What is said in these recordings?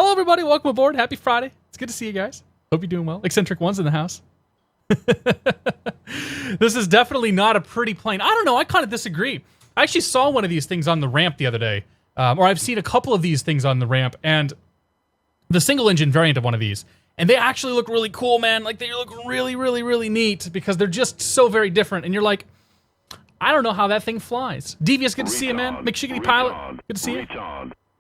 Hello, everybody. Welcome aboard. Happy Friday. It's good to see you guys. Hope you're doing well. Eccentric One's in the house. This is definitely not a pretty plane. I don't know. I kind of disagree. I actually saw one of these things on the ramp the other day. Or I've seen a couple of these things on the ramp. And the single-engine variant of one of these. And they actually look really cool, man. Like, they look really, really, really neat. Because they're just so very different. And you're like, I don't know how that thing flies. Devious, good to see you, man. McShiggity Pilot, good to see you.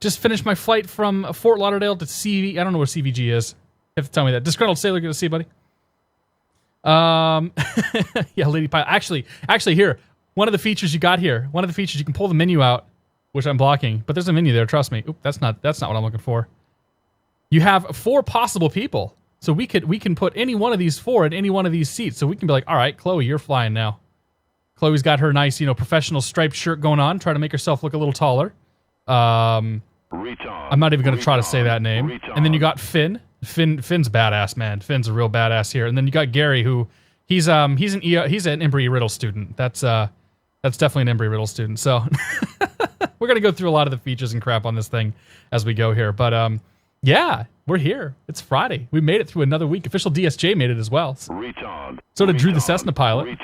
Just finished my flight from Fort Lauderdale to CV. I don't know where CVG is. You have to tell me that. Disgruntled Sailor, good to see you, buddy. Yeah, Lady Pilot. Actually, here. One of the features you got here. One of the features, you can pull the menu out, which I'm blocking. But there's a menu there, trust me. Oop, that's not what I'm looking for. You have 4 possible people. So we can put any one of these 4 in any one of these seats. So we can be like, all right, Chloe, you're flying now. Chloe's got her nice, professional striped shirt going on, trying to make herself look a little taller. I'm not even going to try to say that name. And then you got Finn. Finn's badass, man. Finn's a real badass here. And then you got Gary, who he's an Embry-Riddle student. That's definitely an Embry-Riddle student. So we're gonna go through a lot of the features and crap on this thing as we go here. But yeah, we're here. It's Friday. We made it through another week. Official DSJ made it as well. So did Drew the Cessna pilot.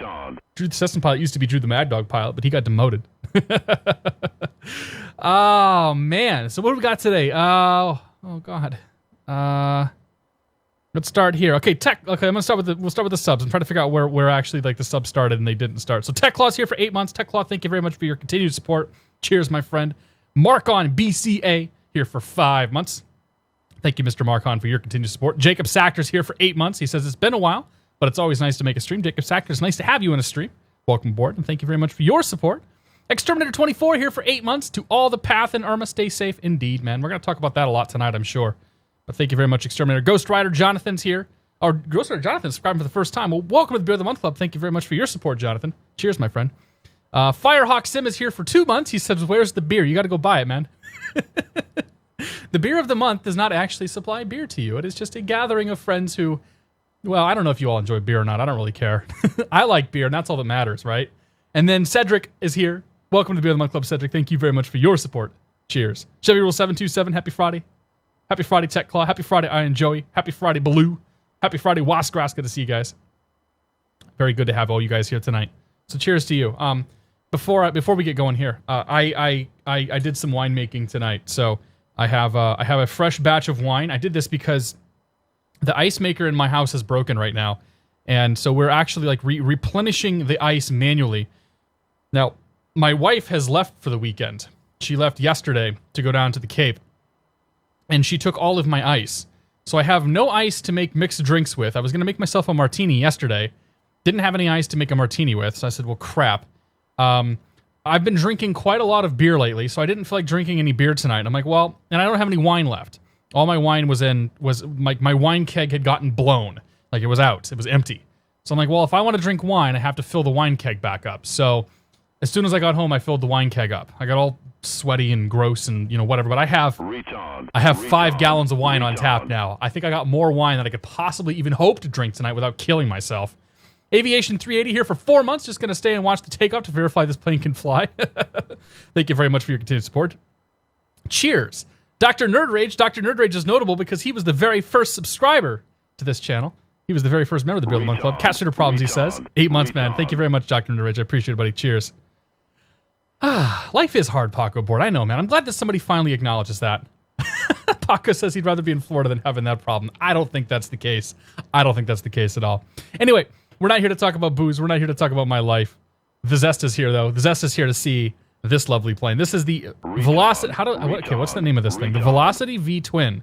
Drew the Cessna pilot used to be Drew the Mad Dog pilot, but he got demoted. Oh man. So what do we got today? Oh god. Let's start here. Okay, tech. Okay, we'll start with the subs. I'm trying to figure out where actually like the subs started and they didn't start. So Tech Claw's here for 8 months. Tech Claw, thank you very much for your continued support. Cheers, my friend. Marcon BCA here for 5 months. Thank you, Mr. Marcon, for your continued support. Jacob Sactor's here for 8 months. He says it's been a while, but it's always nice to make a stream. Jacob Sactor, it's nice to have you in a stream. Welcome aboard, and thank you very much for your support. Exterminator 24 here for 8 months. To all the Path and Irma, stay safe indeed, man. We're going to talk about that a lot tonight, I'm sure. But thank you very much, Exterminator. Ghost Rider Jonathan's here. Or Ghost Rider Jonathan subscribing for the first time. Well, welcome to the Beer of the Month Club. Thank you very much for your support, Jonathan. Cheers, my friend. Firehawk Sim is here for 2 months. He says, where's the beer? You got to go buy it, man. The Beer of the Month does not actually supply beer to you. It is just a gathering of friends who, well, I don't know if you all enjoy beer or not. I don't really care. I like beer, and that's all that matters, right? And then Cedric is here. Welcome to the Beer of the Month Club, Cedric. Thank you very much for your support. Cheers. Chevy Rule 727, happy Friday. Happy Friday, Tech Claw. Happy Friday, Iron Joey. Happy Friday, Baloo. Happy Friday, Wasgrass. Good to see you guys. Very good to have all you guys here tonight. So cheers to you. Before we get going here, I did some winemaking tonight. So I have a fresh batch of wine. I did this because the ice maker in my house is broken right now, and so we're actually like replenishing the ice manually. Now, my wife has left for the weekend. She left yesterday to go down to the Cape. And she took all of my ice. So I have no ice to make mixed drinks with. I was going to make myself a martini yesterday. Didn't have any ice to make a martini with. So I said, well, crap. I've been drinking quite a lot of beer lately, so I didn't feel like drinking any beer tonight. I'm like, well, and I don't have any wine left. All my wine was my wine keg had gotten blown. Like, it was out. It was empty. So I'm like, well, if I want to drink wine, I have to fill the wine keg back up. So as soon as I got home, I filled the wine keg up. I got all sweaty and gross and whatever, but I have 5 gallons of wine on tap now. I think I got more wine than I could possibly even hope to drink tonight without killing myself. Aviation 380 here for 4 months, just going to stay and watch the takeoff to verify this plane can fly. Thank you very much for your continued support. Cheers. Dr. Nerd Rage. Dr. Nerd Rage is notable because he was the very first subscriber to this channel. He was the very first member of the Beer of the Month Club. Catstrator Problems, he says. 8 months, man. Thank you very much, Dr. Nerd Rage. I appreciate it, buddy. Cheers. Life is hard, Paco Board. I know, man. I'm glad that somebody finally acknowledges that. Paco says he'd rather be in Florida than having that problem. I don't think that's the case. I don't think that's the case at all. Anyway, we're not here to talk about booze. We're not here to talk about my life. The Zest is here, though. The Zest is here to see this lovely plane. This is the Velocity... what's the name of this thing? The Velocity V-Twin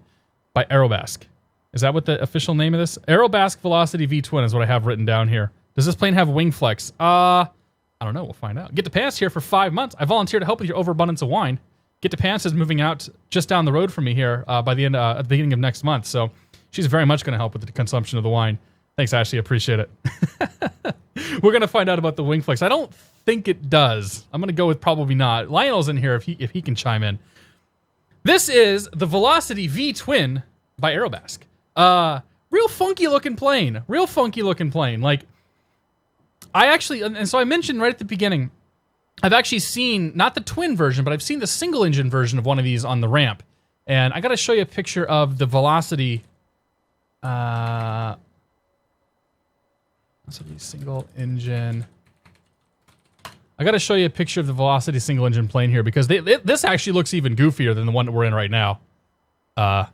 by Aerobask. Is that what the official name of this? Aerobask Velocity V-Twin is what I have written down here. Does this plane have wing flex? I don't know. We'll find out. Get to Pants here for 5 months. I volunteer to help with your overabundance of wine. Get to Pants is moving out just down the road from me here by the end at the beginning of next month. So she's very much going to help with the consumption of the wine. Thanks, Ashley. Appreciate it. We're going to find out about the wing flex. I don't think it does. I'm going to go with probably not. Lionel's in here if he can chime in. This is the Velocity V-Twin by Aerobask. Real funky looking plane. Real funky looking plane. Like, I actually, and so I mentioned right at the beginning, I've actually seen, not the twin version, but I've seen the single engine version of one of these on the ramp. And I got to show you a picture of the velocity. So the single engine. I got to show you a picture of the velocity single engine plane here because this actually looks even goofier than the one that we're in right now. That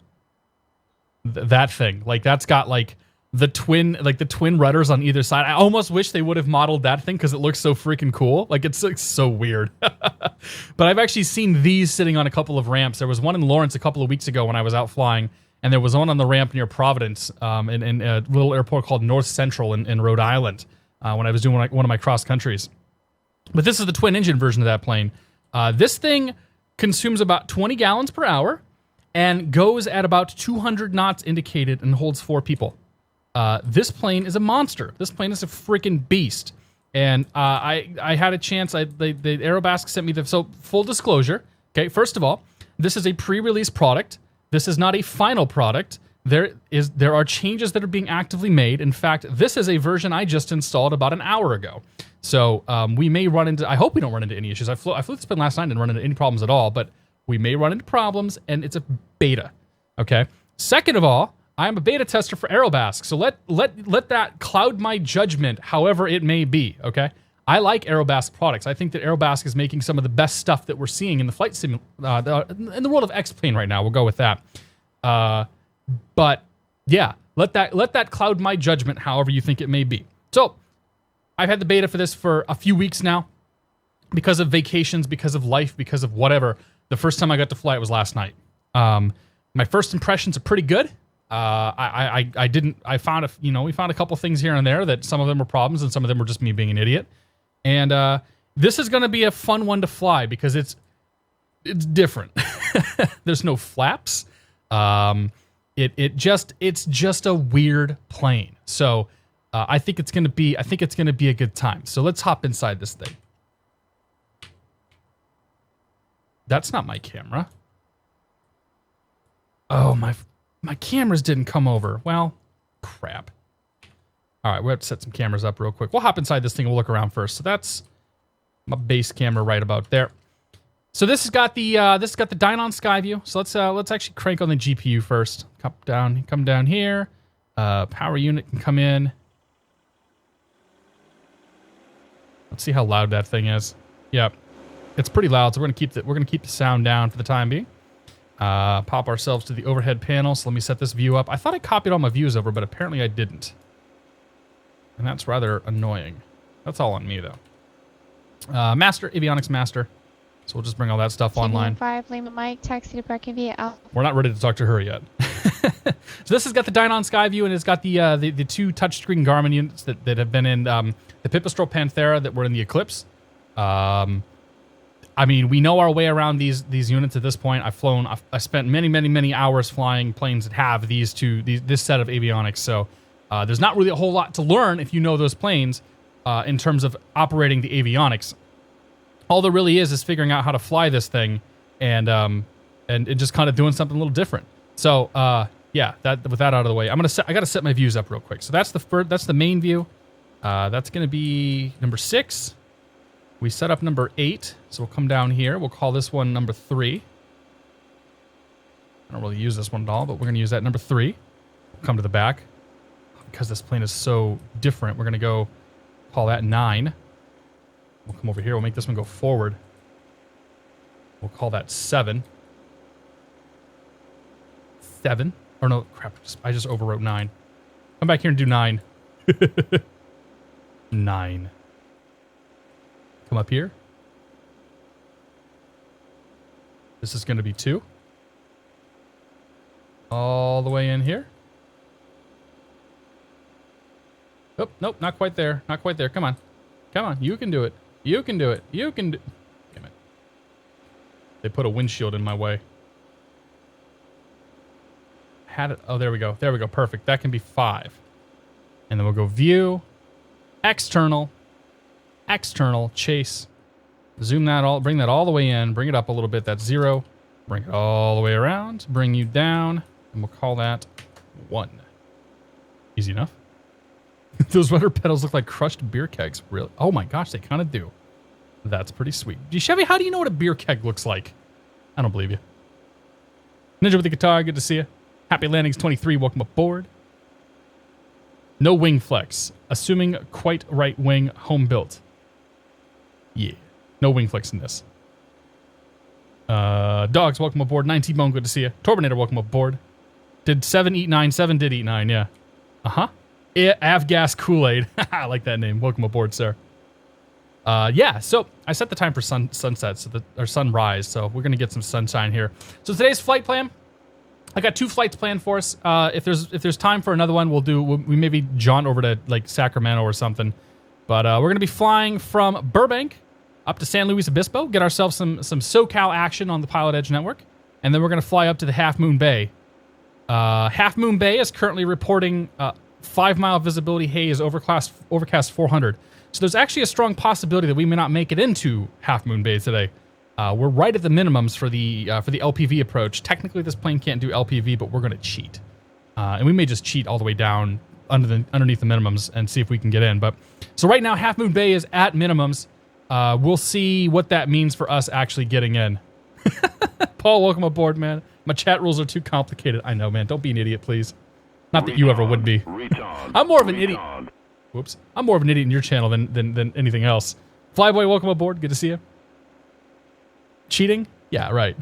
thing, like that's got like the twin rudders on either side. I almost wish they would have modeled that thing because it looks so freaking cool. Like it's so weird. But I've actually seen these sitting on a couple of ramps. There was one in Lawrence a couple of weeks ago when I was out flying, and there was one on the ramp near Providence in a little airport called North Central in Rhode Island when I was doing one of my cross countries. But this is the twin engine version of that plane. This thing consumes about 20 gallons per hour and goes at about 200 knots indicated and holds 4 people. This plane is a monster. This plane is a freaking beast. And I had a chance. The Aerobask sent me the... So, full disclosure. Okay, first of all, this is a pre-release product. This is not a final product. There are changes that are being actively made. In fact, this is a version I just installed about an hour ago. So we may run into... I hope we don't run into any issues. I flew this plane last night and didn't run into any problems at all, but we may run into problems, and it's a beta. Okay? Second of all, I am a beta tester for Aerobask, so let that cloud my judgment however it may be, okay? I like Aerobask products. I think that Aerobask is making some of the best stuff that we're seeing in the flight sim... in the world of X-Plane right now. We'll go with that. But, yeah, let that cloud my judgment however you think it may be. So, I've had the beta for this for a few weeks now. Because of vacations, because of life, because of whatever. The first time I got to fly it was last night. My first impressions are pretty good. We found a couple things here and there that some of them were problems and some of them were just me being an idiot. And this is going to be a fun one to fly because it's different. There's no flaps. It's just a weird plane. So I think it's going to be a good time. So let's hop inside this thing. That's not my camera. Oh, my cameras didn't come over. Well, crap. All right, we have to set some cameras up real quick. We'll hop inside this thing and we'll look around first. So that's my base camera right about there. So this has got the Dynon sky view. So let's actually crank on the GPU first. Come down here. Power unit can come in. Let's see how loud that thing is. Yep. It's pretty loud, so we're gonna keep the sound down for the time being. Pop ourselves to the overhead panel. So let me set this view up. I thought I copied all my views over, but apparently I didn't. And that's rather annoying. That's all on me though. Master, avionics master. So we'll just bring all that stuff online. 5, Lima Mike, taxi to Brecken via Alpha. We're not ready to talk to her yet. So this has got the Dynon sky view, and it's got the 2 touchscreen Garmin units that have been in the Pipistrel Panthera that were in the Eclipse. I mean, we know our way around these units at this point. I spent many hours flying planes that have this set of avionics. So there's not really a whole lot to learn if you know those planes in terms of operating the avionics. All there really is figuring out how to fly this thing and just kind of doing something a little different. So yeah, with that out of the way, I got to set my views up real quick. So that's the main view. That's going to be number 6. We set up number 8, so we'll come down here. We'll call this one number 3. I don't really use this one at all, but we're going to use that number 3. We'll come to the back. Because this plane is so different, we're going to go call that 9. We'll come over here. We'll make this one go forward. We'll call that 7. 7. Or no, crap. I just overwrote 9. Come back here and do 9. 9. Come up here. This is going to be 2. All the way in here. Oh, nope, not quite there. Not quite there. Come on. Come on. You can do it. You can do it. You can do... Damn it. They put a windshield in my way. Had it... Oh, there we go. There we go. Perfect. That can be 5. And then we'll go view, external, chase, zoom that all, bring that all the way in, bring it up a little bit, that's 0, bring it all the way around, bring you down, and we'll call that 1. Easy enough. Those rudder pedals look like crushed beer kegs, really. Oh my gosh, they kind of do. That's pretty sweet. Chevy, how do you know what a beer keg looks like? I don't believe you. Ninja with the guitar, good to see you. Happy Landings 23, welcome aboard. No wing flex. Assuming quite right wing, home built. Yeah. No wing flex in this. Dogs, welcome aboard. 19 Bone, good to see you. Torbinator, welcome aboard. Did 7 eat 9? 7 did eat 9, yeah. Uh-huh. Avgas Kool-Aid. I like that name. Welcome aboard, sir. Yeah, so I set the time for sunset, or sunrise, so we're gonna get some sunshine here. So today's flight plan, I got 2 flights planned for us. If there's time for another one, we maybe jaunt over to like Sacramento or something. But we're gonna be flying from Burbank up to San Luis Obispo, get ourselves some SoCal action on the PilotEdge network, and then we're gonna fly up to the Half Moon Bay. Half Moon Bay is currently reporting 5-mile visibility haze, overcast 400. So there's actually a strong possibility that we may not make it into Half Moon Bay today. We're right at the minimums for the LPV approach. Technically, this plane can't do LPV, but we're going to cheat, and we may just cheat all the way down underneath the minimums and see if we can get in. But so right now, Half Moon Bay is at minimums. We'll see what that means for us actually getting in. Paul, welcome aboard, man. My chat rules are too complicated. I know, man. Don't be an idiot, please. Not that you ever would be. I'm more of an idiot. Whoops. I'm more of an idiot in your channel than anything else. Flyboy, welcome aboard. Good to see you. Cheating? Yeah, right.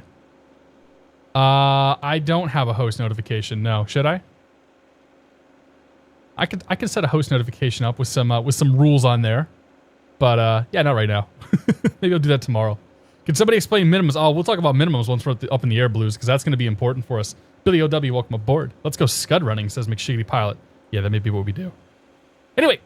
I don't have a host notification. No, should I? I could set a host notification up with some rules on there, but yeah, not right now. Maybe I'll do that tomorrow. Can somebody explain minimums? Oh, we'll talk about minimums once we're up in the air, Blues, because that's going to be important for us. Billy OW, welcome aboard. Let's go scud running, says McShiggity Pilot. Yeah, that may be what we do. Anyway,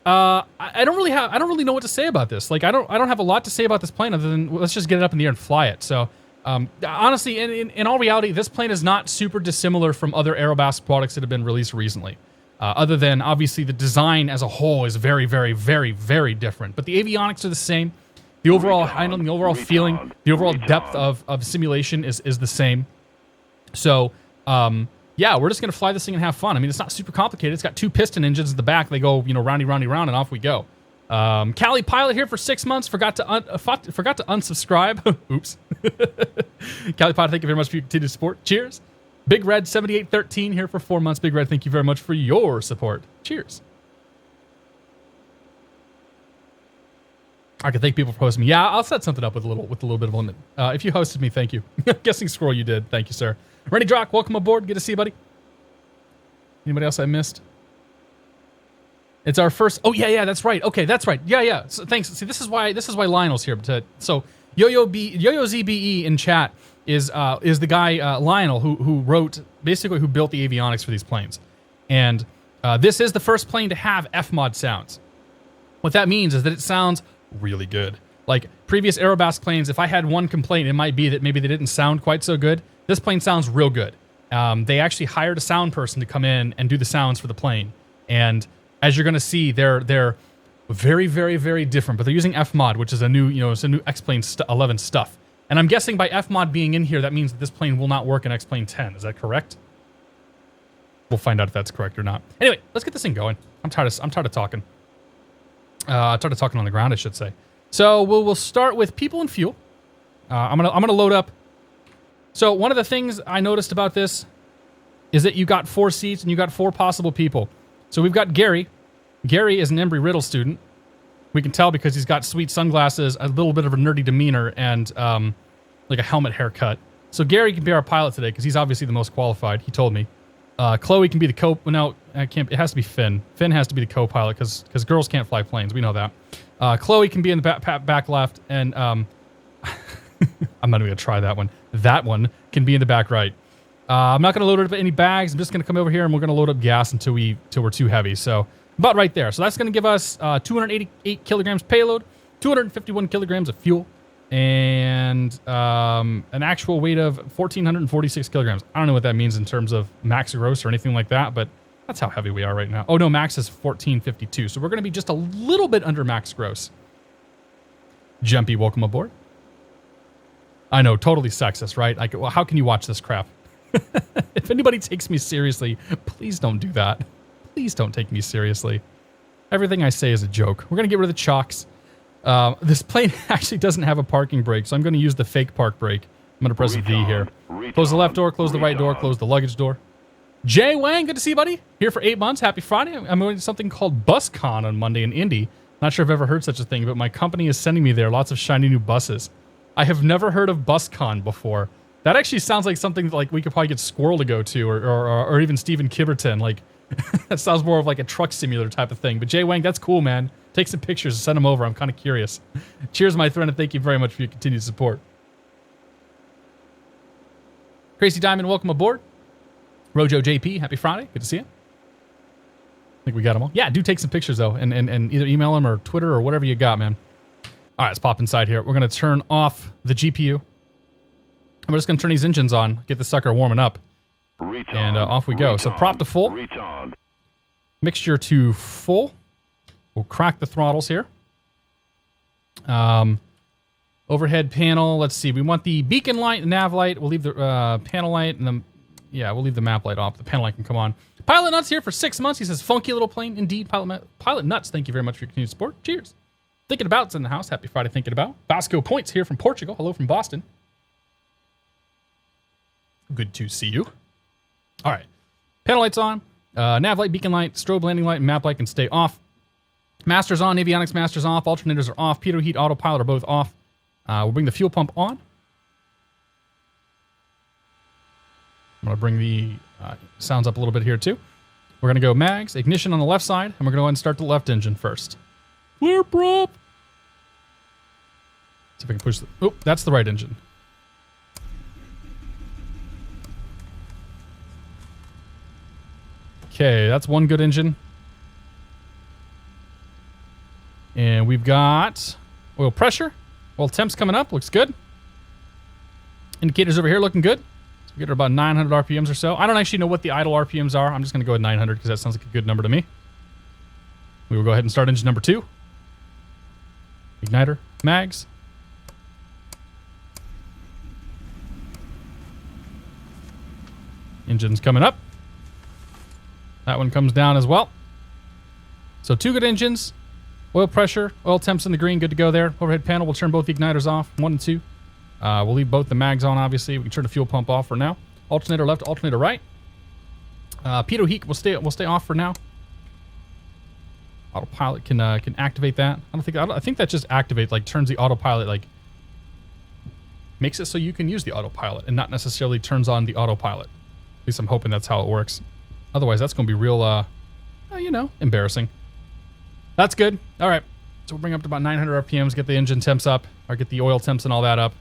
I don't really know what to say about this. Like, I don't have a lot to say about this plane other than let's just get it up in the air and fly it. So, honestly, in all reality, this plane is not super dissimilar from other Aerobask products that have been released recently. Other than obviously the design as a whole is very, very, very, very different. But the avionics are the same. The overall handling, the overall feeling, the overall depth of simulation is the same. So, yeah, we're just going to fly this thing and have fun. I mean, it's not super complicated. It's got 2 piston engines at the back. They go, roundy, roundy, round, and off we go. Cali Pilot here for 6 months. Forgot to unsubscribe. Oops. Cali Pilot, thank you very much for your continued support. Cheers. Big Red 7813 here for 4 months. Big Red, thank you very much for your support. Cheers. I can thank people for hosting me. Yeah, I'll set something up with a little bit of a limit. If you hosted me, thank you. Guessing Squirrel, you did. Thank you, sir. Rennie Drock, welcome aboard. Good to see you, buddy. Anybody else I missed? It's our first. Oh yeah, that's right. Okay, that's right. Yeah. So, thanks. See, this is why Lionel's here. So Yo-Yo ZBE in chat is the guy Lionel who built the avionics for these planes, and this is the first plane to have FMOD sounds. What that means is that it sounds really good. Like previous Aerobask planes, if I had one complaint, it might be that maybe they didn't sound quite so good. This plane sounds real good. They actually hired a sound person to come in and do the sounds for the plane. And as you're going to see, they're very, very, very different. But they're using FMOD, which is a new, it's a new X-Plane 11 stuff. And I'm guessing by FMOD being in here, that means that this plane will not work in X-Plane 10. Is that correct? We'll find out if that's correct or not. Anyway, let's get this thing going. I'm tired of talking. Tired of talking on the ground, I should say. So we'll start with people and fuel. I'm gonna load up. So one of the things I noticed about this is that you got 4 seats and you got 4 possible people. So we've got Gary. Gary is an Embry-Riddle student. We can tell because he's got sweet sunglasses, a little bit of a nerdy demeanor, and like a helmet haircut. So Gary can be our pilot today because he's obviously the most qualified. He told me. Chloe can be the no, I can't. It has to be Finn. Finn has to be the co-pilot because girls can't fly planes. We know that. Chloe can be in the back left, and I'm not even gonna try that one. That one can be in the back right. I'm not gonna load up any bags. I'm just gonna come over here and we're gonna load up gas until we're too heavy. So about right there. So that's gonna give us 288 kilograms payload, 251 kilograms of fuel, and an actual weight of 1,446 kilograms. I don't know what that means in terms of max gross or anything like that, but that's how heavy we are right now. Oh no, max is 1,452. So we're going to be just a little bit under max gross. Jumpy, welcome aboard. I know, totally sexist, right? Like, well, how can you watch this crap? If anybody takes me seriously, please don't do that. Please don't take me seriously. Everything I say is a joke. We're going to get rid of the chocks. This plane actually doesn't have a parking brake, so I'm going to use the fake park brake. I'm going to press V here. Close the left door, close the right door, close the luggage door. Jay Wang, good to see you, buddy. Here for 8 months. Happy Friday. I'm going to something called BusCon on Monday in Indy. Not sure if I've ever heard such a thing, but my company is sending me there lots of shiny new buses. I have never heard of BusCon before. That actually sounds like something like we could probably get Squirrel to go to, or even Steven Kiberton. Like, that sounds more of like a truck simulator type of thing. But Jay Wang, that's cool, man. Take some pictures and send them over. I'm kind of curious. Cheers, my friend, and thank you very much for your continued support. Crazy Diamond, welcome aboard. Rojo JP, happy Friday. Good to see you. I think we got them all. Yeah, do take some pictures, though, and either email them or Twitter or whatever you got, man. All right, let's pop inside here. We're going to turn off the GPU. And we're just going to turn these engines on, get the sucker warming up, and off we go. So prop to full. Mixture to full. We'll crack the throttles here. Overhead panel, let's see. We want the beacon light, the nav light. We'll leave the panel light, and yeah, we'll leave the map light off. The panel light can come on. Pilot Nuts here for 6 months. He says, funky little plane. Indeed, Pilot Nuts, thank you very much for your continued support. Cheers. Thinking About's in the house. Happy Friday, Thinking About. Vasco Points here from Portugal. Hello from Boston. Good to see you. All right. Panel lights on. Nav light, beacon light, strobe landing light, and map light can stay off. Masters on. Avionics masters off. Alternators are off. Pitot heat, autopilot are both off. We'll bring the fuel pump on. I'm going to bring the sounds up a little bit here, too. We're going to go mags, ignition on the left side, and we're going to go ahead and start the left engine first. Clear prop. See if I can push the... Oh, that's the right engine. Okay, that's one good engine. And we've got oil pressure. Oil temps coming up. Looks good. Indicators over here looking good. So we get about 900 RPMs or so. I don't actually know what the idle RPMs are. I'm just going to go with 900 because that sounds like a good number to me. We will go ahead and start engine number 2. Igniter. Mags. Engine's coming up. That one comes down as well. So 2 good engines. Oil pressure, oil temps in the green, good to go there. Overhead panel, we'll turn both the igniters off, 1 and 2. We'll leave both the mags on, obviously. We can turn the fuel pump off for now. Alternator left, alternator right. Pitot heat will stay off for now. Autopilot can activate that. I think that just activates, like turns the autopilot, like makes it so you can use the autopilot and not necessarily turns on the autopilot. At least I'm hoping that's how it works. Otherwise, that's going to be real, embarrassing. That's good. All right. So we'll bring up to about 900 RPMs, get the engine temps up, or get the oil temps and all that up.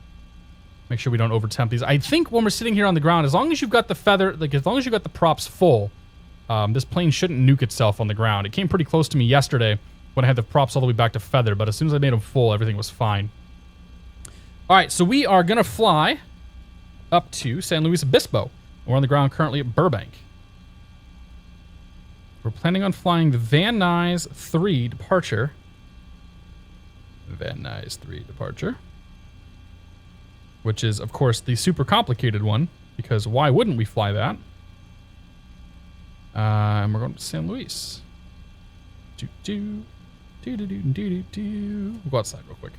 Make sure we don't over temp these. I think when we're sitting here on the ground, as long as you've got the feather, like as long as you've got the props full, this plane shouldn't nuke itself on the ground. It came pretty close to me yesterday when I had the props all the way back to feather, but as soon as I made them full, everything was fine. All right, so we are going to fly up to San Luis Obispo. We're on the ground currently at Burbank. We're planning on flying the Van Nuys 3 departure. Van Nuys 3 departure. Which is, of course, the super complicated one, because why wouldn't we fly that? And we're going to San Luis. We'll go outside real quick.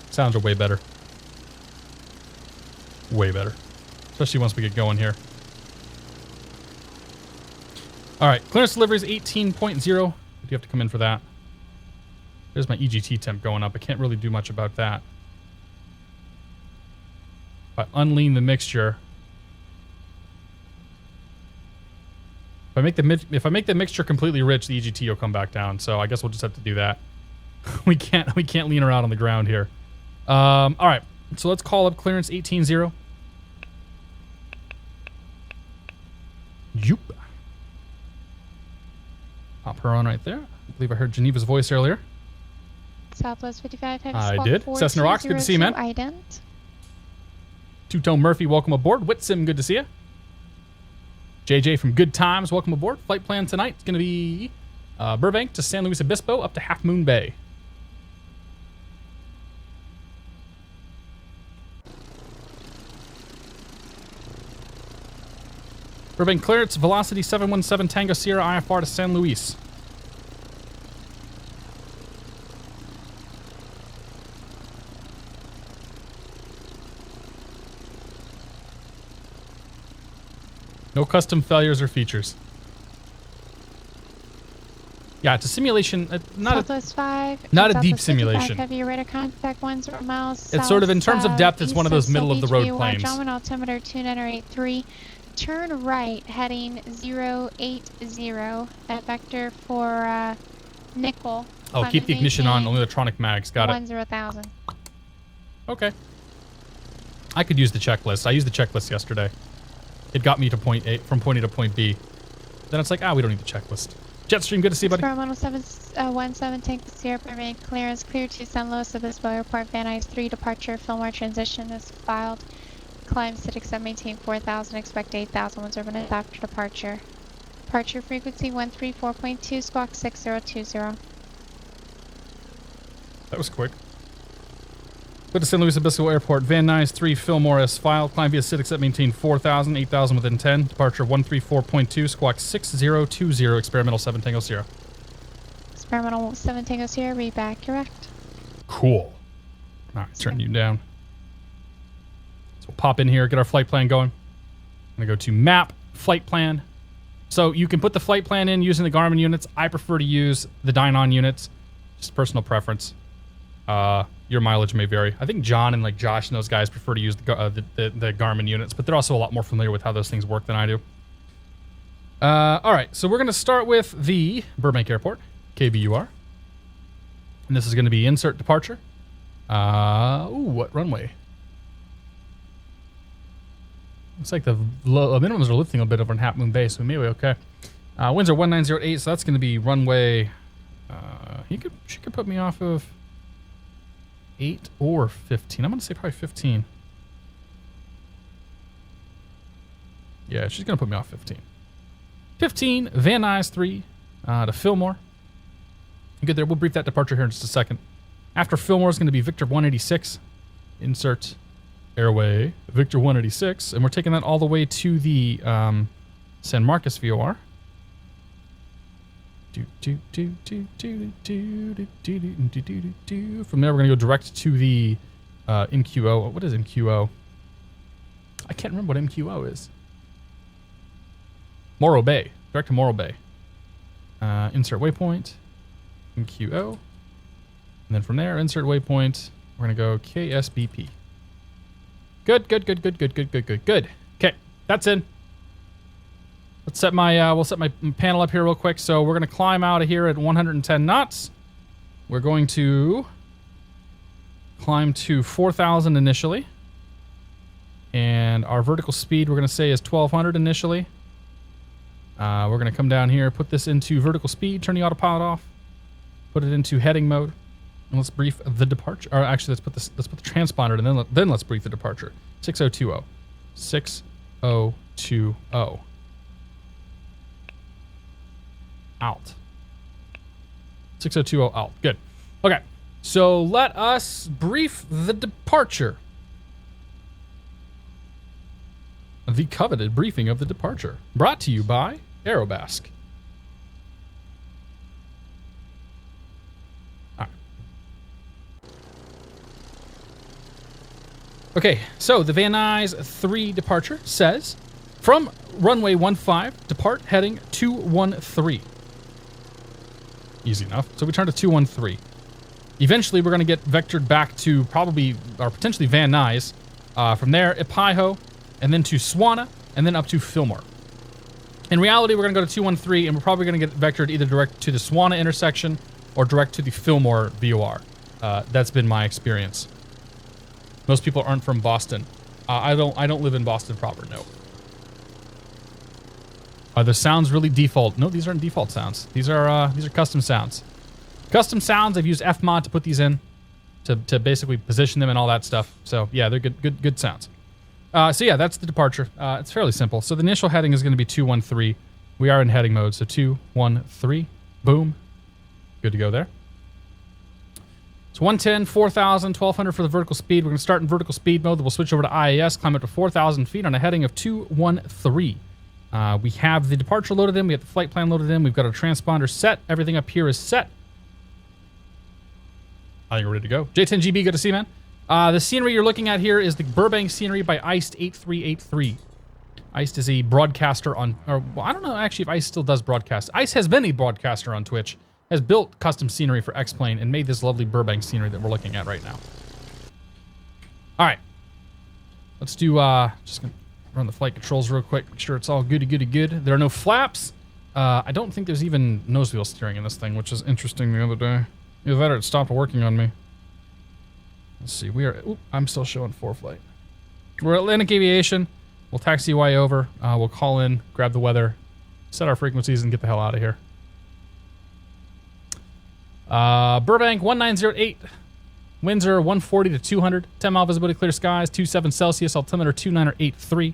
Sounds are way better. Way better. Especially once we get going here. Alright, clearance delivery is 18.0. You have to come in for that. There's my EGT temp going up. I can't really do much about that. If I unlean the mixture... If I make the mixture completely rich, the EGT will come back down. So I guess we'll just have to do that. we can't lean around on the ground here. Alright, so let's call up clearance 18.0. Yoop. Pop her on right there. I believe I heard Geneva's voice earlier. Southwest 55. I did. Cessna Rocks, good to see you, man. Ident. Two-Tone Murphy, welcome aboard. Whitsim, good to see you. JJ from Good Times, welcome aboard. Flight plan tonight is going to be Burbank to San Luis Obispo up to Half Moon Bay. Burbank clearance, velocity 717 Tango Sierra IFR to San Luis. No custom failures or features. Yeah, it's a simulation. Not Southwest 5. not a deep Southwest 55 simulation. Heavy radar contact 10 miles. It's sort of, in terms of depth, it's south, one of those east middle of the road View, planes. German altimeter 2983. Turn right, heading 080 at vector for nickel. Oh, keep the ignition on. Only electronic mags. Got it. 10,000. Okay. I could use the checklist. I used the checklist yesterday. It got me to point A, from point A to point B. Then it's like, we don't need the checklist. Jetstream, good to see you, buddy. Experimental 717, tank the Sierra permitting clearance, clear to San Luis Obispo Airport, Van Nuys 3 departure, Fillmore transition is filed. Climb Citic 7 maintain 4,000, expect 8,000, once urban after departure. Departure frequency 134.2, squawk 6020. That was quick. Go to San Luis Obispo Airport, Van Nuys 3, Fillmore is filed. Climb via Citic 7 maintain 4,000, 8,000 within 10. Departure 134.2, squawk 6020, experimental 7 Tango Sierra. Experimental 7 Tango Sierra, read back correct. Cool. All right, turn you down. So we'll pop in here, get our flight plan going. I'm gonna go to map, flight plan. So you can put the flight plan in using the Garmin units. I prefer to use the Dynon units, just personal preference. Your mileage may vary. I think John and like Josh and those guys prefer to use the Garmin units, but they're also a lot more familiar with how those things work than I do. All right, so we're gonna start with the Burbank Airport, KBUR. And this is gonna be insert departure. What runway? Looks like the minimums are lifting a bit over in Half Moon Bay, so maybe okay. Winds are 1908, so that's gonna be runway. She could put me off of 8 or 15. I'm gonna say probably 15. Yeah, she's gonna put me off 15. 15, Van Nuys 3 to Fillmore. Good there. We'll brief that departure here in just a second. After Fillmore is gonna be Victor 186. Insert airway Victor 186, and we're taking that all the way to the San Marcos VOR. From there, we're gonna go direct to the MQO. What is MQO? I can't remember what MQO is. Morro Bay. Direct to Morro Bay. Insert waypoint. MQO. And then from there, insert waypoint. We're gonna go KSBP. Good. Okay, that's in. Let's set my, we'll set my panel up here real quick. So we're going to climb out of here at 110 knots. We're going to climb to 4,000 initially. And our vertical speed we're going to say is 1,200 initially. We're going to come down here, put this into vertical speed, turn the autopilot off, put it into heading mode, and let's brief the departure. Or actually, let's put the transponder, and then let's brief the departure. 6020. 6020. Out. 6020 out. Good. Okay. So let us brief the departure. The coveted briefing of the departure. Brought to you by Aerobask. All right. Okay, so the Van Nuys 3 departure says, from runway 15, depart heading 213. Easy enough. So we turn to 213. Eventually, we're going to get vectored back to probably, or potentially Van Nuys. From there, Ipaho, and then to Swana, and then up to Fillmore. In reality, we're going to go to 213, and we're probably going to get vectored either direct to the Swana intersection or direct to the Fillmore VOR. That's been my experience. Most people aren't from Boston. I don't live in Boston proper, no. Are the sounds really default? No, these aren't default sounds. These are custom sounds. Custom sounds, I've used Fmod to put these in to basically position them and all that stuff. So yeah, they're good sounds. So yeah, that's the departure. It's fairly simple. So the initial heading is going to be 213. We are in heading mode, so 213. Boom. Good to go there. It's 110, 4,000, 1,200 for the vertical speed. We're going to start in vertical speed mode. Then we'll switch over to IAS, climb up to 4,000 feet on a heading of 213. We have the departure loaded in. We have the flight plan loaded in. We've got our transponder set. Everything up here is set. I think we're ready to go. J10GB, good to see you, man. The scenery you're looking at here is the Burbank scenery by Iced 8383. Iced is a broadcaster on, or well, I don't know actually if Ice still does broadcast. Ice has been a broadcaster on Twitch, has built custom scenery for X-Plane, and made this lovely Burbank scenery that we're looking at right now. All right. Let's do, just gonna run the flight controls real quick, make sure it's all goody. There are no flaps. I don't think there's even nose wheel steering in this thing, which is interesting the other day. Either that or it stopped working on me. Let's see, we are, oop, I'm still showing 4-flight. We're at Atlantic Aviation. We'll taxi Y over. We'll call in, grab the weather, set our frequencies, and get the hell out of here. Burbank 1908. Winds are 140 to 200. 10 mile visibility, clear skies, 27 Celsius, altimeter 2983.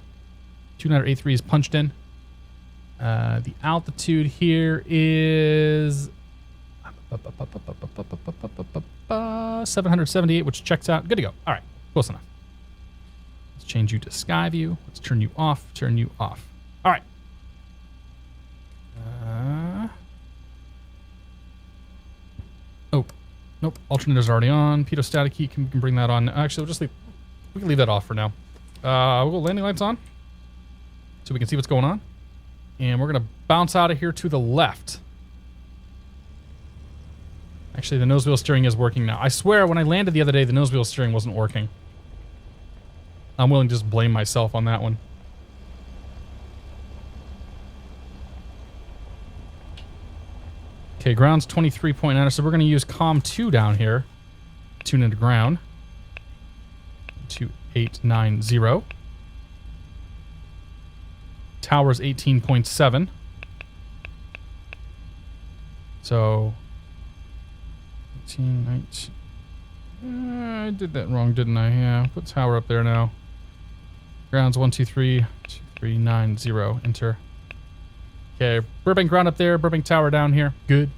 2983 is punched in. The altitude here is 778, which checks out. Good to go. All right, close enough. Let's change you to sky view. Let's turn you off. Turn you off. All right. Oh, nope. Alternator's already on. Pitot static heat can bring that on. Actually, we'll just leave. We can leave that off for now. We'll go landing lights on, so we can see what's going on. And we're gonna bounce out of here to the left. Actually, the nose wheel steering is working now. I swear, when I landed the other day, the nose wheel steering wasn't working. I'm willing to just blame myself on that one. Okay, ground's 23.9, so we're going to use COM 2 down here. Tune into ground. 2890. Tower's 18.7. So... 18, 19... I did that wrong, didn't I? Yeah, put tower up there now. Ground's 123, 2390. Enter. Okay, Burbank ground up there, Burbank tower down here. Good.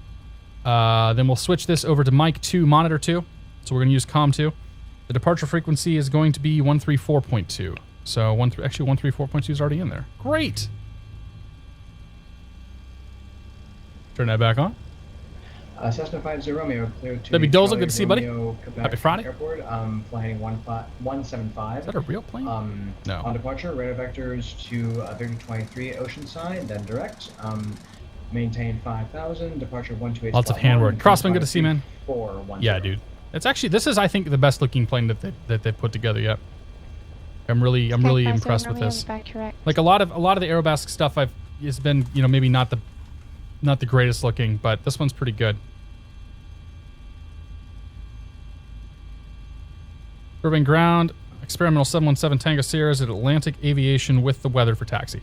Then we'll switch this over to mic 2, monitor 2. So we're going to use COM 2. The departure frequency is going to be 134.2. So actually 134.2 is already in there. Great. Turn that back on. Cessna 50 Romeo, clear to That'd be Dozel, Charlie good to see you, buddy. Romeo, Quebec Happy Friday. Airport, flying 175. Is that a real plane? No. On departure, radar vectors to 3023 Oceanside, then direct. Maintain 5,000, departure 128. Lots of handword. Crossman, good to see you, man. 410. Yeah, dude. It's actually, this is, I think, the best looking plane that they put together yet. I'm really impressed with this. Like a lot of the Aerobask stuff it's been, you know, maybe not the greatest looking, but this one's pretty good. Burbank ground, experimental 717 Tango Sierras at Atlantic Aviation with the weather for taxi.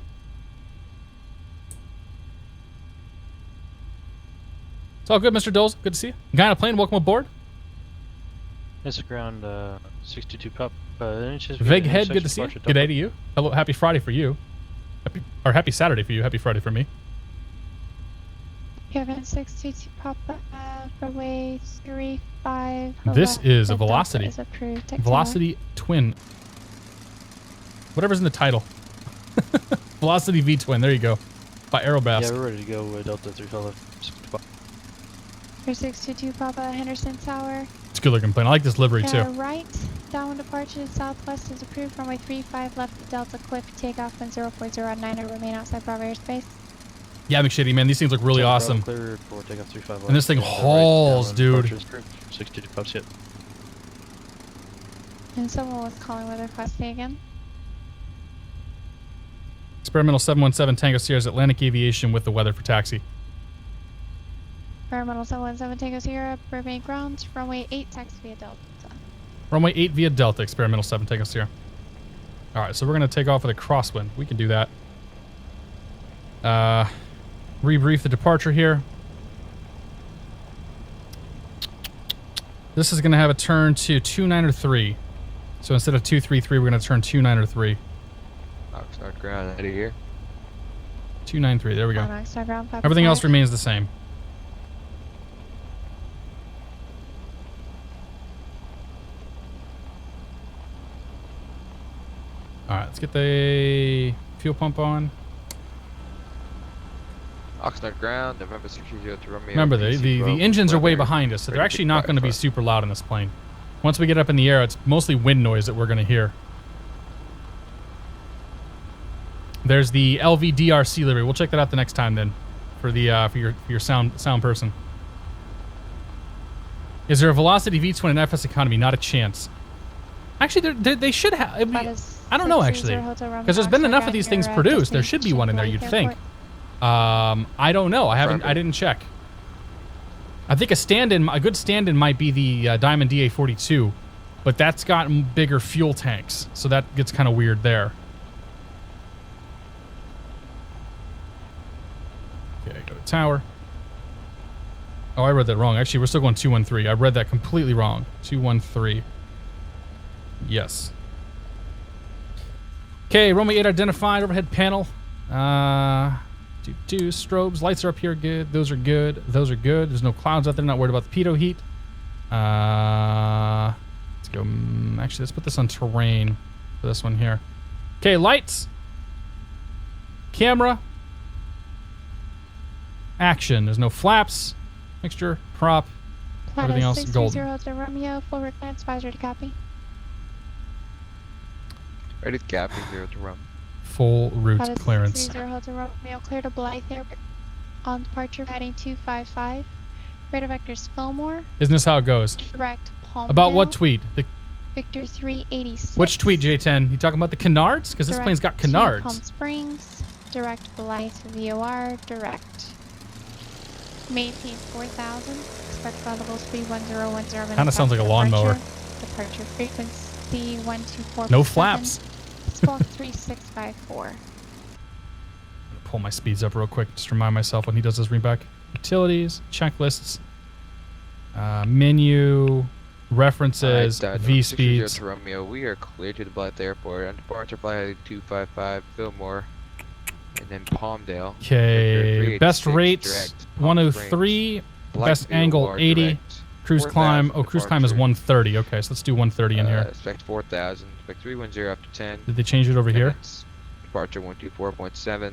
It's all good, Mr. Doles. Good to see you. Guy on a plane, welcome aboard. This is ground 62 pop. Vague head, good to see you. Good day to you. Hello, happy Friday for you. Happy Saturday for you. Happy Friday for me. Kevin 62 Papa, runway 35. This is a Velocity. Is approved. Velocity Twin. Whatever's in the title. Velocity V Twin. There you go. By Aerobask. Yeah, we're ready to go. Delta 3 622 Papa, Henderson Tower. It's a good looking plane. I like this livery too. Right, downwind departure to southwest is approved. Runway 35 left Delta Cliff, takeoff on 040 at 9 or remain outside Bravo airspace. Yeah, McShitty, man. These things look really awesome. Clear for takeoff 35 and this thing hauls, dude. 62 pups hit. And someone was calling with a request again. Experimental 717 Tango Sierra's Atlantic Aviation with the weather for taxi. Experimental 717 Tango Sierra, Burbank ground, runway 8, taxi via Delta. Runway 8 via Delta, Experimental 7 Tango Sierra. All right, so we're going to take off with a crosswind. We can do that. Rebrief the departure here. This is going to have a turn to 293. So instead of 233, we're going to turn 293. Oxnard ground out of here. 293, there we go. Ground, Everything else remains the same. All right, let's get the fuel pump on. Oxnard ground, November 60 to Romeo. Remember, the engines are way behind us, so they're actually not going to be super loud in this plane. Once we get up in the air, it's mostly wind noise that we're going to hear. There's the LVDRC livery. We'll check that out the next time then, for the for your sound person. Is there a Velocity V-twin in FS economy? Not a chance. Actually, they should have. I don't know actually, because there's been enough of these things produced. There should be one in there. You'd think. I don't know. I didn't check. I think a good stand-in might be the Diamond DA42, but that's got bigger fuel tanks, so that gets kind of weird there. Okay, go to tower. Oh, I read that wrong. Actually, we're still going 213. I read that completely wrong. 213. Yes. Okay, runway 8 identified. Overhead panel. Strobes. Lights are up here. Good. Those are good. Those are good. There's no clouds out there. Not worried about the pitot heat. Let's go. Actually, let's put this on terrain for this one here. Okay, lights. Camera. Action. There's no flaps. Mixture. Prop. Everything else golden. Romeo, forward clearance, advisory to copy. Ready to copy, 0 to Rum. Full route clearance. 30 Hotel Romeo, clear to Blythe Airport. On departure, heading 255. Radar vectors Fillmore. Isn't this how it goes? Direct Palmdale. About what tweet? Victor 386. Which tweet, J10? You talking about the Canards? Because this plane's got Canards. Palm Springs. Direct Blythe VOR. Direct. Maintain 4,000. Expect flight level speed 1010. Kind of sounds like a lawnmower. Departure frequency 124. No flaps. Squawk 3654. Pull my speeds up real quick. Just remind myself when he does his readback. Utilities, checklists, menu, references, V speeds. Romeo, we are clear to the Blythe Airport. On departure, fly heading 255 Fillmore, and then Palmdale. Okay, best rates 103, best angle 80, cruise climb. Oh, cruise climb is 130. Okay, so let's do 130 in here. Expect 4,000. Expect 310 after 10. Did they change it over here? Departure 124.7.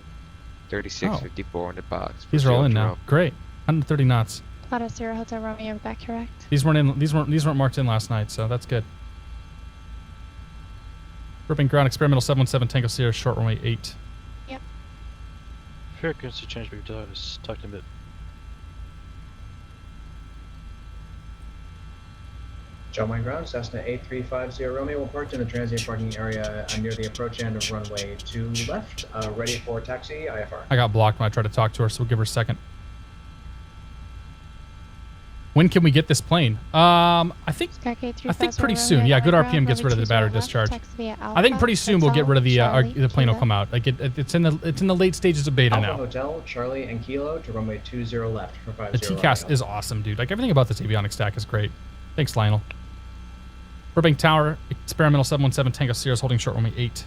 3654 on the box. These are all in now. Great. 130 knots. Plata Sierra Hotel Romeo, is that correct? These weren't marked in last night, so that's good. Gripping ground experimental 717 Tango Sierra short runway 8. Yep. Frequency change, but I was talking a bit. John Wayne Ground, Cessna 8350 Romeo will park in the transient parking area near the approach end of runway 2 left. Ready for taxi, IFR. I got blocked when I tried to talk to her, so we'll give her a second. When can we get this plane? I think pretty soon. Yeah, good RPM gets rid of the battery discharge. I think pretty soon we'll get rid of the plane will come out. Like it's in the late stages of beta Alpha now. Hotel, Charlie and Kilo to runway 20 left for 50. The TCAS is awesome, dude. Like everything about this avionics stack is great. Thanks, Lionel. Burbank Tower, experimental 717 Tango Sierra is holding short runway 8.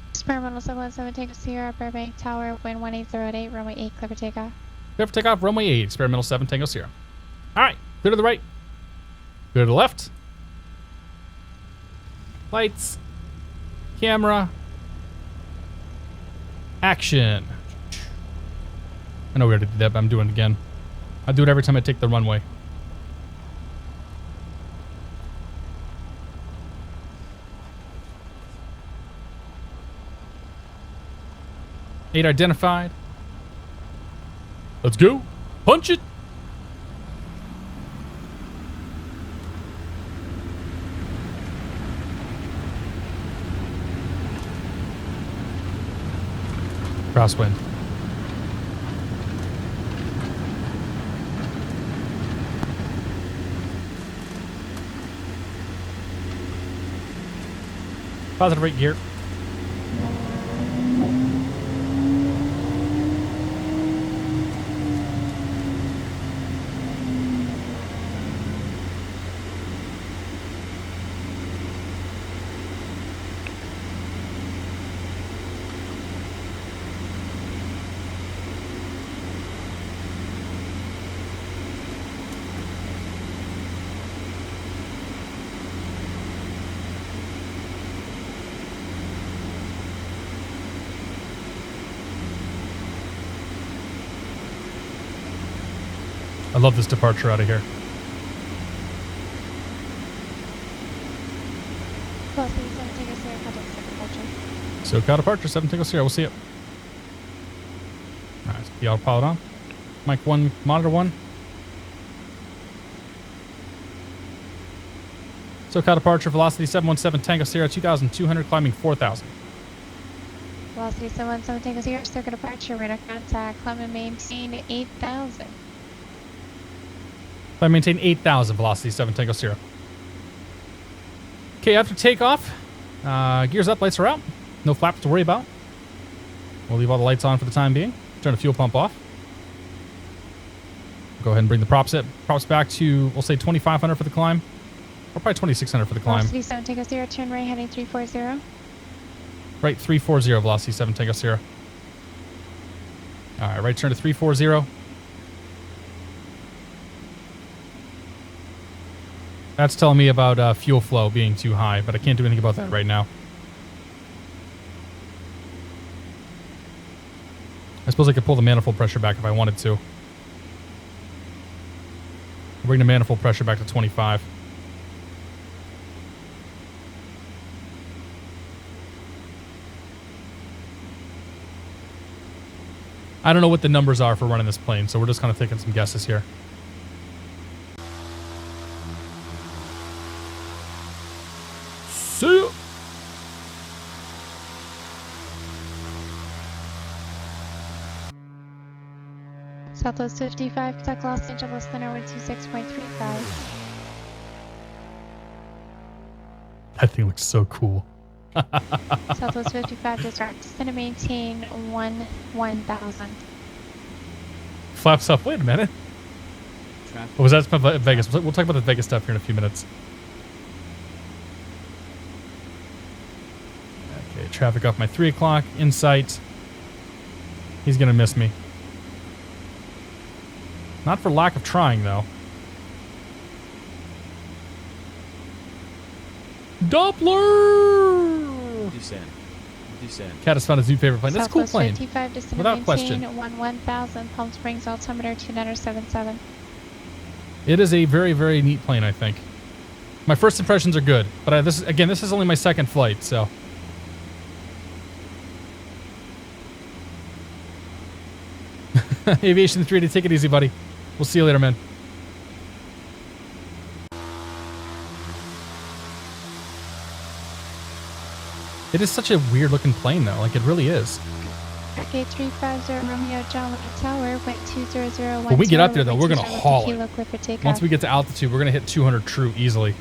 Experimental 717 Tango Sierra, Burbank Tower, wind 1808, runway 8, clear for takeoff. Clear for takeoff, runway 8, experimental 7 Tango Sierra. All right, clear to the right. Clear to the left. Lights. Camera. Action. I know we already did that, but I'm doing it again. I do it every time I take the runway. Eight identified. Let's go. Punch it. Crosswind. Positive right gear. I love this departure out of here. Close, please, take a Sierra, contact second departure. SoCal departure, 7 Tango Sierra. We'll see it. All right, so the autopilot on. Mic 1, monitor 1. SoCal departure, velocity 717 Tango Sierra, 2,200, climbing 4,000. Velocity 717 Tango Sierra, circuit departure, radar contact, climb and maintain 8,000. I maintain 8,000, velocity 7 Tango Sierra. Okay, after takeoff, gears up, lights are out. No flaps to worry about. We'll leave all the lights on for the time being. Turn the fuel pump off. Go ahead and bring the props back to, we'll say 2,500 for the climb. Or probably 2,600 for the climb. Velocity 7 Tango Sierra, turn right heading 340. Right, 340, velocity 7 Tango Sierra. All right, right turn to 340. That's telling me about fuel flow being too high, but I can't do anything about that right now. I suppose I could pull the manifold pressure back if I wanted to. Bring the manifold pressure back to 25. I don't know what the numbers are for running this plane, so we're just kind of taking some guesses here. See ya. Southwest 55, contact Los Angeles Center 126.35. That thing looks so cool. Southwest 55, discharge, descend and maintain 1,000. Flaps up. Wait a minute. What was that? Vegas. We'll talk about the Vegas stuff here in a few minutes. Okay, traffic off my 3 o'clock. In sight. He's going to miss me. Not for lack of trying, though. Doppler! Descend. Cat has found his new favorite plane. That's a cool plane. 55, descend Without and question. maintain 1,000. Palm Springs altimeter 2977. It is a very, very neat plane, I think. My first impressions are good, but this is only my second flight, so. Aviation 3D, take it easy, buddy. We'll see you later, man. It is such a weird looking plane, though. Like, it really is. Okay, 350 Romeo John Tower, wind 20010. When we get up there, though, we're going to haul it. Clear for takeoff. Once we get to altitude, we're going to hit 200 true easily.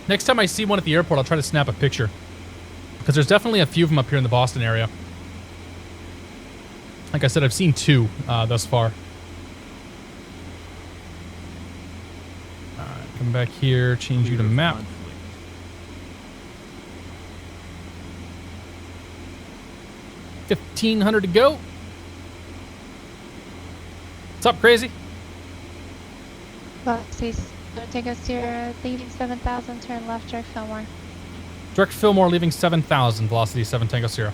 Next time I see one at the airport, I'll try to snap a picture. Because there's definitely a few of them up here in the Boston area. Like I said, I've seen 2 thus far. Alright, come back here, change you to map. 1,500 to go. What's up, crazy? Velocity, Tango Sierra, leaving 7,000, turn left, direct Fillmore. Direct Fillmore, leaving 7,000, velocity 7 Tango Sierra.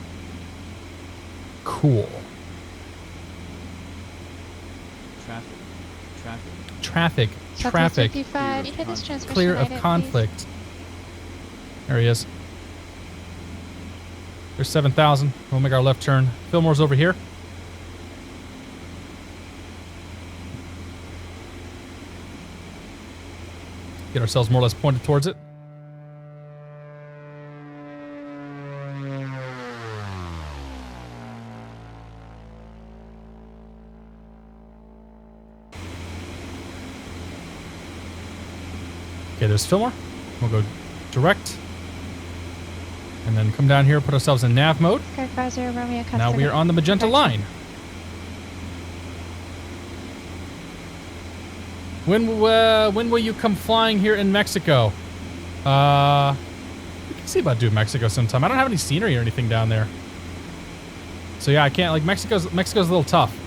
Cool. Traffic. Southwest 55, you hit this transmission Clear of item, conflict. There he is. There's 7,000. We'll make our left turn. Fillmore's over here. Get ourselves more or less pointed towards it. Okay, there's Fillmore. We'll go direct. And then come down here, put ourselves in nav mode. Correct 50 Romeo, Now we are on the magenta line. When will you come flying here in Mexico? We can see about doing Mexico sometime. I don't have any scenery or anything down there. So yeah, I can't, like, Mexico's a little tough.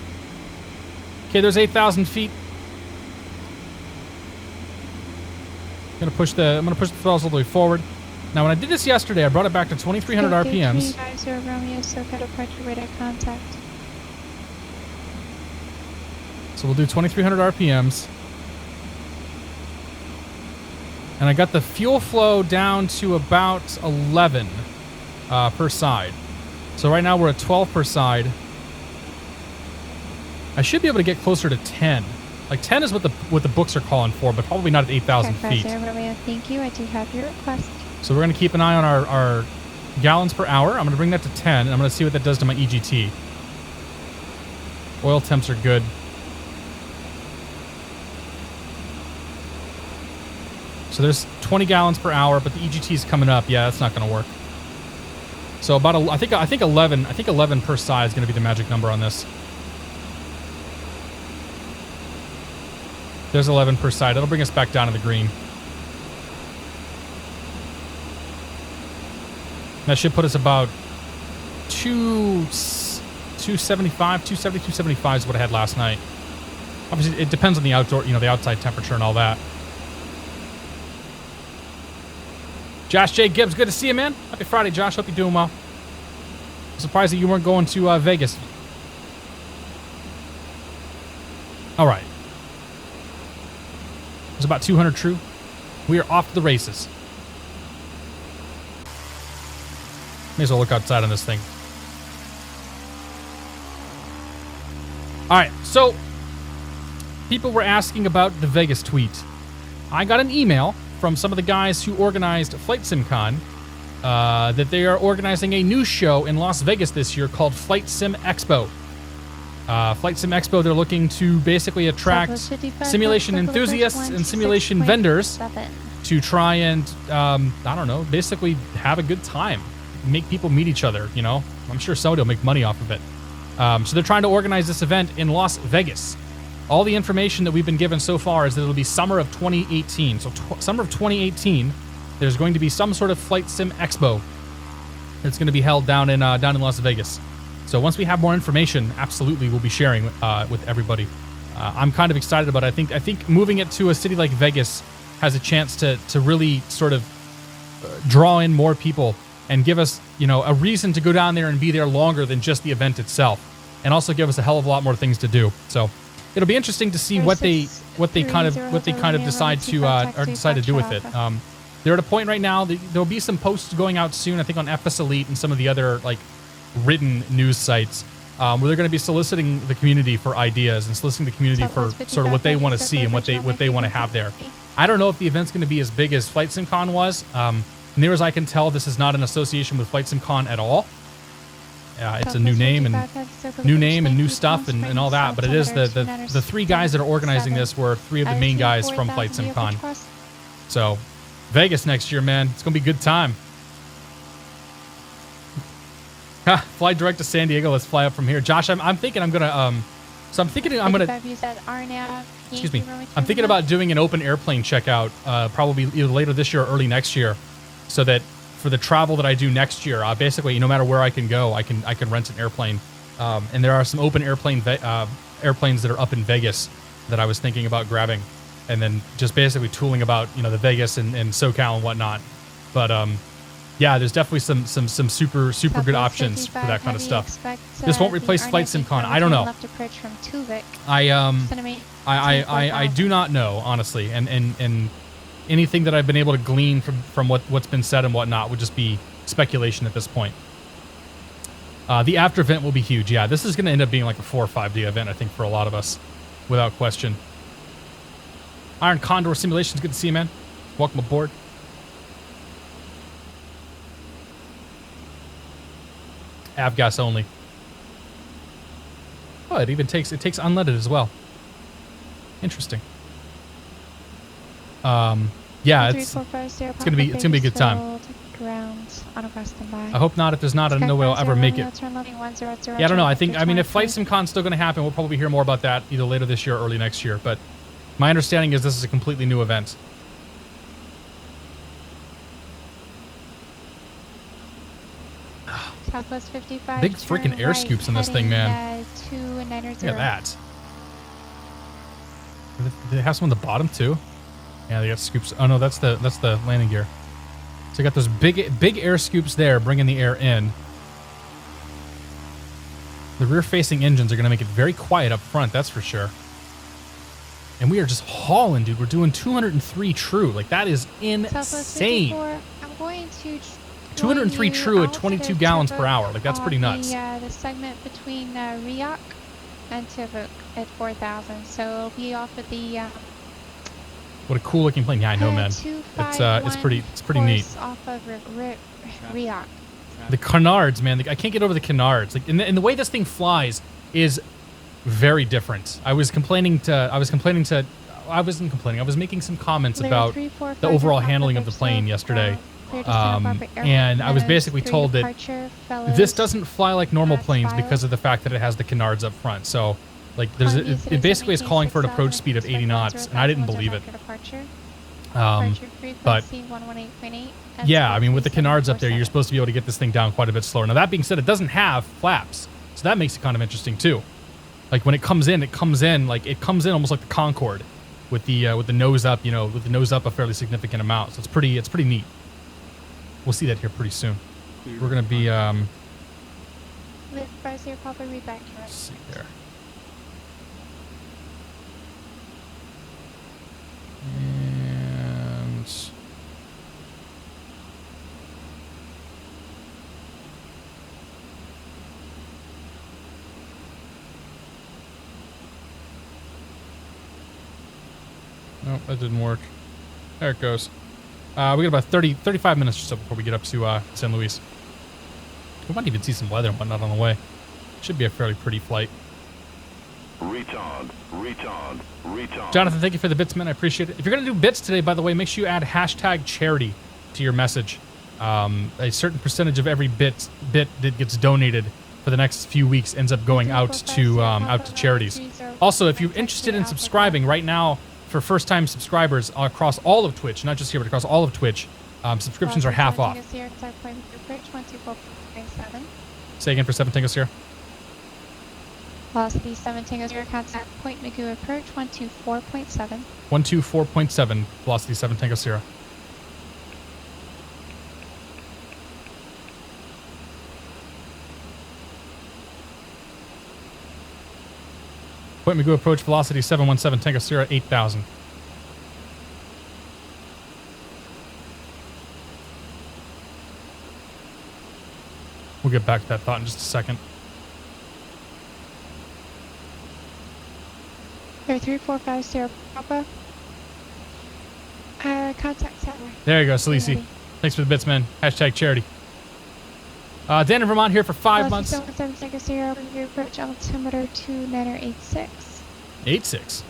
Okay, there's 8,000 feet. I'm gonna push the throttles all the way forward. Now, when I did this yesterday, I brought it back to 2,300 RPMs. 350 Romeo, SoCal departure radar contact. So we'll do 2,300 RPMs. And I got the fuel flow down to about 11 per side. So right now we're at 12 per side. I should be able to get closer to 10. Like 10 is what the books are calling for, but probably not at 8,000 feet. Thank you. I do have your request. So we're going to keep an eye on our gallons per hour. I'm going to bring that to 10, and I'm going to see what that does to my EGT. Oil temps are good. So there's 20 gallons per hour, but the EGT is coming up. Yeah, that's not going to work. So about I think 11. I think 11 per side is going to be the magic number on this. There's 11 per side. That'll bring us back down to the green. That should put us about 275, 270, 275 is what I had last night. Obviously, it depends on the outdoor, the outside temperature and all that. Josh J. Gibbs, good to see you, man. Happy Friday, Josh. Hope you're doing well. I'm surprised that you weren't going to Vegas. All right. It's about 200 true. We are off to the races. May as well look outside on this thing. All right, so people were asking about the Vegas tweet. I got an email from some of the guys who organized Flight SimCon that they are organizing a new show in Las Vegas this year called Flight Sim Expo. Flight Sim Expo, they're looking to basically attract simulation enthusiasts and simulation vendors to try and, I don't know, basically have a good time. Make people meet each other, I'm sure somebody will make money off of it. So they're trying to organize this event in Las Vegas. All the information that we've been given so far is that it'll be summer of 2018. So summer of 2018, there's going to be some sort of Flight Sim Expo that's going to be held down in Las Vegas. So once we have more information, absolutely we'll be sharing with everybody. I'm kind of excited about it. I think moving it to a city like Vegas has a chance to really sort of draw in more people and give us, a reason to go down there and be there longer than just the event itself, and also give us a hell of a lot more things to do. So it'll be interesting to see what they kind of decide to do with it. They're at a point right now. There'll be some posts going out soon, I think, on FS Elite and some of the other written news sites where they're going to be soliciting the community for ideas and soliciting the community for sort of what they want to see and what they want to have there. I don't know if the event's going to be as big as Flight SimCon was. Near as I can tell, this is not an association with Flight SimCon at all. It's a new name and new stuff and all that, but it is the three guys that are organizing this were three of the main guys from Flight SimCon. So Vegas next year, man, it's gonna be a good time. Fly direct to San Diego. Let's fly up from here, Josh. I'm thinking I'm gonna excuse me. I'm thinking about doing an open airplane checkout, probably either later this year or early next year, so that for the travel that I do next year, basically, no matter where I can go, I can rent an airplane. And there are some open airplanes that are up in Vegas that I was thinking about grabbing, and then just basically tooling about, the Vegas and SoCal and whatnot. But yeah, there's definitely some super good options for that kind of stuff. This won't replace Flight SimCon. I don't know. I do not know, honestly, and anything that I've been able to glean from what's been said and whatnot would just be speculation at this point. The after event will be huge. Yeah, this is going to end up being like a 4 or 5 day event, I think, for a lot of us, without question. Iron Condor Simulations, good to see you, man. Welcome aboard. Avgas only. Oh, it takes unleaded as well. Interesting. Yeah, it's gonna be a good time. I hope not. If there's not, I don't know we'll ever make it. Yeah, I don't know. If Flight SimCon's still gonna happen, we'll probably hear more about that either later this year or early next year. But my understanding is this is a completely new event. Southwest 55. Big freaking air scoops in this thing, man. Look at that. Do they have some on the bottom too? Yeah, they got scoops. Oh no, that's the landing gear. So you got those big air scoops there, bringing the air in. The rear-facing engines are going to make it very quiet up front, that's for sure. And we are just hauling, dude. We're doing 203 true. Like, that is Southwest insane. 54, I'm going to 203 join you. true I'll at 22 set a gallons per turbo hour. Like, that's pretty on nuts. The segment between Riak and Tivuk at 4,000. So it'll be off of the What a cool looking plane. Yeah, I know, man. It's pretty neat. Off of Riak. The Canards, man. I can't get over the Canards. Like, and the way this thing flies is very different. I wasn't complaining. I was making some comments about the overall handling of the plane yesterday. And I was basically told that this doesn't fly like normal planes because of the fact that it has the Canards up front. So, like, it basically is calling for an approach speed of 80 knots, and I didn't believe it. But yeah, I mean, with the Canards up there, you're supposed to be able to get this thing down quite a bit slower. Now, that being said, it doesn't have flaps, so that makes it kind of interesting too. Like, when it comes in almost like the Concorde, with the nose up, with the nose up a fairly significant amount. So it's pretty neat. We'll see that here pretty soon. We're gonna be let's see there. And nope, that didn't work. There it goes. We got about 35 minutes or so before we get up to San Luis. We might even see some weather and whatnot on the way. Should be a fairly pretty flight. Retard. Jonathan, thank you for the bits, man. I appreciate it. If you're going to do bits today, by the way, make sure you add hashtag charity to your message. A certain percentage of every bit that gets donated for the next few weeks ends up going out to charities. Also, if you're interested in subscribing right now, for first-time subscribers across all of Twitch, not just here, but across all of Twitch, subscriptions are half off. Say again for 7 Tango Sierra. Velocity 7 Tango 0, contact point Magoo approach 124.7. 124.7, velocity 7 Tango Sierra. Point Magoo approach velocity 717 Tango Sierra 8,000. We'll get back to that thought in just a second. 3450 Papa. Contact satellite. There you go, Salisi. Thanks for the bits, man. Hashtag charity. Dan in Vermont here for 5 months. 717 Tango Sierra, Magoo approach altimeter 2986. 86.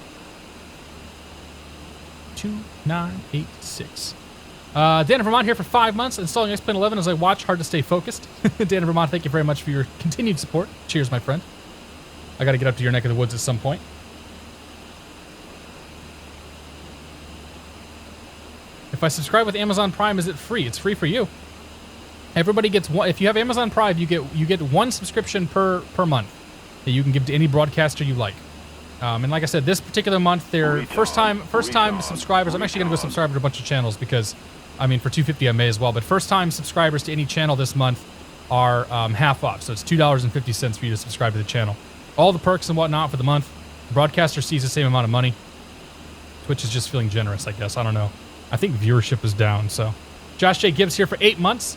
2986. Dan in Vermont here for 5 months, installing X-Plane 11 as I watch. Hard to stay focused. Dan in Vermont, thank you very much for your continued support. Cheers, my friend. I got to get up to your neck of the woods at some point. If I subscribe with Amazon Prime, is it free? It's free for you. Everybody gets one. If you have Amazon Prime, you get one subscription per month that you can give to any broadcaster you like. And like I said, this particular month, they're first time subscribers. I'm actually going to go subscribe to a bunch of channels because, I mean, for $2.50 I may as well. But first time subscribers to any channel this month are half off. So it's $2.50 for you to subscribe to the channel. All the perks and whatnot for the month. The broadcaster sees the same amount of money. Twitch is just feeling generous, I guess. I don't know. I think viewership is down. So, Josh J. Gibbs here for 8 months.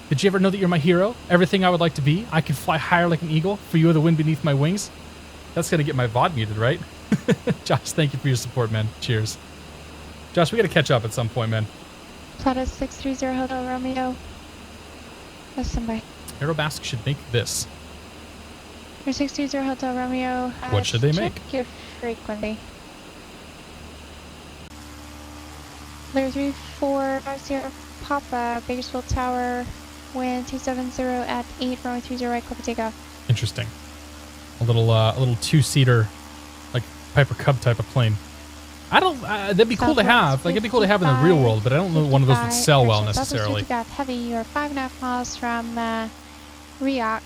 Did you ever know that you're my hero? Everything I would like to be. I can fly higher like an eagle. For you are the wind beneath my wings. That's going to get my VOD muted, right? Josh, thank you for your support, man. Cheers. Josh, we got to catch up at some point, man. Plata 630 Hotel Romeo. Listen by. Aerobask should make this. 630 Hotel Romeo. What should they make? Check your frequency. Clear 3450 Papa, Bakersfield Tower, wind 270 at 8, runway 30 right, clear for takeoff. Interesting. A little two-seater, like Piper Cub type of plane. I don't. That'd be cool to have. Like, it'd be cool to have in the real world, but I don't know one of those would sell well necessarily. Heavy. You're 5.5 miles from Riak.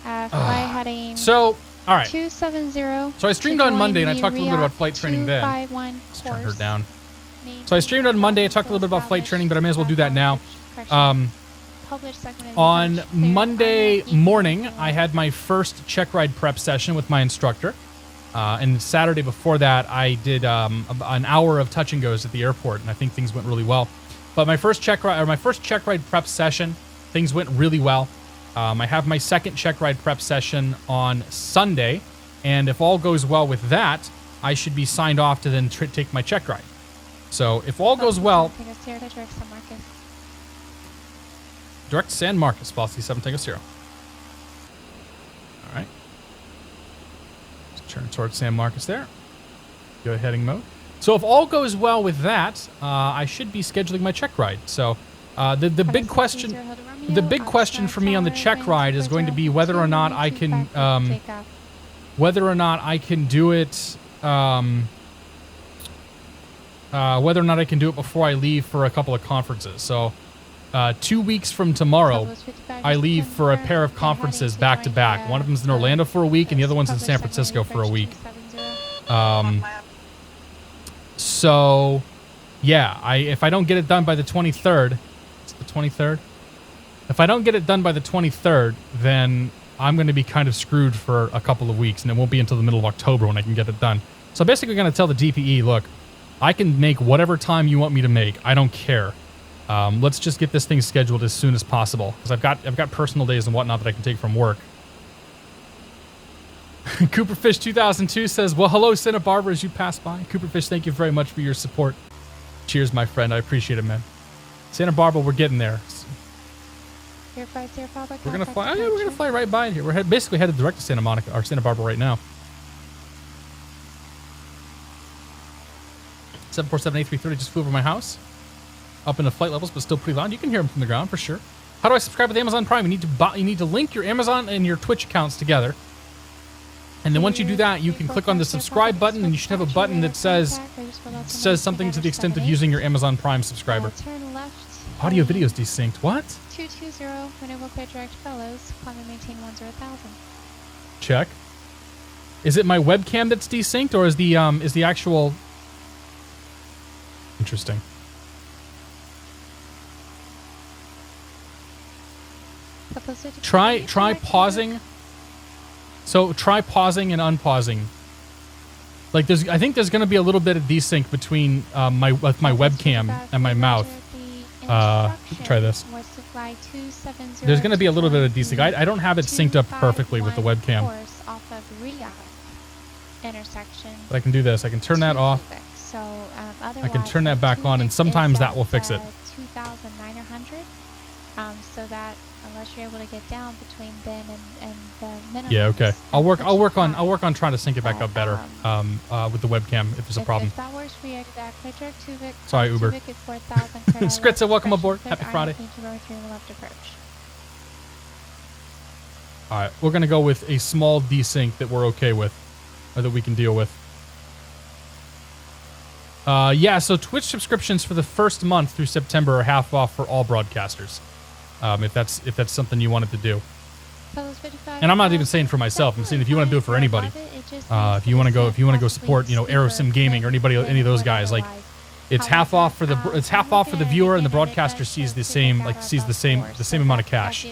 Fly heading. So, all right. 270. So I streamed on Monday and I talked a little bit about flight training then. Let's turn her down. So I streamed on Monday. I talked a little bit about flight training, but I may as well do that now. On Monday morning, I had my first check ride prep session with my instructor. And Saturday before that, I did an hour of touch and goes at the airport, and I think things went really well. But my first check ride prep session, things went really well. I have my second check ride prep session on Sunday, and if all goes well with that, I should be signed off to then take my check ride. So if all goes well, direct San Marcos, Velocity 7 Tango Zero. All right. Turn towards San Marcos there. Go heading mode. So if all goes well with that, I should be scheduling my check ride. So the big question for me on the check ride is going to be whether or not I can do it before I leave for a couple of conferences. So 2 weeks from tomorrow, I leave for a pair of conferences back to back. One of them's in Orlando for a week, and the other one's in San Francisco for a week. So, yeah, if I don't get it done by the 23rd, it's the 23rd. If I don't get it done by the 23rd, then I'm going to be kind of screwed for a couple of weeks, and it won't be until the middle of October when I can get it done. So I'm basically going to tell the DPE, look, I can make whatever time you want me to make. I don't care. Let's just get this thing scheduled as soon as possible, because I've got personal days and whatnot that I can take from work. Cooperfish 2002 says, well, hello, Santa Barbara, as you pass by. Cooperfish, thank you very much for your support. Cheers, my friend. I appreciate it, man. Santa Barbara, we're getting there. We're gonna fly. Oh, yeah, we're gonna fly right by here. We're basically headed direct to Santa Monica or Santa Barbara right now. 747-8330 just flew over my house. Up in the flight levels, but still pretty loud. You can hear them from the ground for sure. How do I subscribe with Amazon Prime? You need to link your Amazon and your Twitch accounts together. And then once you do that, you can click on the subscribe button, and you should have a button that says something to the extent of using your Amazon Prime subscriber. Audio videos desynced. What? 220, when it will clear direct fellows, climb and maintain 10,000. Check. Is it my webcam that's desynced, or is the actual? Interesting. Try pausing. So try pausing and unpausing. Like I think there's going to be a little bit of desync between my webcam and my mouth. Try this. There's going to be a little bit of desync. I don't have it synced up perfectly with the webcam. But I can do this. I can turn that off. I can turn that back on, and sometimes that will fix it. 2,900. So that unless you're able to get down between then and the minimum. Yeah, okay. I'll work on trying to sync it back up better with the webcam if there's a problem. If that works for you, exactly. Direct Tuvic. Sorry, Uber. Skritza, welcome aboard. Happy Friday. All right, we're gonna go with a small desync that we're okay with, or that we can deal with. Yeah, so Twitch subscriptions for the first month through September are half off for all broadcasters. If that's something you wanted to do. And I'm not even saying for myself. I'm saying if you want to do it for anybody. If you want to go support, Aerosim Gaming or any of those guys, like it's half off for the viewer, and the broadcaster sees the same amount of cash.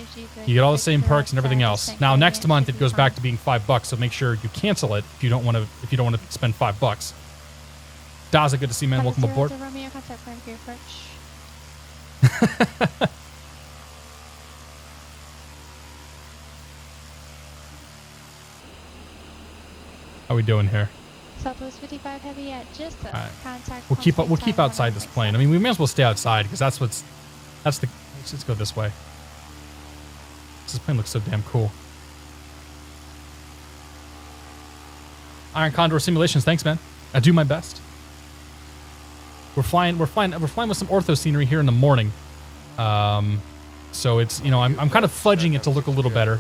You get all the same perks and everything else. Now next month it goes back to being $5, so make sure you cancel it if you don't want to spend $5. Daza, good to see you, man. Welcome aboard. How we doing here? Southwest 55 heavy at just a contact. We'll keep outside this plane. I mean, we may as well stay outside because let's just go this way. This plane looks so damn cool. Iron Condor Simulations, thanks, man. I do my best. We're flying with some ortho scenery here in the morning. So it's, I'm kind of fudging it to look a little better.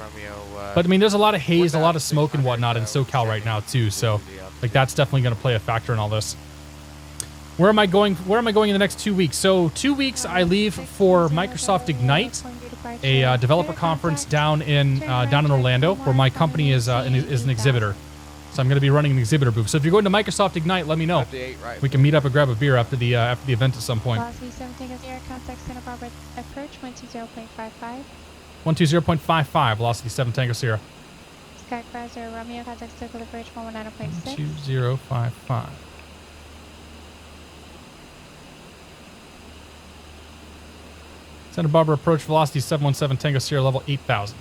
But I mean, there's a lot of haze, a lot of smoke and whatnot in SoCal right now too. So like that's definitely going to play a factor in all this. Where am I going in the next 2 weeks? So 2 weeks I leave for Microsoft Ignite, a developer conference down in Orlando, where my company is an exhibitor. So I'm going to be running an exhibitor booth. So if you're going to Microsoft Ignite, let me know. We can meet up and grab a beer after the event at some point. 120.55, Velocity 7 Tango Sierra. Sky Cruiser Romeo, contact circle the bridge 119.6. 2055. Santa Barbara approach velocity 717 Tango Sierra level 8000.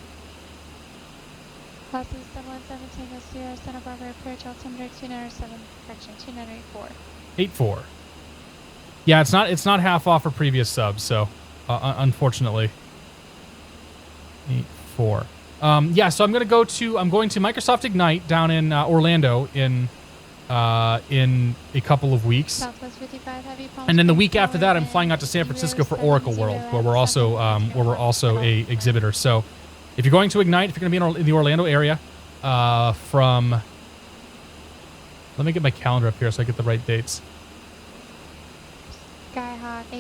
Velocity 717 Tango Sierra, Santa Barbara approach altimeter 297, correction 2984. 84. Yeah, it's not half off for previous subs, so unfortunately. 84. Yeah, so I'm going to Microsoft Ignite down in Orlando in a couple of weeks. Southwest 55 heavy Palm And then the Springs week after that, I'm forward flying out to wind San Francisco for 070 Oracle World, where we're also a exhibitor. So, if you're going to Ignite, if you're going to be in the Orlando area, from let me get my calendar up here so I get the right dates.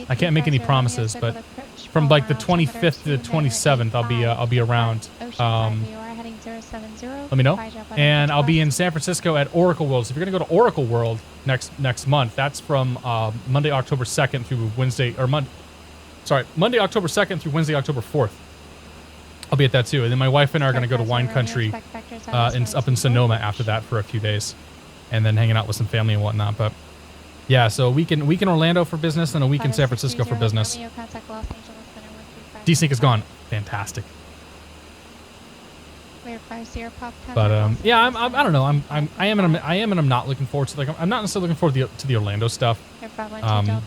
I can't make any promises, but from like the 25th to the 27th, I'll be around. Let me know. And I'll be in San Francisco at Oracle World. So if you're gonna go to Oracle World next month, that's from Monday, October 2nd through Monday, October 2nd through Wednesday, October 4th. I'll be at that too. And then my wife and I are gonna go to Wine Country up in Sonoma after that for a few days, and then hanging out with some family and whatnot. But yeah, so a week in Orlando for business and a week in San Francisco for business. Desync is gone. Fantastic. But yeah, I don't know. I am and I'm not looking forward to, like, I'm not necessarily looking forward to the Orlando stuff.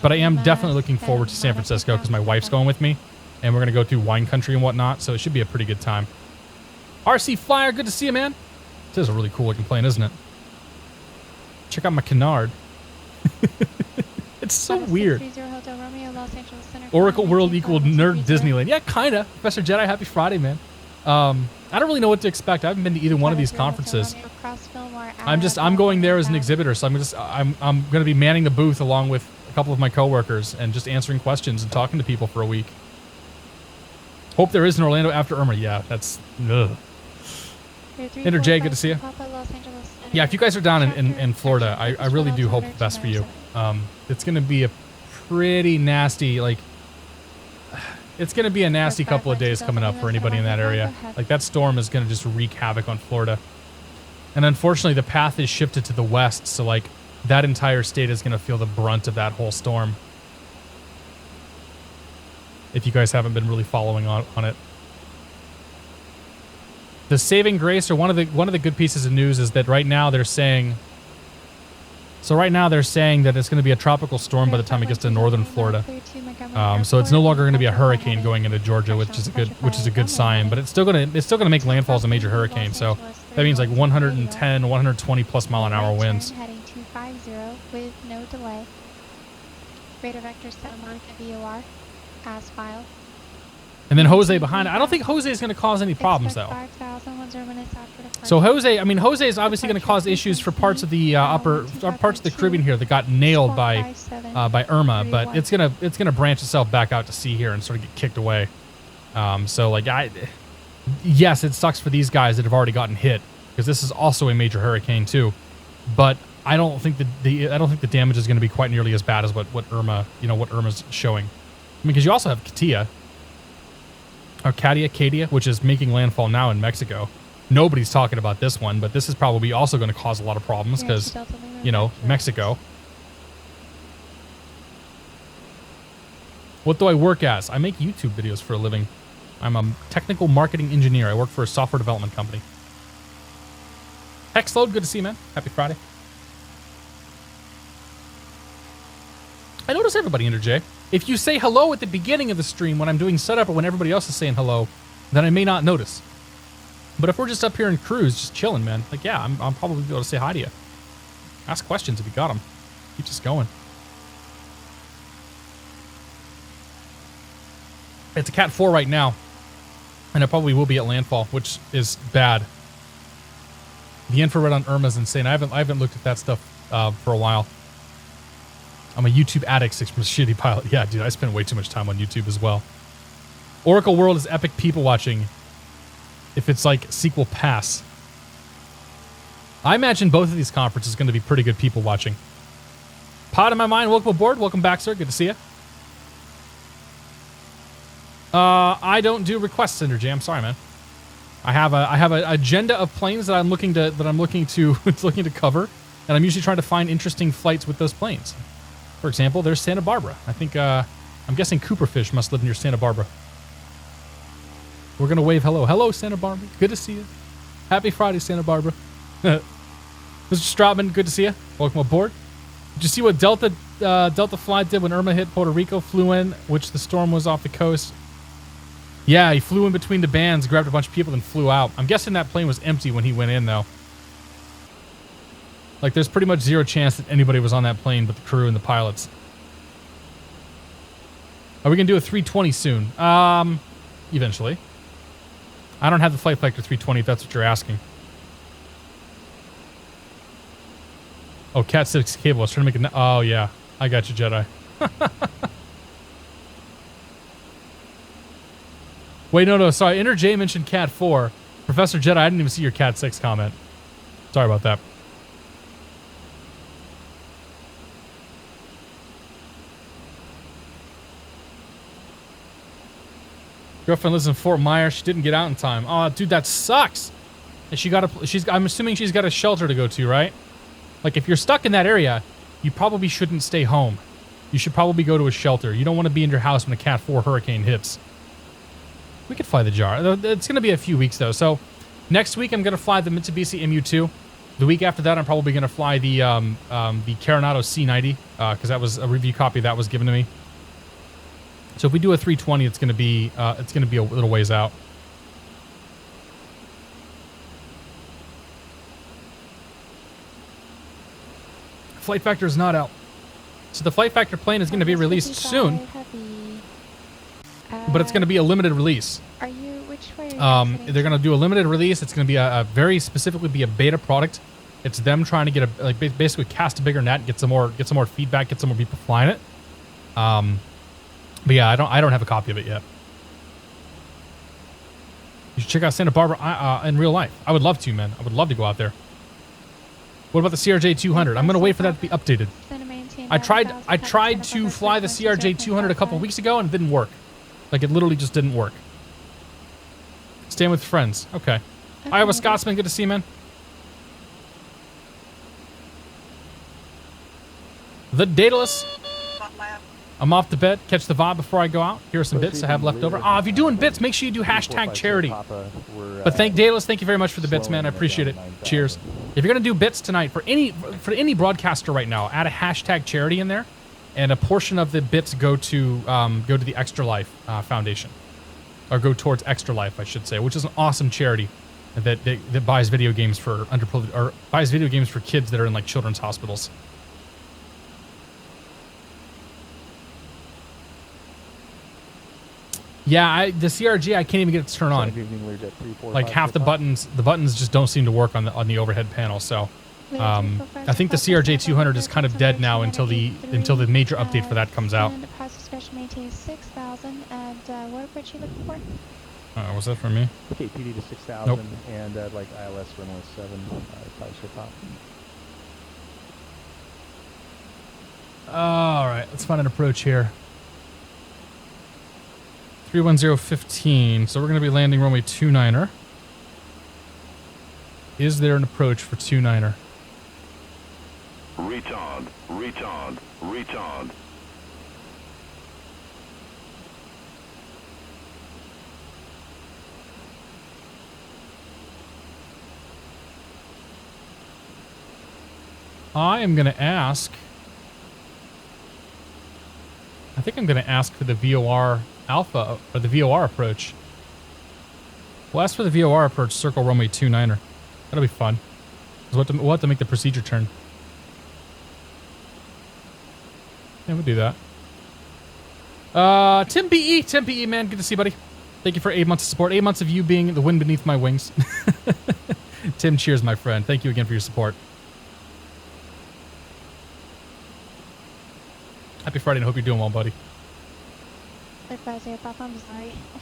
But I am definitely looking forward to San Francisco because my wife's going with me, and we're gonna go through Wine Country and whatnot. So it should be a pretty good time. RC Flyer, good to see you, man. This is a really cool looking plane, isn't it? Check out my Canard. It's so weird. Oracle World equal Nerd Disneyland. Yeah, kinda. Professor Jedi, happy Friday, man. I don't really know what to expect. I haven't been to either one of these conferences. I'm going there as an exhibitor, so I'm going to be manning the booth along with a couple of my coworkers and just answering questions and talking to people for a week. Hope there is an Orlando after Irma. Yeah, that's ugh. Inter J, good to see you. Yeah, if you guys are down in Florida, I really do hope the best for you. It's going to be a pretty nasty, like, it's going to be a nasty couple of days coming up for anybody in that area. Like, that storm is going to just wreak havoc on Florida. And unfortunately, the path is shifted to the west, so, like, that entire state is going to feel the brunt of that whole storm. If you guys haven't been really following on it. The saving grace, or one of the good pieces of news, is that right now they're saying... So right now they're saying that it's going to be a tropical storm by the time it gets to northern Florida. So it's no longer going to be a hurricane going into Georgia, which is a good sign. But it's still going to make landfall as a major hurricane. So that means like 110, 120 plus mile an hour winds. Heading 250 with no delay. Radar vector Santa Monica KBUR as filed. And then Jose behind it. I don't think Jose is going to cause any problems though. So Jose is obviously going to cause issues for parts of the parts of the Caribbean here that got nailed by Irma, but it's gonna branch itself back out to sea here and sort of get kicked away. So like yes, it sucks for these guys that have already gotten hit because this is also a major hurricane too. But I don't think the damage is going to be quite nearly as bad as what Irma's showing. I mean, because you also have Katia. Or Katia, which is making landfall now in Mexico. Nobody's talking about this one, but this is probably also going to cause a lot of problems because, Mexico. What do I work as? I make YouTube videos for a living. I'm a technical marketing engineer. I work for a software development company. Hexload, good to see you, man. Happy Friday. I notice everybody, Inter J. If you say hello at the beginning of the stream when I'm doing setup or when everybody else is saying hello, then I may not notice. But if we're just up here in cruise, just chilling, man, like, yeah, I'm probably going to say hi to you. Ask questions if you got them. Keep just going. It's a Cat 4 right now, and it probably will be at landfall, which is bad. The infrared on Irma is insane. I haven't looked at that stuff for a while. I'm a YouTube addict, 6 from shitty pilot. Yeah, dude, I spend way too much time on YouTube as well. Oracle World is epic people watching. If it's like sequel pass. I imagine both of these conferences are going to be pretty good people watching. Pod in my mind, welcome aboard. Welcome back, sir. Good to see you. I don't do requests, Cinder Jam. Sorry, man. I have an agenda of planes that I'm looking to looking to cover, and I'm usually trying to find interesting flights with those planes. For example, there's Santa Barbara. I think I'm guessing Cooperfish must live near Santa Barbara. We're gonna wave hello. Hello, Santa Barbara. Good to see you. Happy Friday, Santa Barbara. Mr. Strautman, good to see you. Welcome aboard. Did you see what Delta Flight did when Irma hit Puerto Rico? Flew in, which the storm was off the coast. Yeah, he flew in between the bands, grabbed a bunch of people, and flew out. I'm guessing that plane was empty when he went in, though. Like, there's pretty much zero chance that anybody was on that plane but the crew and the pilots. Are we going to do a 320 soon? Eventually. I don't have the Flight Factor 320 if that's what you're asking. Oh, Cat 6 cable. I was trying to make it... Oh, yeah. I got you, Jedi. Wait, no. Sorry. Inner J mentioned Cat 4. Professor Jedi, I didn't even see your Cat 6 comment. Sorry about that. Girlfriend lives in Fort Myers. She didn't get out in time. Oh, dude, that sucks. And I'm assuming she's got a shelter to go to, right? Like, if you're stuck in that area, you probably shouldn't stay home. You should probably go to a shelter. You don't want to be in your house when a Cat 4 hurricane hits. We could fly the Jar. It's going to be a few weeks, though. So, next week, I'm going to fly the Mitsubishi MU-2. The week after that, I'm probably going to fly the Coronado C90, because that was a review copy that was given to me. So if we do a 320, it's going to be a little ways out. Flight Factor is not out. So the Flight Factor plane is going to be released soon, but it's going to be a limited release. Are you which way? They're going to do a limited release. It's going to be a very specifically be a beta product. It's them trying to get basically cast a bigger net, get some more feedback, get some more people flying it. But yeah, I don't have a copy of it yet. You should check out Santa Barbara in real life. I would love to, man. I would love to go out there. What about the CRJ 200? I'm gonna wait for that to be updated. I tried to fly the CRJ 200 a couple weeks ago and it didn't work. Like, it literally just didn't work. Staying with friends. Okay. Iowa Scotsman, good to see you, man. The Daedalus. I'm off to bed. Catch the VOD before I go out. Here are some bits I have left over. If you're doing bits, make sure you do hashtag charity. But Daedalus, thank you very much for the bits, man. I appreciate it. Cheers. If you're gonna do bits tonight for any broadcaster right now, add a hashtag charity in there, and a portion of the bits go to the Extra Life Foundation, or go towards Extra Life, I should say, which is an awesome charity that buys video games for underprivileged, or buys video games for kids that are in like children's hospitals. Yeah, the CRG I can't even get it to turn on. Like half the buttons just don't seem to work on the overhead panel. So I think the CRJ 200 is kind of dead now until the major update for that comes out. Was that for me? Okay, PD to 6,000 nope. And like ILS runway 7, probably should pop. All right, let's find an approach here. 31015. So we're going to be landing runway 29er. Is there an approach for 29er? Retard, retard, retard. I am going to ask. I think I'm going to ask for the VOR Alpha, or the VOR approach. We'll ask for the VOR approach, circle runway 29er. That'll be fun. We'll have to make the procedure turn. Yeah, we'll do that. Tim PE, man, good to see you, buddy. Thank you for 8 months of support. 8 months of you being the wind beneath my wings. Tim, cheers, my friend. Thank you again for your support. Happy Friday, and hope you're doing well, buddy. I'm sorry.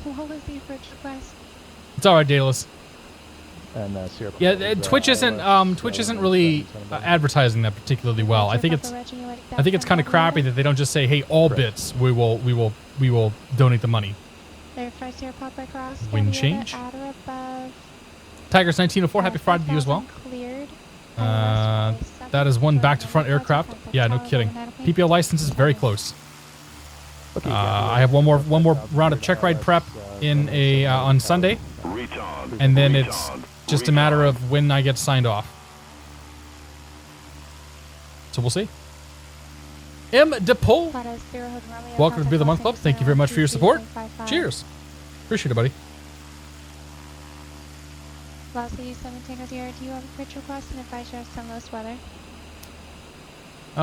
What was the approach request? It's all right, Daedalus. And yeah, Twitch isn't really advertising that particularly well. I think it's kind of crappy that they don't just say, "Hey, all bits, we will donate the money." Wind change. Tigers 1904, happy Friday to you as well. Cleared. That is one back to front aircraft. Yeah, no kidding. PPO license is very close. Okay, I have one more round of check ride prep in a on Sunday, Retard. and then it's just a matter of when I get signed off. So we'll see. M. DePaul, welcome to Be the Month Club. Thank you very much for your support. Cheers. Appreciate it, buddy. Velocity 17 0. Do you have a pitch request and advise you have sunless weather?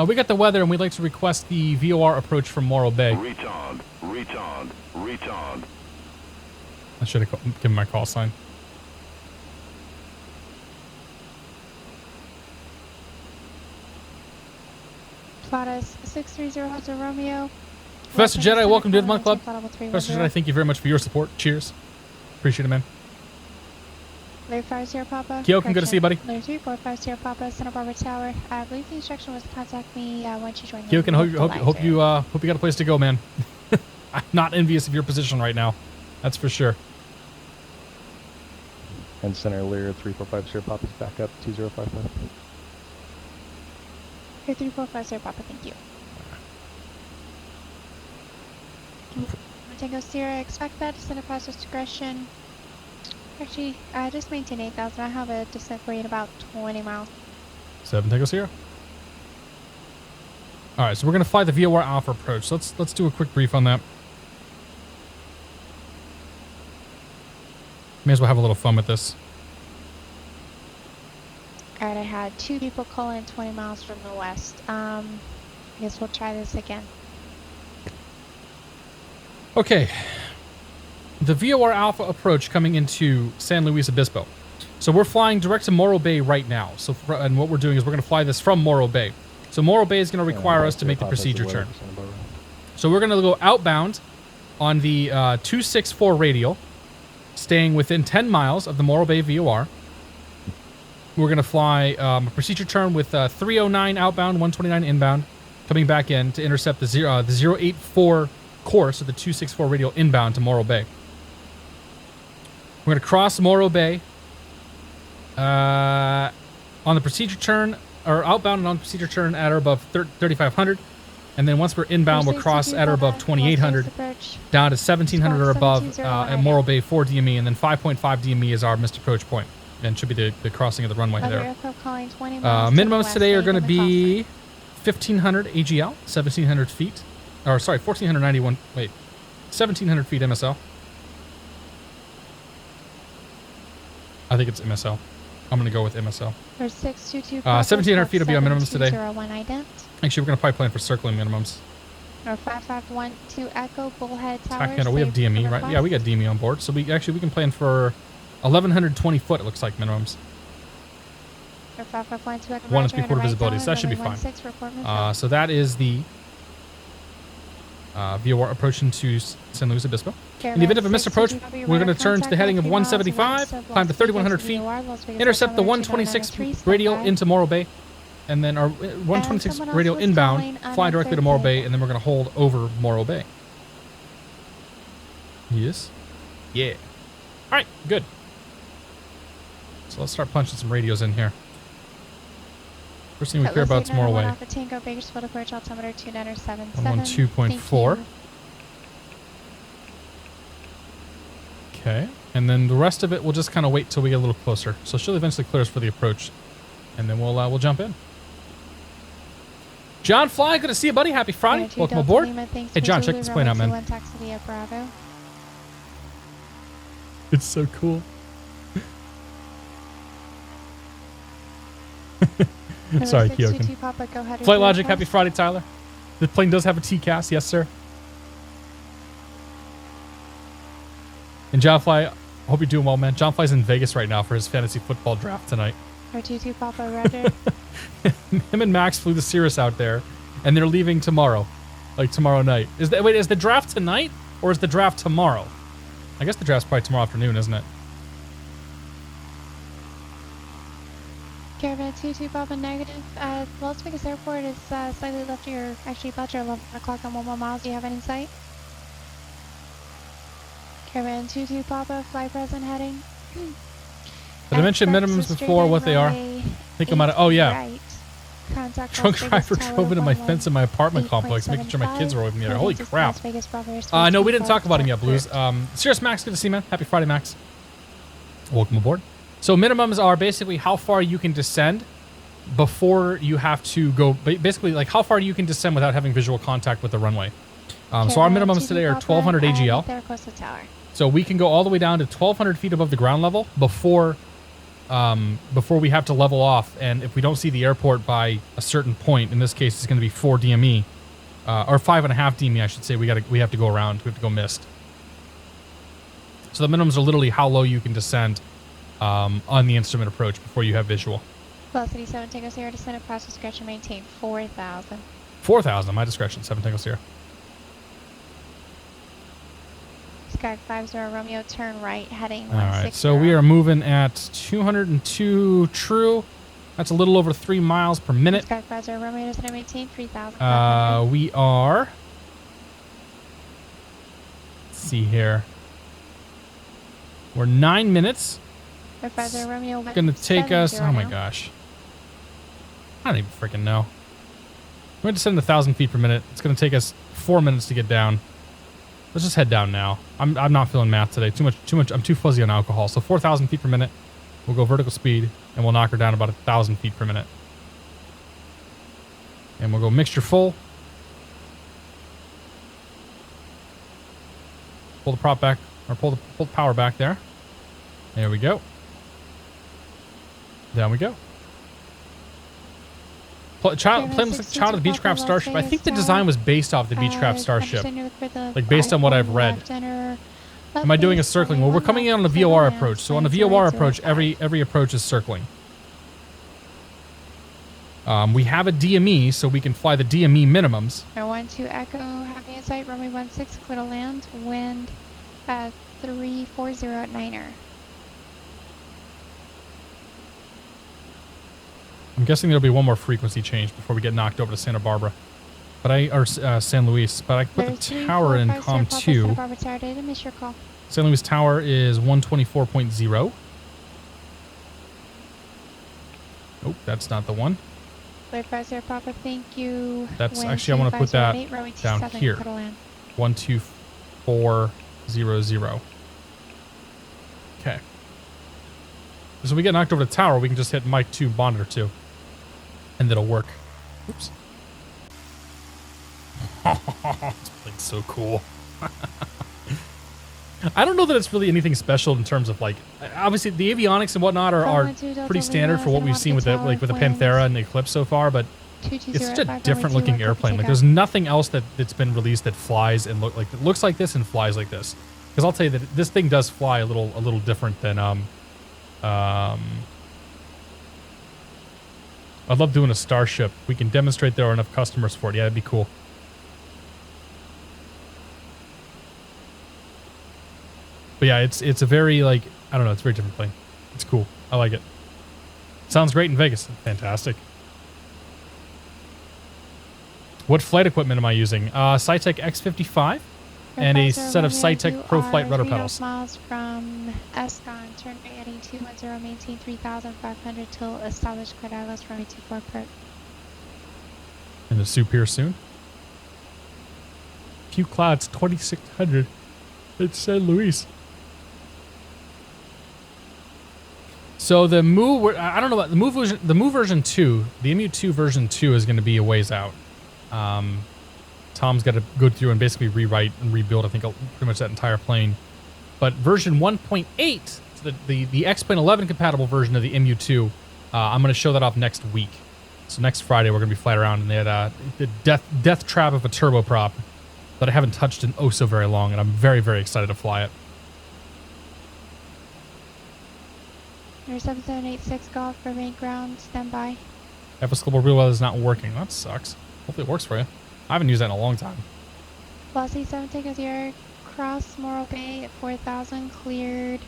We got the weather, and we'd like to request the VOR approach from Morro Bay. Retard. Retard. Retard. I should have given my call sign. Plata's 630 Hotel Romeo. Professor Jedi, welcome to the Month Club. Professor Professor Jedi, thank you very much for your support. Cheers. Appreciate it, man. Larry 50 Papa. Kyo, good to see you, buddy. Larry 3450 Papa, Santa Barbara Tower. I believe the instruction was to contact me once you join the Kyo, hope you got a place to go, man. I'm not envious of your position right now. That's for sure. And Center Lear 3450 Papa's back up 2055. Larry 3450 Papa, thank you. Tango Sierra, expect that descent at fastest discretion. Actually, just maintain 8,000. I have a descent rate about 20 miles. 7 Tango Sierra. All right, so we're gonna fly the VOR Alpha approach. So let's do a quick brief on that. May as well have a little fun with this. All right, I had 2 people call in 20 miles from the west. I guess we'll try this again. Okay. The VOR Alpha approach coming into San Luis Obispo. So we're flying direct to Morro Bay right now. And what we're doing is we're going to fly this from Morro Bay. So Morro Bay is going to require us to make the procedure turn. So we're going to go outbound on the 264 radial, staying within 10 miles of the Morro Bay VOR. We're going to fly a procedure turn with 309 outbound, 129 inbound, coming back in to intercept the 084 course of the 264 radial inbound to Morro Bay. We're going to cross Morro Bay on the procedure turn, or outbound and on procedure turn at or above 3,500. And then once we're inbound, we'll cross at or above 2,800, down to 1,700 or above at Morro Bay 4 DME, and then 5.5 DME is our missed approach point. And should be the crossing of the runway there. Minimums today are going to be 1,500 AGL, 1,700 feet. Or sorry, 1,491, wait, 1,700 feet MSL. I think it's MSL. I'm going to go with MSL. 1,700 feet will be our minimums today. Actually, we're going to probably plan for circling minimums. Or 5512 Echo Bullhead Towers. We have DME, right? Yeah, we got DME on board. So we can plan for 1,120 foot, it looks like, minimums. Or 5512 Echo 1 3/4 visibility, so that should be fine. So that is the VOR approaching to San Luis Obispo. In the event of a missed approach, we're going to turn to the heading of 175, climb to 3,100 feet, intercept the 126 radial into Morro Bay, and then our 126 radial inbound, fly directly to Morro Bay, and then we're going to hold over Morro Bay. Yes? Yeah. All right, good. So let's start punching some radios in here. First thing we care about is Morro Bay. 112.4. Okay, and then the rest of it we'll just kind of wait till we get a little closer. So she'll eventually clear us for the approach, and then we'll jump in. John Fly, good to see you, buddy. Happy Friday. Welcome aboard. Hey, John, check this plane out, man. It's so cool. Sorry, Kyokin. Flight Logic, happy Friday, Tyler. The plane does have a TCAS, yes, sir. And John Fly, I hope you're doing well, man. John Fly's in Vegas right now for his fantasy football draft tonight. Him and Max flew the Cirrus out there, and they're leaving tomorrow, like tomorrow night. Is the draft tonight, or is the draft tomorrow? I guess the draft's probably tomorrow afternoon, isn't it? Caravan 22 Papa negative. Las Vegas Airport is slightly left of your, actually about your 11 o'clock on 1 miles. Do you have any sight? Caravan 22 Papa, fly present heading. Did I mention minimums before what they are? I think I'm out of, oh yeah. Right. Contact Drunk Las Vegas driver Tower drove into my 11, fence in my apartment complex, making sure my kids were away from me. Holy Las crap. Vegas Bravo, No, we didn't talk about him yet, Blues. Start Serious Max, good to see you, man. Happy Friday, Max. Welcome aboard. So minimums are basically how far you can descend before you have to go, basically like how far you can descend without having visual contact with the runway. So our minimums today are 1,200 AGL. There goes the tower. So we can go all the way down to 1,200 feet above the ground level before we have to level off. And if we don't see the airport by a certain point, in this case, it's going to be 4 DME, or 5.5 DME, I should say. We have to go around. We have to go mist. So the minimums are literally how low you can descend on the instrument approach before you have visual. Velocity 7 Tango Sierra, descend at process discretion, maintain 4,000. 4,000, my discretion. 7 Tango Sierra. Sky 50 Romeo, turn right, heading 160. All right, so we are moving at 202 true. That's a little over 3 miles per minute. Sky 50 Romeo, descend and maintain 3,000. We are. Let's see here. We're 9 minutes. Sky 50 Romeo, It's gonna take us. Oh my now. gosh. I don't even freaking know. We're going to descend 1,000 feet per minute. It's gonna take us 4 minutes to get down. Let's just head down now. I'm not feeling math today. Too much. I'm too fuzzy on alcohol. So 4,000 feet per minute. We'll go vertical speed, and we'll knock her down about 1,000 feet per minute. And we'll go mixture full. Pull the prop back, or pull the power back there. There we go. Down we go. Child of the Beechcraft Starship. I think the design was based off the Beechcraft Starship. Like based on what I've read. Am I doing a circling? Well, we're coming in on the VOR approach. So on the VOR approach, every approach is circling. We have a DME, so we can fly the DME minimums. 12 Echo, having insight, runway 16, clear to land, wind 340 at 9er. I'm guessing there'll be one more frequency change before we get knocked over to Santa Barbara. But San Luis. But I put the tower in COM 2. San Luis Tower is 124.0. Oh, that's not the one. Cleared 50 Papa, thank you. That's Wind actually, I want to put that 2508, runway down 27, here. clear to land. 12400. Okay. So we get knocked over the tower, we can just hit mic 2, monitor 2. And it'll work. Oops. This thing's so cool. I don't know that it's really anything special in terms of like, obviously the avionics and whatnot are pretty standard for what we've seen with the Panthera and the Eclipse so far, but it's such a different looking airplane. Like there's nothing else that's been released that flies and looks like this and flies like this. Because I'll tell you that this thing does fly a little different than I'd love doing a Starship. We can demonstrate there are enough customers for it. Yeah, that'd be cool. But yeah, it's a very, like, I don't know, it's a very different plane. It's cool. I like it. Sounds great in Vegas. Fantastic. What flight equipment am I using? Cytec X55 and a set of Cytec Pro Flight rudder pedals. Miles from Escon, turn right heading 210, maintain 3,500 till established cleared ILS runway 24 port. And the soup here soon. Few clouds, 2,600. It's San Luis. So the Mu, I don't know about the Mu version 2, the MU2 version 2 is going to be a ways out. Tom's got to go through and basically rewrite and rebuild, I think, pretty much that entire plane. But version 1.8, the X-Plane 11 compatible version of the MU2, I'm going to show that off next week. So next Friday, we're going to be flying around, and they had the death trap of a turboprop that I haven't touched in oh so very long, and I'm very, very excited to fly it. 7786 Golf for main ground, stand by. FS Global Real Weather is not working. That sucks. Hopefully it works for you. I haven't used that in a long time. Velocity 7 Tango Sierra, cross Morro Bay at 4,000, cleared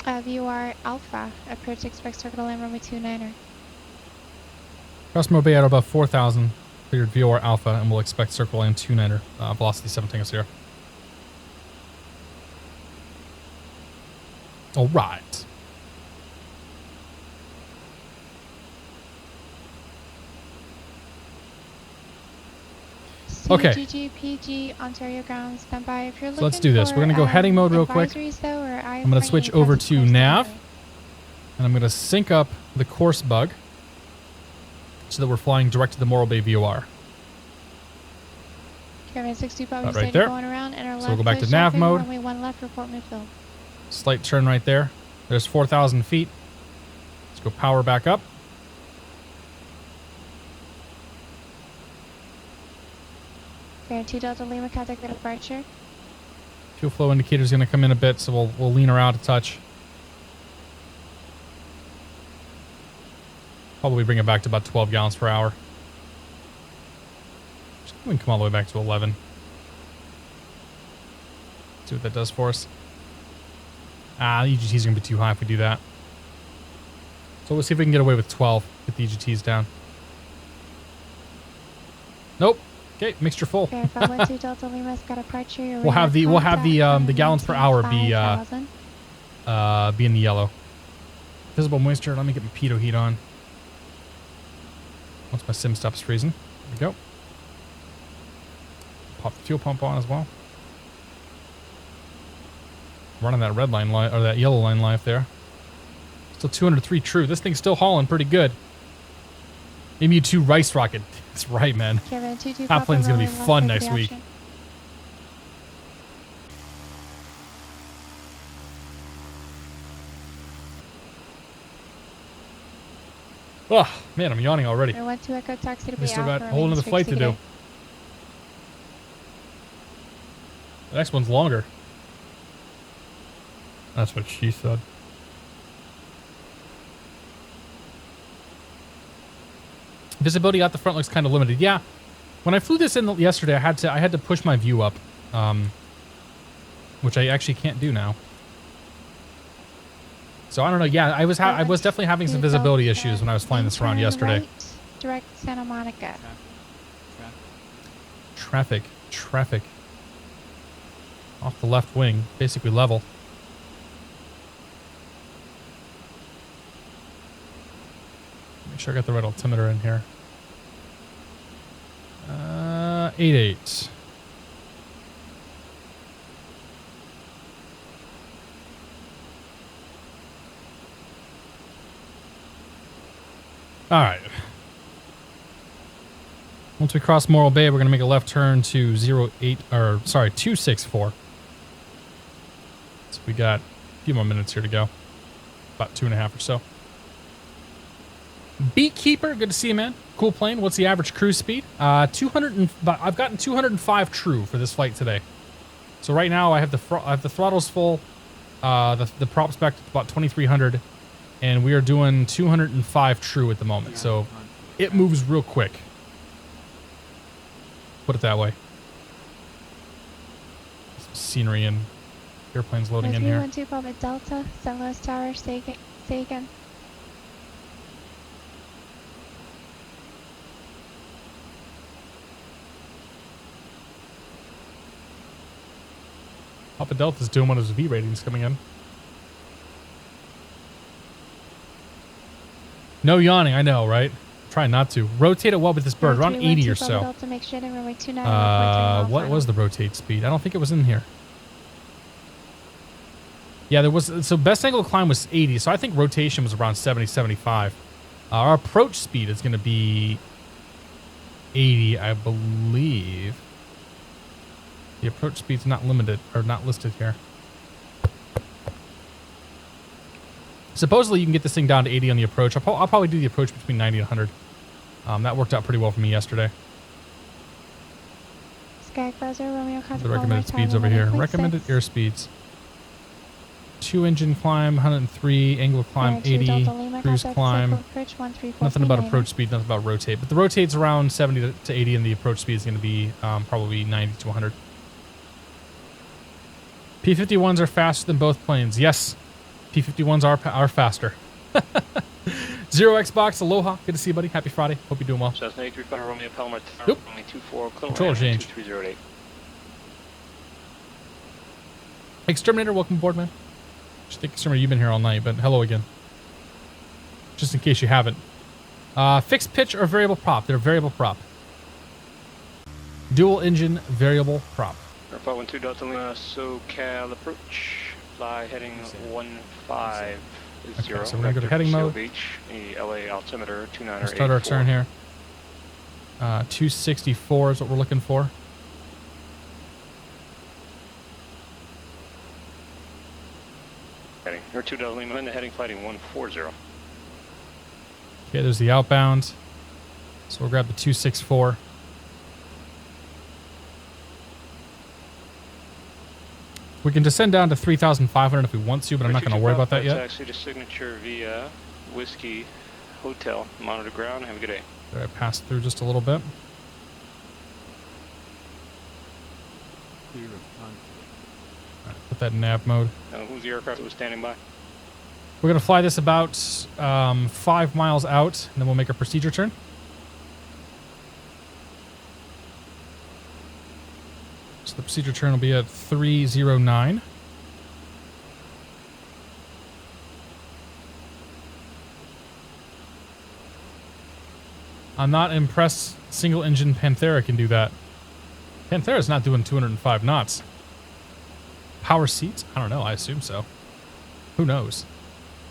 VOR Alpha, approach expect circle to land runway 29er. Crossmore Bay at about 4,000, cleared VOR Alpha, and we'll expect circle land 29er, velocity 7 Tango Sierra. All right. Okay. GG, PG, Ontario ground, stand by. If you're So let's do this. We're going to go heading mode real quick. I'm going to switch over to nav. And I'm going to sync up the course bug so that we're flying direct to the Morro Bay VOR. Caravan 62 right there. Going around, enter So we'll go back to nav mode. Runway 1 left, report midfield. Slight turn right there. There's 4,000 feet. Let's go power back up. Caravan 2 Delta Lima, contact the departure. Fuel flow indicator is going to come in a bit, so we'll lean her out a touch. Probably bring it back to about 12 gallons per hour. We can come all the way back to 11. See what that does for us. The EGTs are going to be too high if we do that. So we'll see if we can get away with 12. Get the EGTs down. Nope. Okay, mixture full. Verify 12 Delta Lima's got a departure. We'll have the gallons per hour be in the yellow. Visible moisture. Let me get my pitot heat on. Once my sim stops freezing. There we go. Pop the fuel pump on as well. Running that red line or that yellow line live there. Still 203 true. This thing's still hauling pretty good. MU2 Rice Rocket. That's right, man. That plane's going to be fun next week. Oh, man, I'm yawning already. We still got a whole another flight to do. The next one's longer. That's what she said. Visibility out the front looks kind of limited. Yeah, when I flew this in yesterday, I had to push my view up, which I actually can't do now. So I don't know. Yeah, I was definitely having some visibility issues when I was flying this around yesterday. Right, direct Santa Monica. Traffic. Off the left wing, basically level. Make sure I got the right altimeter in here. 88. All right. Once we cross Morro Bay, we're going to make a left turn to 264. So we got a few more minutes here to go. About 2.5 or so. Beatkeeper, good to see you, man. Cool plane. What's the average cruise speed? 200. I've gotten 205 true for this flight today. So right now I have the throttles full. The props back to about 2,300, and we are doing 205 true at the moment. So it moves real quick. Put it that way. Some scenery and airplanes loading in here. 312 Bravo Delta, St. Louis Tower, say again. Papa Delta's doing one of his V ratings coming in. No yawning, I know, right? Try not to. Rotate it well with this bird, around 80 or so. What was the rotate speed? I don't think it was in here. Yeah, there was. So best angle of climb was 80, so I think rotation was around 70, 75. Our approach speed is going to be 80, I believe. The approach speed's not limited, or not listed here. Supposedly you can get this thing down to 80 on the approach. I'll probably do the approach between 90 and 100. That worked out pretty well for me yesterday. Sky Cruiser, Romeo The recommended speeds over here. Recommended airspeeds. 2-engine climb, 103. Angle of climb, 80. Cruise climb. Nothing about approach speed, nothing about rotate. But the rotate's around 70 to 80, and the approach speed is going to be probably 90 to 100. P-51s are faster than both planes. Yes, P-51s are faster. 0Xbox, aloha. Good to see you, buddy. Happy Friday. Hope you're doing well. Cessna 835 Romeo Palmer, Yep. runway 24, Controller change. 2308. Exterminator, welcome aboard, man. Just think, Exterminator, you've been here all night, but hello again. Just in case you haven't. Fixed pitch or variable prop? They're variable prop. Dual engine variable prop. Air 512 Delta Lima, SoCal approach. Fly heading 15 Okay, so we're gonna go to heading mode. Beach, the LA altimeter 29 We'll start our turn here. 264 is what we're looking for. Heading. Air 2 Delta Lima, heading fighting 140. Okay, there's the outbound. So we'll grab the 264. We can descend down to 3,500 if we want to, but I'm not going to worry about that yet. Taxi to signature via Whiskey Hotel. Monitor ground. Have a good day. Did I pass through just a little bit? Alright, put that in nav mode. Who's the aircraft that was standing by? We're going to fly this about 5 miles out, and then we'll make a procedure turn. So the procedure turn will be at 309. I'm not impressed single engine Panthera can do that. Panthera's not doing 205 knots. Power seats? I don't know. I assume so. Who knows?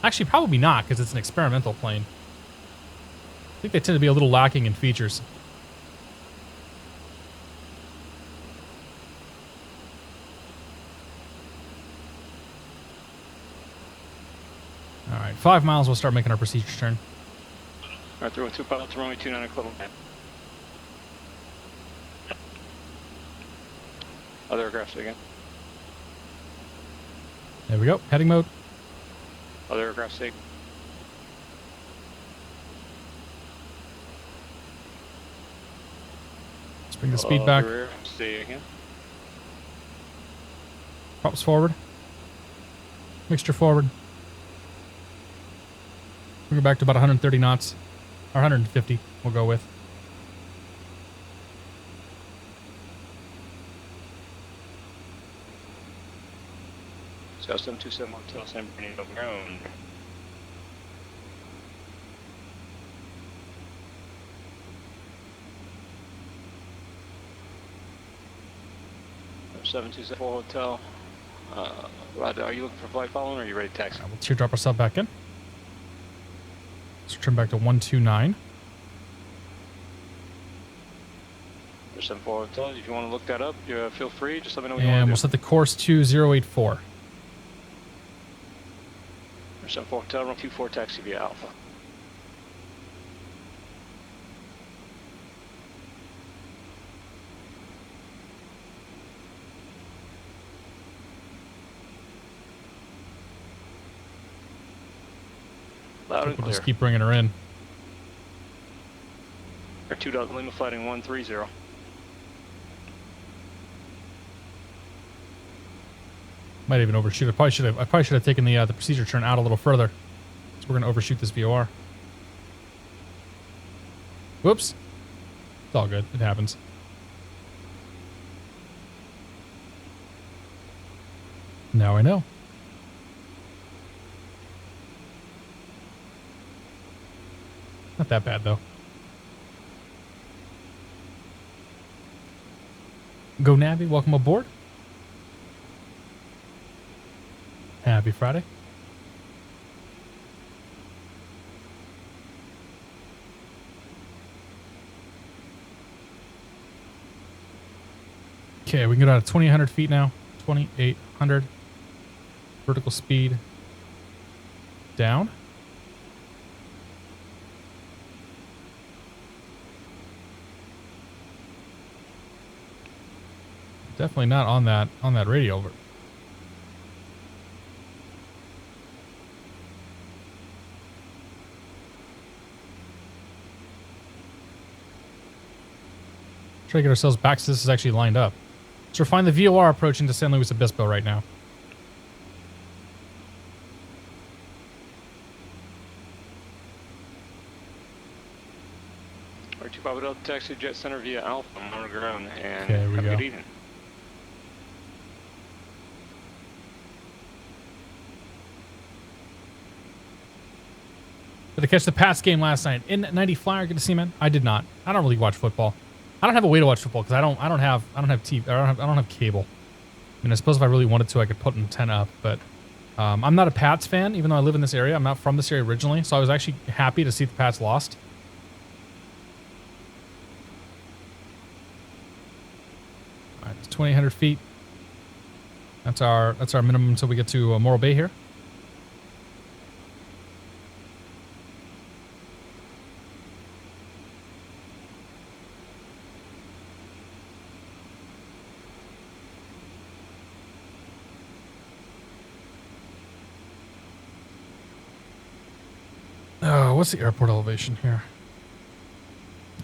Actually, probably not, because it's an experimental plane. I think they tend to be a little lacking in features. All right, 5 miles, we'll start making our procedure turn. All right, 312 pilot to runway 29 equivalent. Other aircraft again. There we go, heading mode. Other aircraft sig. Let's bring the speed back. Rear, stay again. Props forward. Mixture forward. Bring it back to about 130 knots. Or 150, we'll go with. South 727 Hotel San Bernardino ground. Seven two seven Hotel. Roger, are you looking for flight following, or are you ready to taxi? We'll teardrop our sub back in. Let's return back to 129. 74 Hotel. If you want to look that up, feel free. Just let me know what you And want we'll to set the course to 084. do. 74 Hotel, run 24 taxi via Alpha. Loud and We'll clear. just keep bringing her in. Air 2 Delta Lima fighting 130. Might even overshoot. I probably should have taken the procedure turn out a little further. So we're gonna overshoot this VOR. Whoops. It's all good. It happens. Now I know. Not that bad though. Go Navy, welcome aboard. Happy Friday. Okay, we can go down to 2,800 feet now. 2,800. Vertical speed down. Definitely not on that radio. Try to get ourselves back so this is actually lined up. So we're finding the VOR approach into San Luis Obispo right now. R25 Delta taxi Jet Center via Alpha on the ground, and Okay, we have a go. good evening. Did I catch the Pats game last night? In 90 Flyer, good to see you, man. I did not. I don't really watch football. I don't have a way to watch football because I don't have TV. I don't have cable. I mean, I suppose if I really wanted to, I could put an antenna up. But I'm not a Pats fan, even though I live in this area. I'm not from this area originally, so I was actually happy to see the Pats lost. All right, it's 2,800 feet. That's our minimum until we get to Morro Bay here. What's the airport elevation here?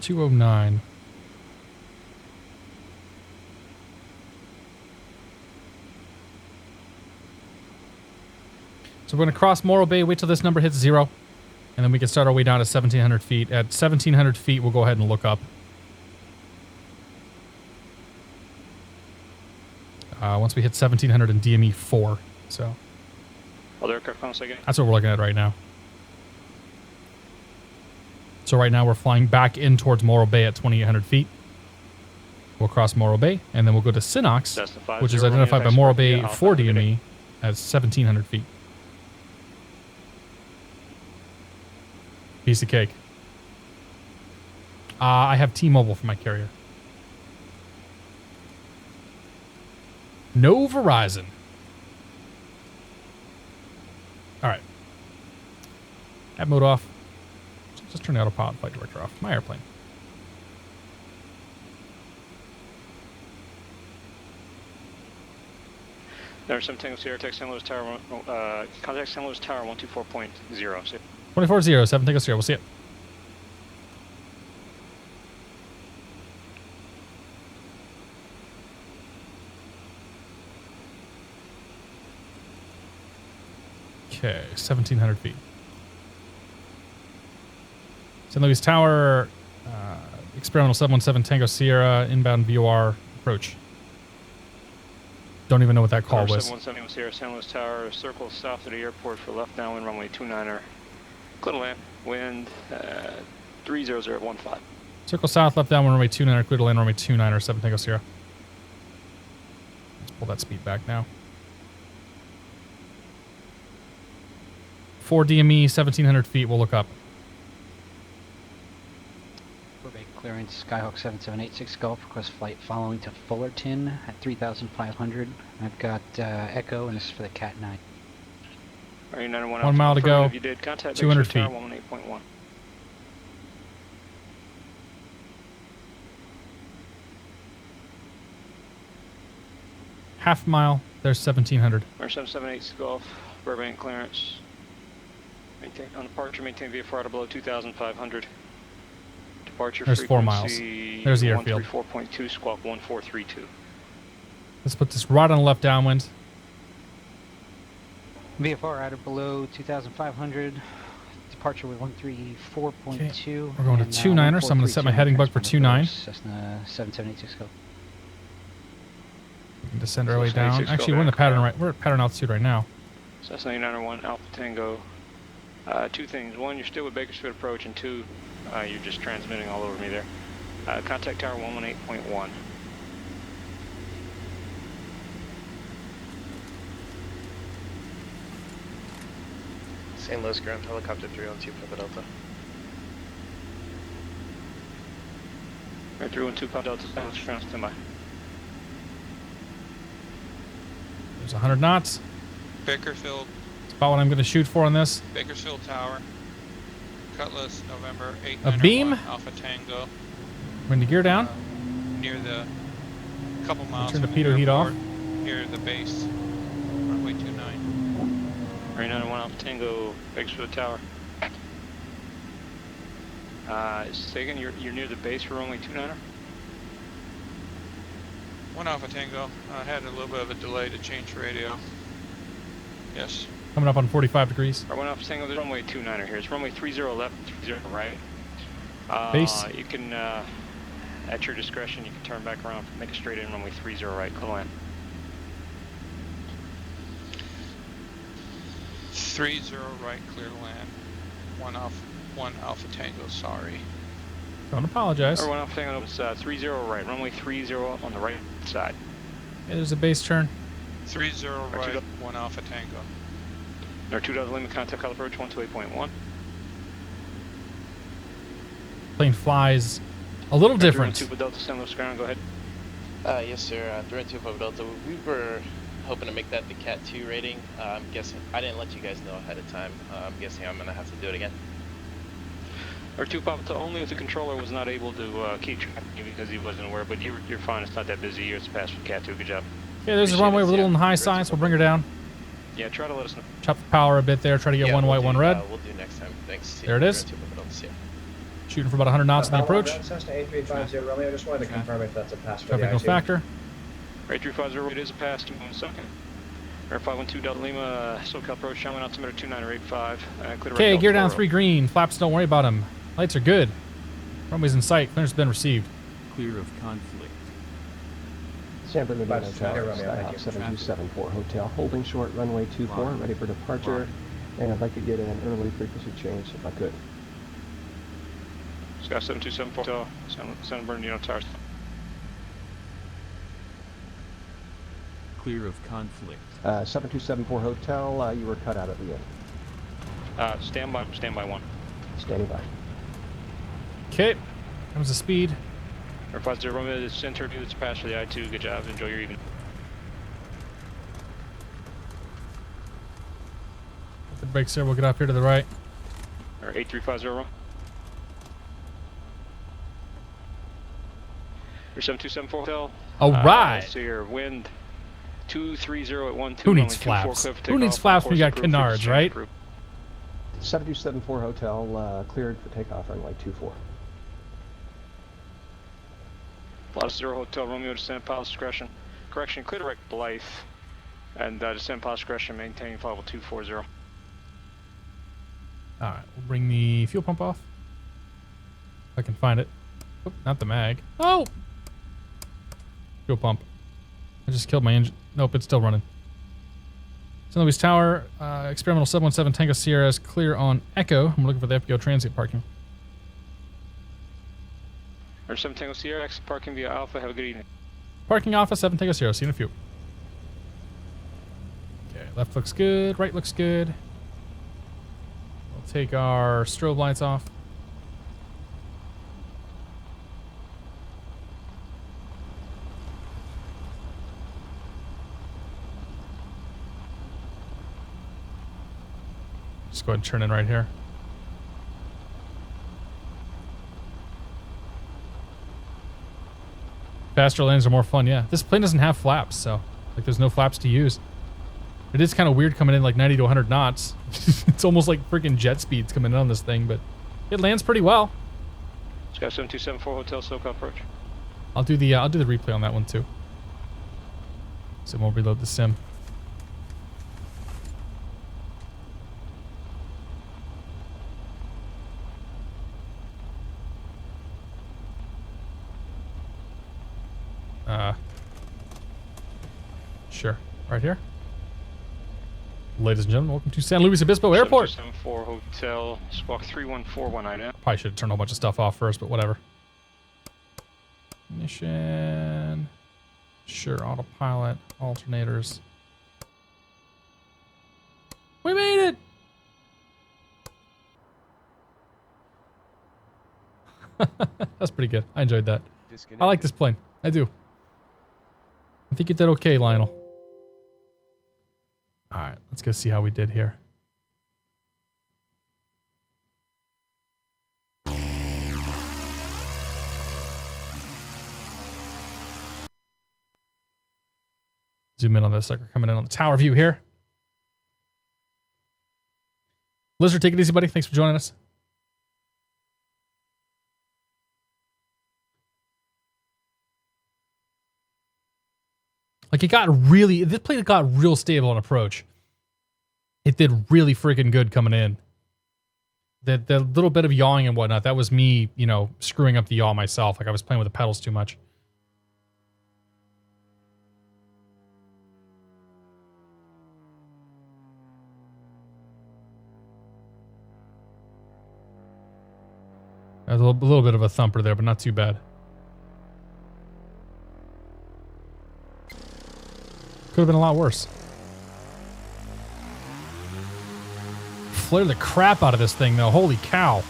209. So we're going to cross Morro Bay, wait till this number hits 0, and then we can start our way down to 1,700 feet. At 1,700 feet, we'll go ahead and look up. Once we hit 1,700 and DME 4, so Other aircraft on again. that's what we're looking at right now. So right now we're flying back in towards Morro Bay at 2,800 feet. We'll cross Morro Bay, and then we'll go to Sinox, which is identified by Morro Bay 4 DME at 1,700 feet. Piece of cake. I have T-Mobile for my carrier. No Verizon. All right. Add mode off. Just turn the autopilot flight director off. My airplane. There's some Tango Sierra, contact San Luis Tower 124.0. 24-0, 7 Tango Sierra. We'll see it. Okay, 1,700 feet. San Luis Tower, experimental 717 Tango Sierra, inbound VOR approach. Don't even know what that call was. 717 Sierra, San Luis Tower, circle south of the airport for left downwind runway 29er. Clear to land, wind 30015. Circle south, left downwind runway 29er, clear to land runway 29er, 7 Tango Sierra. Let's pull that speed back now. 4 DME, 1,700 feet, we'll look up. Clearance Skyhawk 7786 Golf, request flight following to Fullerton at 3,500. I've got Echo, and this is for the Cat 9. 1 mile to go, 200 feet. 118.1. Half mile, there's 1,700. 778 Golf, Burbank clearance. Maintain, on departure, maintain VFR out below 2,500. Departure there's 4 miles. There's the airfield. 134.2, squawk 1432. Let's put this right on the left downwind. VFR out of below 2,500. Departure with 134.2. Okay. We're going to 29er, so I'm going to set my heading bug for 29. Cessna 7786 Golf. Descend our way down. Actually, we're in the pattern right. We're at pattern altitude right now. Cessna 901 Alpha Tango. 2 things. 1, you're still with Bakersfield approach, and 2, you're just transmitting all over me there. Contact tower 118.1. St. Louis ground helicopter 312 Papa Delta. Right, 312 Papa Delta, St. Louis ground, standby. There's 100 knots. Bakersfield. That's about what I'm going to shoot for on this. Bakersfield Tower. Cutlass, November 8. A beam. Alpha Tango. Bring the gear down. Near the couple miles. Turn the pitot heat off. Near the base. Runway 29. Right, 901 Alpha Tango, Bakersfield Tower. Sagan, you're near the base for runway 29er? 1 Alpha Tango. I had a little bit of a delay to change radio. Yes. Coming up on 45 degrees. Alright, 1 Alpha Tango, there's runway 29er here. It's runway 30 left, 30 right. Base. You can, at your discretion, you can turn back around, make a straight in runway 30 right, clear land. 30 right, clear land. 1 Alpha Tango, sorry. Don't apologize. Or 1 Alpha Tango, it's 30 right. Runway 30 on the right side. Yeah, there's a base turn. 30 right, 1 Alpha Tango. Or 2 Delta Lima, contact call approach 128.1. Plane flies a little different. 2 Delta, San Luis ground, go ahead. Yes, sir. 312 Papa Delta. We were hoping to make that the Cat 2 rating. I'm guessing I didn't let you guys know ahead of time. I'm guessing I'm gonna have to do it again. Or 2 Papa Delta, only if the controller was not able to keep track of you because he wasn't aware, but you're fine. It's not that busy. It's past with Cat 2. Good job. Yeah, there's a runway with a little on the high side, so we'll bring her down. Yeah, try to let us know. Chop the power a bit there. Try to get one white, one red. We'll do next time. Thanks. There it is. 312 Papa Delta, see ya. Shooting for about 100 knots in the approach. Cessna 8350 Romeo, just wanted to confirm if that's a pass for the Traffic no I-2. factor. 8350, it is a pass. 2 1 second. Air 512 Delta Lima, SoCal approach, Shanghai altimeter 2985. Okay, gear down 3 green. Flaps, don't worry about them. Lights are good. Runway's in sight. Clearance has been received. Clear of conflict. San Bernardino Bye, Tower, Romeo, thank Skyhawk you. 7274 Hotel, holding short, runway 24, ready for departure, and I'd like to get an early frequency change if I could. Sky 7274 Hotel, San Bernardino Towers. Clear of conflict. 7274 Hotel, you were cut out at the end. Stand by 1. Standing by. Okay, comes the speed. Air 50 Romeo, it's interview, it's a pass for the I-2. Good job. Enjoy your evening. Put the brakes there. We'll get up here to the right. Or 8350 Romeo. Your 7274 Hotel. All right. So your wind 230 at 12. Who needs runway 24, flaps? clear for Who needs takeoff, flaps when you got course approved, Canards, right? approved. 7274 Hotel, cleared for takeoff, runway 24. Lotus 0 Hotel Romeo, descent pilot discretion. Correction, clear direct Blythe. And descent pilot discretion, maintaining level 240. Alright, we'll bring the fuel pump off. If I can find it. Oop, not the mag. Oh! Fuel pump. I just killed my engine. Nope, it's still running. San Luis Tower, experimental 717 Tango Sierra is clear on Echo. I'm looking for the FBO transient parking. Or 7 Tango Sierra, exit parking via Alpha. Have a good evening. Parking Alpha, 7 Tango Sierra. See you in a few. Okay, left looks good. Right looks good. We'll take our strobe lights off. Just go ahead and turn in right here. Faster lanes are more fun, yeah. This plane doesn't have flaps, so like there's no flaps to use. It is kind of weird coming in like 90 to 100 knots. It's almost like freaking jet speeds coming in on this thing, but it lands pretty well. Sky 7274 Hotel SoCal approach. I'll do the replay on that one too. So we'll reload the sim. Sure. Right here. Ladies and gentlemen, welcome to San Luis Obispo Airport. 7274 Hotel, squawk 31419. Probably should have turned a whole bunch of stuff off first, but whatever. Ignition. Sure, autopilot, alternators. We made it! That's pretty good. I enjoyed that. I like this plane. I do. I think you did okay, Lionel. Alright, let's go see how we did here. Zoom in on this sucker coming in on the tower view here. Lizard, take it easy, buddy. Thanks for joining us. Like, it got really... This plane got real stable on approach. It did really freaking good coming in. The little bit of yawing and whatnot, that was me, you know, screwing up the yaw myself. Like, I was playing with the pedals too much. A little bit of a thumper there, but not too bad. Could have been a lot worse. Flare the crap out of this thing, though. Holy cow.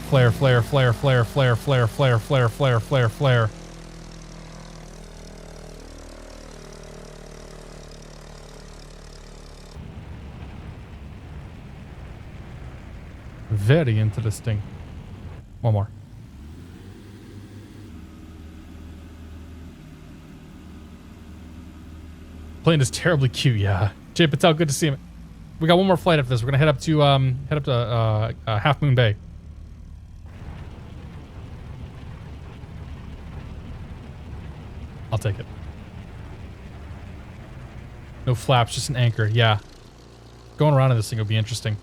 Flare, flare, flare, flare, flare, flare, flare, flare, flare, flare, flare. Very interesting. One more. Plane is terribly cute, yeah. Jay Patel, good to see him. We got one more flight after this. We're gonna head up to Half Moon Bay. I'll take it. No flaps, just an anchor. Yeah. Going around in this thing will be interesting.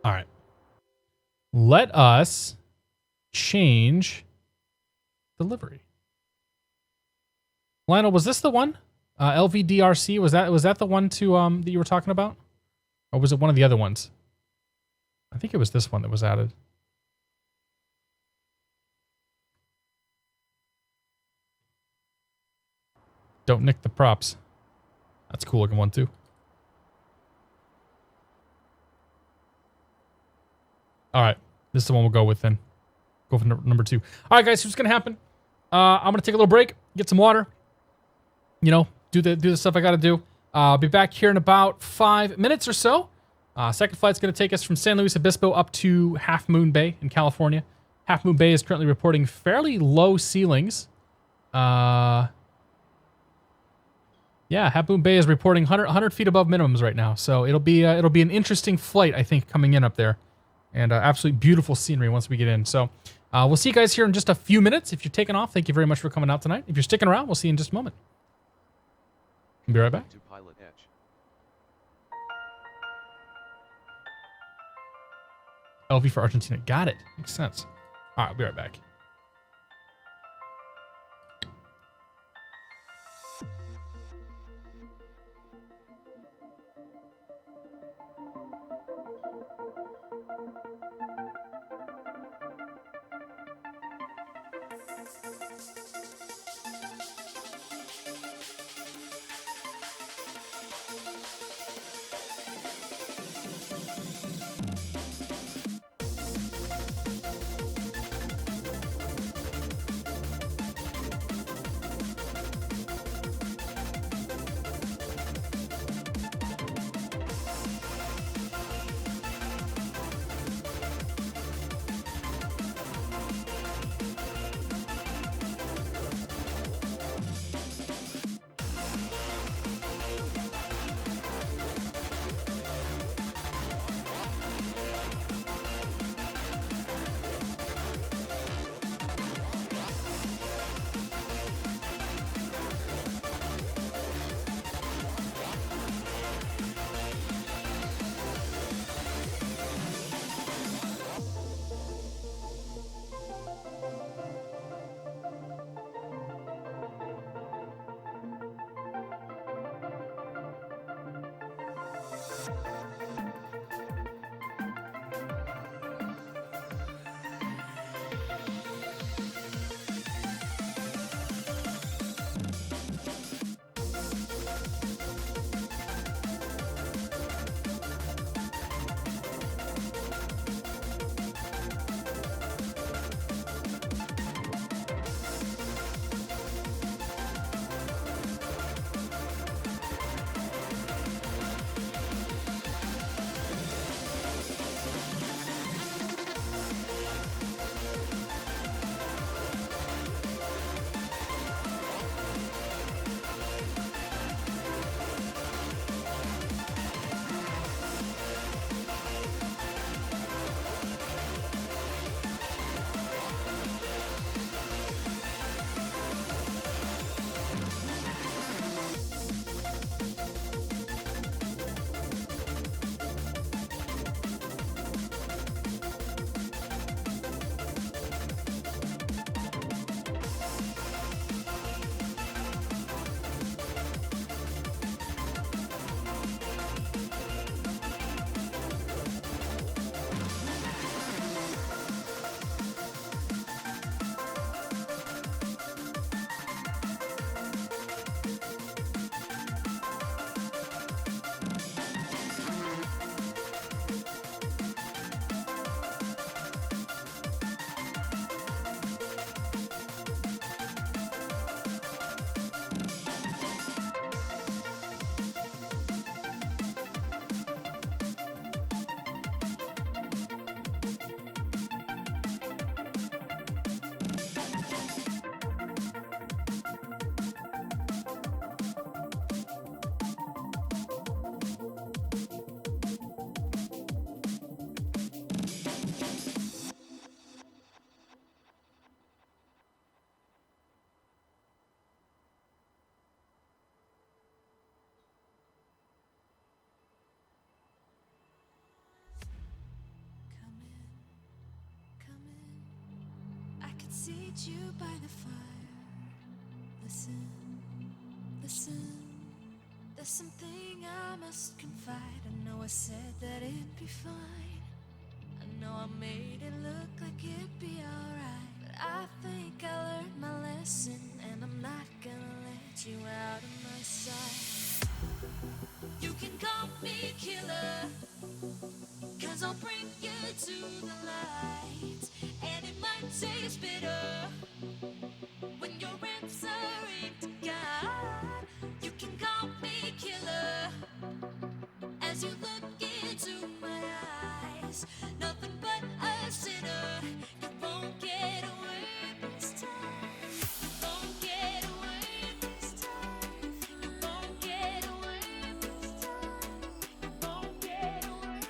All right. Let us change delivery. Lionel, was this the one? LVDRC, was that the one to that you were talking about? Or was it one of the other ones? I think it was this one that was added. Don't nick the props. That's a cool looking one too. All right, this is the one we'll go with then. Go for number 2. All right, guys, so what's gonna happen? I'm gonna take a little break, get some water. You know, do the stuff I gotta do. I'll be back here in about 5 minutes or so. Second flight's gonna take us from San Luis Obispo up to Half Moon Bay in California. Half Moon Bay is currently reporting fairly low ceilings. Yeah, Half Moon Bay is reporting 100 feet above minimums right now. So it'll be an interesting flight, I think, coming in up there. And absolutely beautiful scenery once we get in. So we'll see you guys here in just a few minutes. If you're taking off, thank you very much for coming out tonight. If you're sticking around, we'll see you in just a moment. I'll be right back. To PilotEdge. LV for Argentina. Got it. Makes sense. All right, I'll be right back. seat you by the fire. Listen, listen. There's something I must confide. I know I said that it'd be fine. I know I made it look like it'd be alright. But I think I learned my lesson, and I'm not gonna let you out of my sight. You can call me killer, 'cause I'll bring you to the light. And it might taste bitter when you're answering to God. You can call me killer as you look into my eyes. Nothing but a sinner. You won't get away this time. You won't get away this time. You won't get away this time. You won't get away.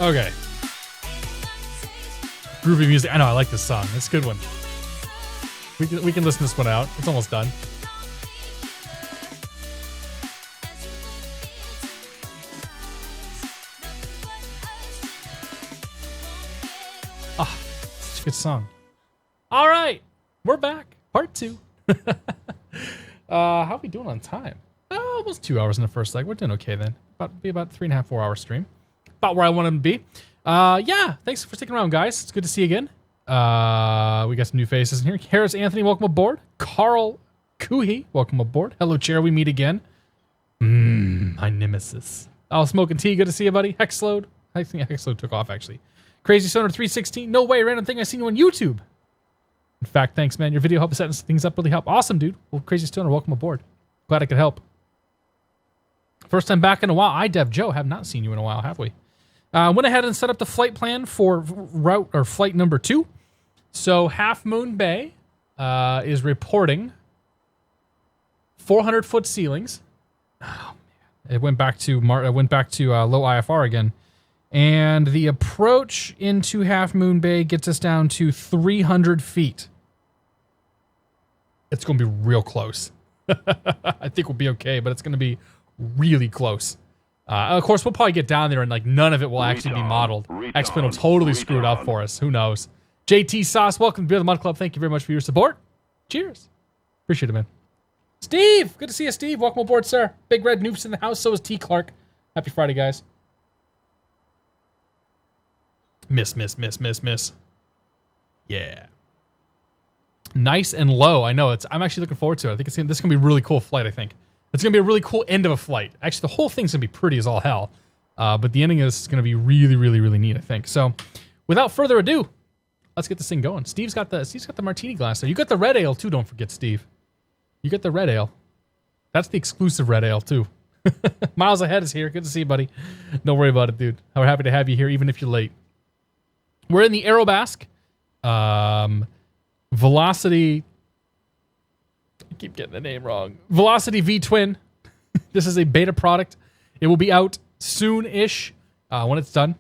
Okay. Groovy music. I know, I like this song. It's a good one. We can listen this one out. It's almost done. Ah, such a good song. All right, we're back. Part 2. How are we doing on time? Almost 2 hours in the first leg. We're doing okay then. About 3.5, 4 hour stream. about where I want him to be. Yeah, thanks for sticking around, guys. It's good to see you again. We got some new faces in here. Harris Anthony, welcome aboard. Carl Kuhi, welcome aboard. Hello, Chair. We meet again. My nemesis. Oh, Smoking Tea, good to see you, buddy. Hexload. I think Hexload took off, actually. Crazy Stoner 316. No way, random thing. I seen you on YouTube. In fact, thanks, man. Your video helped set things up, really help. Awesome, dude. Well, Crazy Stoner, welcome aboard. Glad I could help. First time back in a while. iDev Joe, have not seen you in a while, have we? Went ahead and set up the flight plan for route or flight number 2. So Half Moon Bay is reporting 400-foot ceilings. Oh man, it went back to low IFR again, and the approach into Half Moon Bay gets us down to 300 feet. It's going to be real close. I think we'll be okay, but it's going to be really close. Of course, we'll probably get down there and like none of it will actually be modeled. X-Plane will totally screw it up for us. Who knows? JT Sauce, welcome to Beer the Mud Club. Thank you very much for your support. Cheers. Appreciate it, man. Steve, good to see you, Steve. Welcome aboard, sir. Big Red Noof's in the house. So is T. Clark. Happy Friday, guys. Miss. Yeah. Nice and low. I know. I'm actually looking forward to it. I think this is gonna be a really cool flight. I think it's gonna be a really cool end of a flight. Actually, the whole thing's gonna be pretty as all hell. But the ending is gonna be really, really, really neat. I think. So, without further ado, let's get this thing going. Steve's got the martini glass there. You got the red ale too. Don't forget, Steve. You get the red ale. That's the exclusive red ale too. Miles Ahead is here. Good to see you, buddy. Don't worry about it, dude. We're happy to have you here, even if you're late. We're in the Aerobask. Velocity. I keep getting the name wrong. Velocity V-Twin. This is a beta product. It will be out soon-ish when it's done.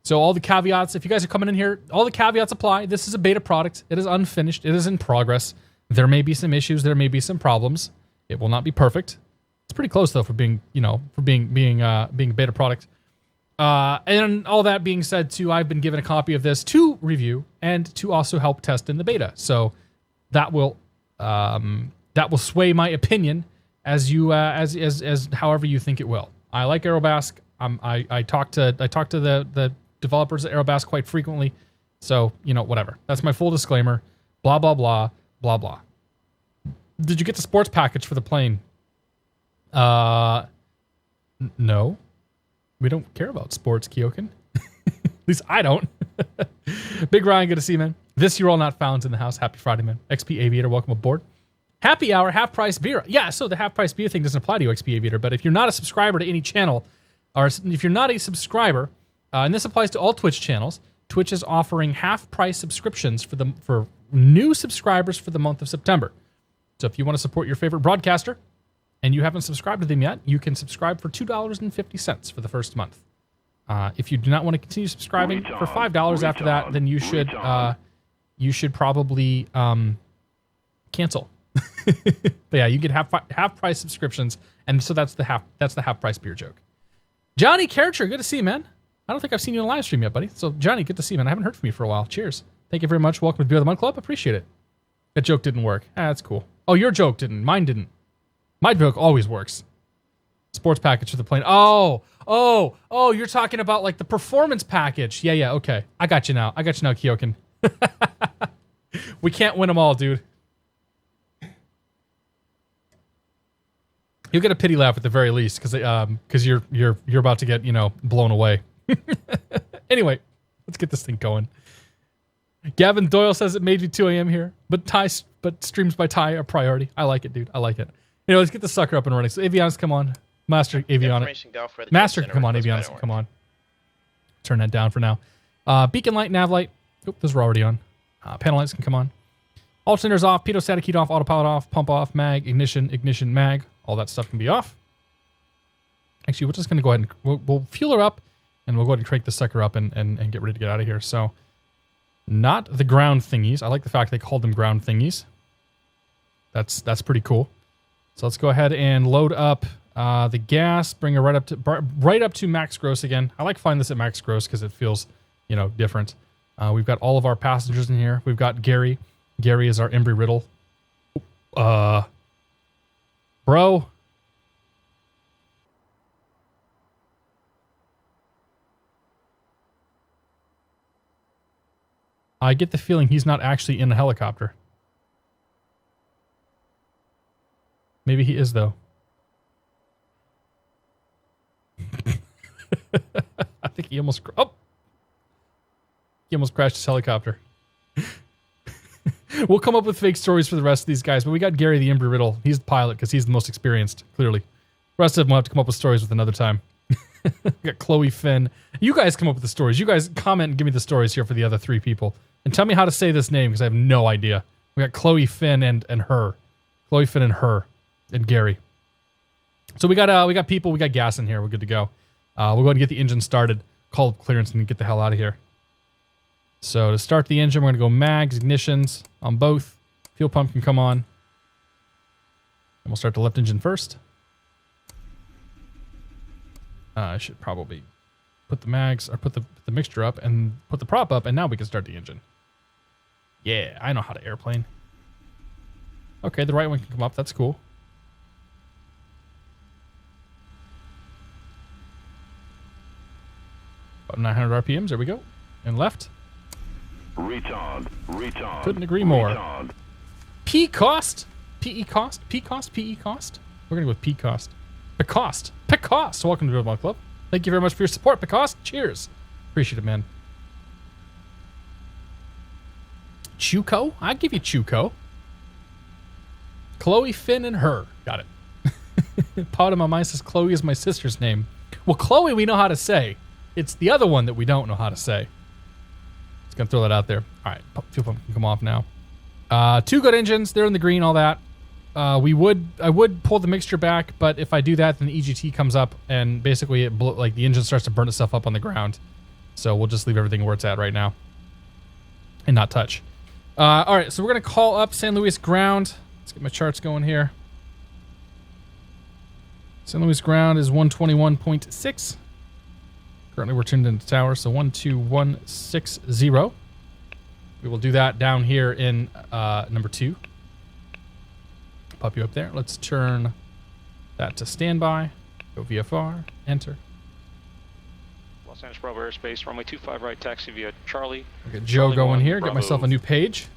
So all the caveats, if you guys are coming in here, all the caveats apply. This is a beta product. It is unfinished. It is in progress. There may be some issues. There may be some problems. It will not be perfect. It's pretty close though for being a beta product. And all that being said, too, I've been given a copy of this to review and to also help test in the beta. So that will sway my opinion as however you think it will. I like Aerobask. I talk to the developers at Aerobask quite frequently. So whatever. That's my full disclaimer. Blah blah blah blah blah. Did you get the sports package for the plane? No. We don't care about sports, Kyokin. At least I don't. Big Ryan, good to see you, man. This year all not founds in the house. Happy Friday, man. XP Aviator, welcome aboard. Happy hour, half price beer. Yeah, so the half price beer thing doesn't apply to you, XP Aviator, but if you're not a subscriber to any channel, or if you're not a subscriber, and this applies to all Twitch channels, Twitch is offering half price subscriptions for new subscribers for the month of September. So if you want to support your favorite broadcaster, and you haven't subscribed to them yet, you can subscribe for $2.50 for the first month. If you do not want to continue subscribing for $5 after that, then you should probably cancel. But yeah, you get half price subscriptions, and so that's the half price beer joke. Johnny Karcher, good to see you, man. I don't think I've seen you in a live stream yet, buddy. So Johnny, good to see you, man. I haven't heard from you for a while. Cheers. Thank you very much. Welcome to Beer the Mud Club. Appreciate it. That joke didn't work. That's cool. Oh, your joke didn't. Mine didn't. My joke always works. Sports package for the plane. Oh, you're talking about like the performance package. Yeah, okay. I got you now, Kyokin. We can't win them all, dude. You'll get a pity laugh at the very least, because you're about to get blown away. Anyway, let's get this thing going. Gavin Doyle says it made you 2 a.m. here, but streams by Ty are priority. I like it, dude. I like it. Let's get the sucker up and running. So Avionics, come on. Master Avionics. Master, come on, Avionics, come on. Turn that down for now. Beacon light, nav light. Oop, those were already on. Panel lights can come on. Alternators off, pitot static heat off, autopilot off, pump off, mag, ignition, mag. All that stuff can be off. Actually, we're just going to go ahead and we'll fuel her up, and we'll go ahead and crank the sucker up and get ready to get out of here. So, not the ground thingies. I like the fact they called them ground thingies. That's pretty cool. So let's go ahead and load up the gas, bring her right up to max gross again. I like flying this at max gross because it feels, different. We've got all of our passengers in here. We've got Gary. Gary is our Embry Riddle. Bro. I get the feeling he's not actually in a helicopter. Maybe he is, though. I think he almost... He almost crashed his helicopter. We'll come up with fake stories for the rest of these guys, but we got Gary the Embry Riddle. He's the pilot because he's the most experienced, clearly. The rest of them will have to come up with stories with another time. We got Chloe Finn. You guys come up with the stories. You guys comment and give me the stories here for the other 3 people. And tell me how to say this name because I have no idea. We got Chloe Finn and her. Chloe Finn and her. And Gary. So we got people, we got gas in here. We're good to go. We'll go ahead and get the engine started. Call up clearance and get the hell out of here. So to start the engine, we're going to go mags, ignitions on both. Fuel pump can come on. And we'll start the left engine first. I should probably put the mags, or put the mixture up and put the prop up, and now we can start the engine. Yeah, I know how to airplane. Okay, the right one can come up. That's cool. About 900 RPMs. There we go. And left. Retard. Couldn't agree more. P cost? PE cost? P cost? PE cost? We're going to go with P cost. Picost. Picost. Welcome to the Build Club. Thank you very much for your support, Picost. Cheers. Appreciate it, man. Chuco? I'll give you Chuco. Chloe, Finn, and her. Got it. Part of my mind says Chloe is my sister's name. Well, Chloe we know how to say. It's the other one that we don't know how to say. Just gonna throw that out there. All right, fuel pump can come off now. 2 good engines. They're in the green, all that. I would pull the mixture back, but if I do that, then the EGT comes up and basically like the engine starts to burn itself up on the ground. So we'll just leave everything where it's at right now and not touch. All right, so we're gonna call up San Luis ground. Let's get my charts going here. San Luis ground is 121.6. Currently we're tuned into tower, so 12160. We will do that down here in number 2. Pop you up there. Let's turn that to standby. Go VFR. Enter. Los Angeles Bravo airspace, runway 25 right, taxi via Charlie. Get Joe Charlie going 1, here. Bravo. Get myself a new page.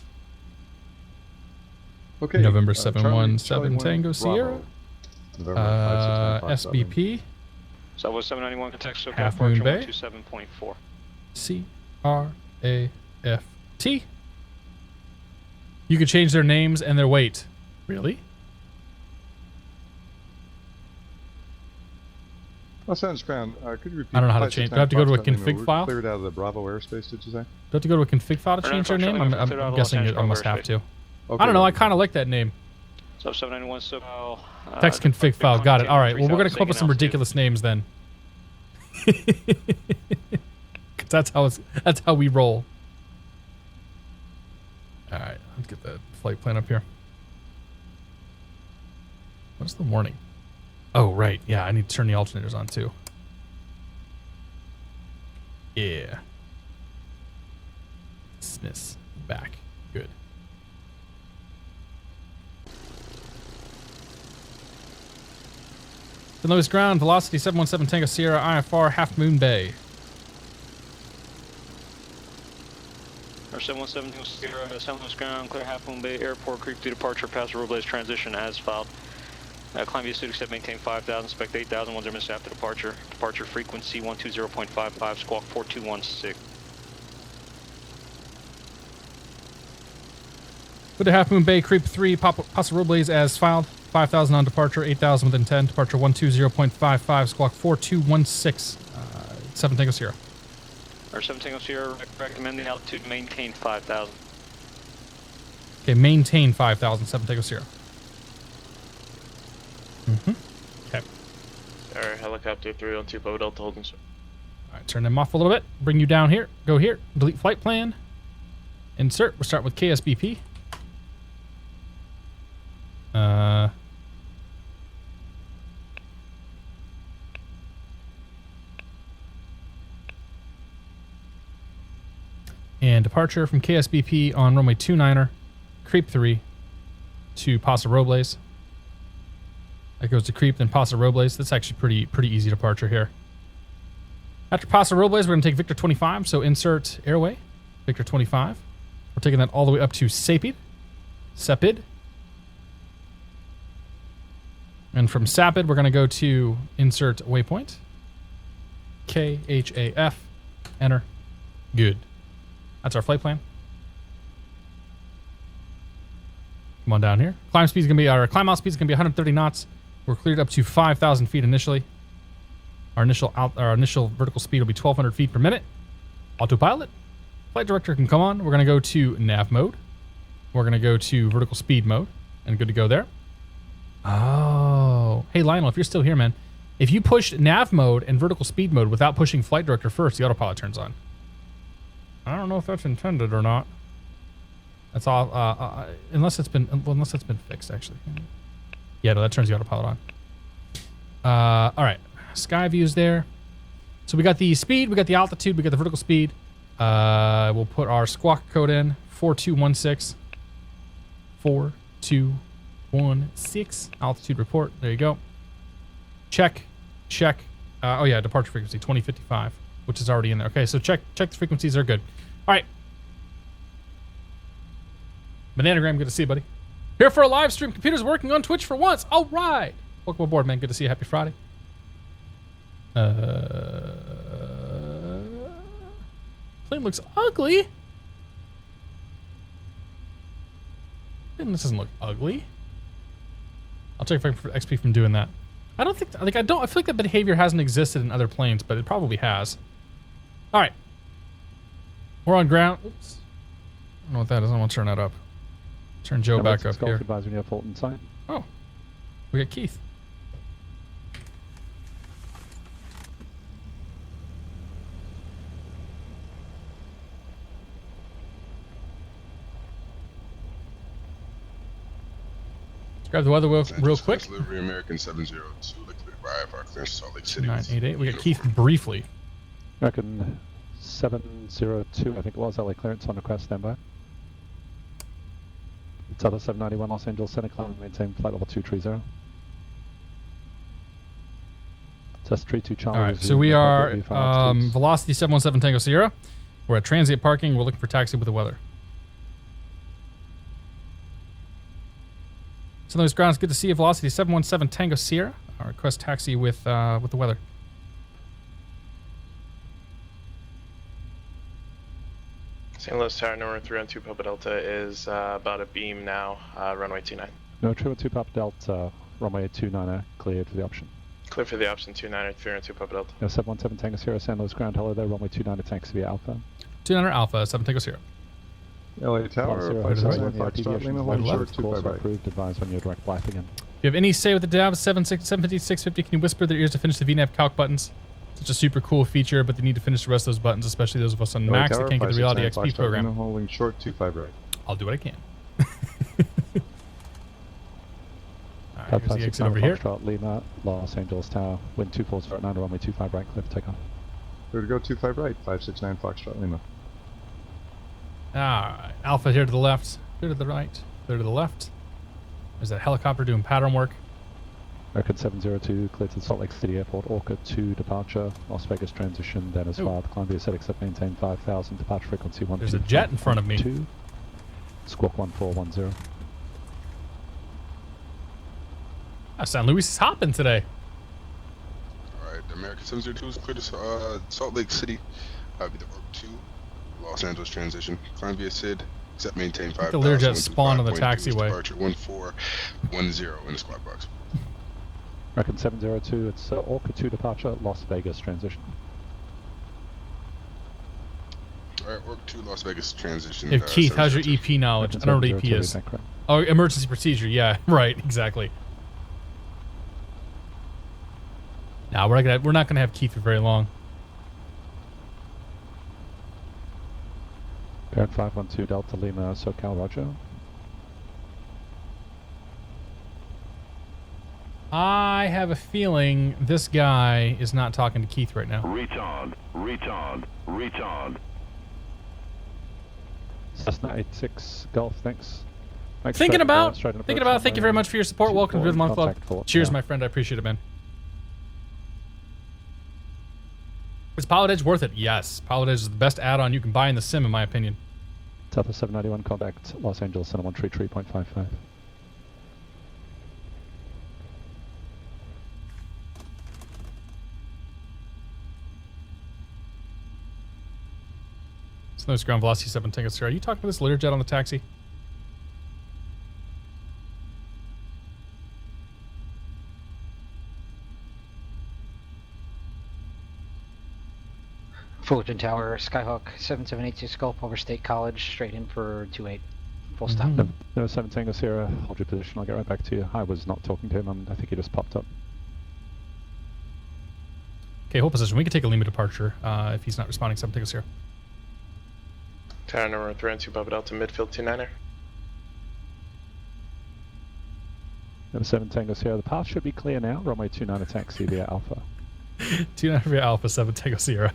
Okay. November 717 Charlie Tango 1, Sierra. November SBP. Southwest 791, contact SoCal Half Moon Bay. 127.4. CRAFT. You could change their names and their weight. Really? Los Angeles ground, could you repeat? I don't know how to change. Do I have to go to a config file? Cleared out of the Bravo airspace, did you say? Do I have to go to a config file to change their name? I'm guessing I must have to. Okay, I don't know. I kind of like that name. So 791 SoCal. Text config file. Got it. All right. Well, we're going to come up with some ridiculous names then. That's how we roll. All right. Let's get the flight plan up here. What's the warning? Oh, right. Yeah, I need to turn the alternators on, too. Yeah. Smith's back. Good. San Luis ground, velocity 717 Tango Sierra, IFR, Half Moon Bay. Or 717 Tango Sierra, San Luis ground, clear Half Moon Bay, airport, creep through departure, pass Robles transition as filed. Climb via suit, except maintain 5,000, expect 8,000, 10 minutes after departure. Departure frequency 120.55, squawk 4216. Go to Half Moon Bay, creep 3, Paso Robles as filed. 5,000 on departure, 8,000 within 10. Departure 120.55, squawk 4216. 7 Tango Sierra. Or 7 Tango Sierra, recommend the altitude maintain 5,000. Okay, maintain 5,000, 7 Tango Sierra. Okay. Our helicopter 312 Bravo Delta holding, sir. All right, turn them off a little bit. Bring you down here. Go here. Delete flight plan. Insert. We'll start with KSBP. And departure from KSBP on runway 29er, creep 3 to Paso Robles. That goes to creep, then Paso Robles. That's actually pretty easy departure here. After Paso Robles, we're going to take Victor 25, so insert airway, Victor 25. We're taking that all the way up to Sapid. And from Sapid, we're going to go to insert waypoint. KHAF. Enter. Good. That's our flight plan. Come on down here. Climb out speed is going to be 130 knots. We're cleared up to 5,000 feet initially. Our initial vertical speed will be 1,200 feet per minute. Autopilot. Flight director can come on. We're going to go to nav mode. We're going to go to vertical speed mode. And good to go there. Oh. Hey, Lionel, if you're still here, man. If you push nav mode and vertical speed mode without pushing flight director first, the autopilot turns on. I don't know if that's intended or not. That's all. Unless it's been fixed, actually. Yeah, no, that turns the autopilot on. All right. Sky views there. So we got the speed, we got the altitude, we got the vertical speed. We'll put our squawk code in 4216. 4216. Altitude report. There you go. Check. Oh yeah, departure frequency 2055, which is already in there. Okay, so check the frequencies are good. All right. Bananagram, good to see you, buddy. Here for a live stream. Computer's working on Twitch for once. All right. Welcome aboard, man. Good to see you. Happy Friday. Plane looks ugly. This doesn't look ugly. I'll check if I can prevent XP from doing that. I don't think, I feel like that behavior hasn't existed in other planes, but it probably has. All right. We're on ground. Oops. I don't know what that is. I want to turn that up. Turn Joe back up here. Advise when you have Fulton sign. Oh. We got Keith. Grab the weather real quick. Delivery American 702, the clear arrive our clearance Salt Lake City. 988. We got Keith briefly. American 702, I think it was, LA clearance on request, standby. Tether 791 Los Angeles Center, climb and maintain flight level 230. Test 32 Charlie. All right, so we are velocity 717 Tango Sierra. We're at transient parking. We're looking for taxi with the weather. St. Louis ground, it's good to see you. Velocity 717 Tango Sierra. I'll request taxi with the weather. St. Louis Tower, number 312 Papa Delta is about a beam now, runway 29. No, 312 Papa Delta, runway 29, cleared for the option. Clear for the option 29 302 Papa Delta. No, 717 Tango Sierra, St. Louis ground, hello there, runway 29 taxi via Alpha. 29 Alpha, 7 Tango Sierra. LA Tower, 571 Foxtrot, Lima, holding short, 25 right. Approved, advise when you're direct flight again. If you have any say with the DAV 750, 650, can you whisper their ears to finish the VNAV calc buttons? Such a super cool feature, but they need to finish the rest of those buttons, especially those of us on Max that can't get the Reality XP program. Lima, holding short, 25 right. I'll do what I can. Alright, here's the exit over here. Lima, Los Angeles Tower, wind 240 at 9, runway 25 right, clear for takeoff. Clear to go 25 right, 569 Foxtrot, Lima. Alright, Alpha here to the left, clear to the right, clear to the left. There's that helicopter doing pattern work. American 702, clear to the Salt Lake City Airport, Orca 2 departure, Las Vegas transition, then as far, Columbia set except maintain 5,000, departure frequency 1. There's a jet in front of me. 2, squawk 1410. San Luis is hopping today. Alright, American 702 is clear to Salt Lake City. Be the Orc 2, Los Angeles transition. Climb via SID, except maintain 5,000. The Learjet spawned on the taxiway. Departure 1410 in the squad box. American 702, it's Orca 2 departure, Las Vegas transition. Alright, Orc 2 Las Vegas transition. Hey, Keith, how's your EP knowledge? I don't know what EP is. Oh, emergency procedure. Yeah, right, exactly. Nah, we're not gonna have Keith for very long. Parent 512 Delta Lima, SoCal, Roger. I have a feeling this guy is not talking to Keith right now. Retard. Cessna 86 Golf, thanks. Thinking about. Thank you very much for your support. Welcome to the Month Club. Cheers, my friend. I appreciate it, man. Is PilotEdge worth it? Yes. PilotEdge is the best add-on you can buy in the sim, in my opinion. Southwest 791, contact Los Angeles Center 133.55. Snow's ground velocity 7 Tango Sierra. Are you talking to this Learjet on the taxi? Fullerton Tower, Skyhawk 7786 Gulf over State College, straight in for 28. Full stop. No, 7 Tango Sierra, hold your position, I'll get right back to you. I was not talking to him, I think he just popped up. Okay, hold position. We can take a Lima departure if he's not responding. 7 Tango Sierra. Tower number 312 Papa Delta, midfield 29er. Number 7 Tango Sierra, the path should be clear now. Runway 29 taxi via Alpha. 29 via Alpha, 7 Tango Sierra.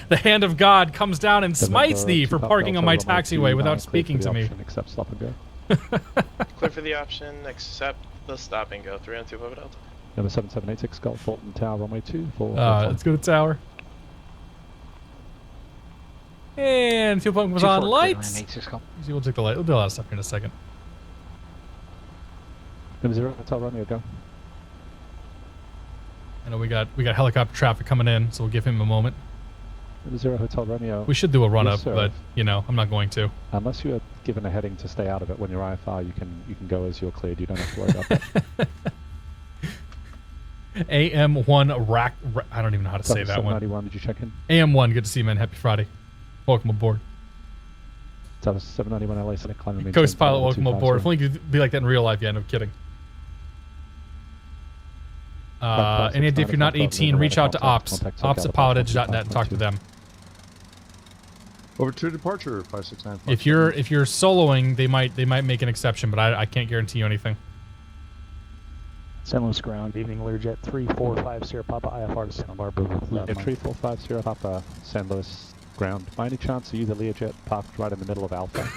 The hand of God comes down and smites thee for parking on my taxiway without speaking to me. Accept stop and go. Clear for the option, accept the stop and go. 312 Papa Delta. Number 7786 Gulf Fulton Tower, runway 2 for. Let's go to tower. And fuel pump was on. Lights. We'll take the light. We'll do a lot of stuff here in a second. Number 0 Hotel Romeo, go. I know we got helicopter traffic coming in, so we'll give him a moment. Number 0 Hotel Romeo. We should do a run Yes, up, sir. but you know I'm not going to. Unless you are given a heading to stay out of it, when you're IFR, you can go as you're cleared. You don't have to worry about that. AM1 rack. I don't even know how to say that one. 791, did you check in? AM1, good to see you, man. Happy Friday. Welcome aboard. 791 LA Center, climb and maintain Coast pilot, welcome 250. aboard. If only you could be like that in real life. Yeah, no kidding. Any idea if you're not 18, reach out to ops. Ops at PilotEdge.net and talk to them. Over to departure, 569. If you're soloing, they might make an exception, but I can't guarantee you anything. San Luis ground, evening Learjet 345 Sierra Papa IFR to Santa Barbara. 3450 Sierra Papa, San Luis ground. By any chance, are you the Learjet parked right in the middle of Alpha?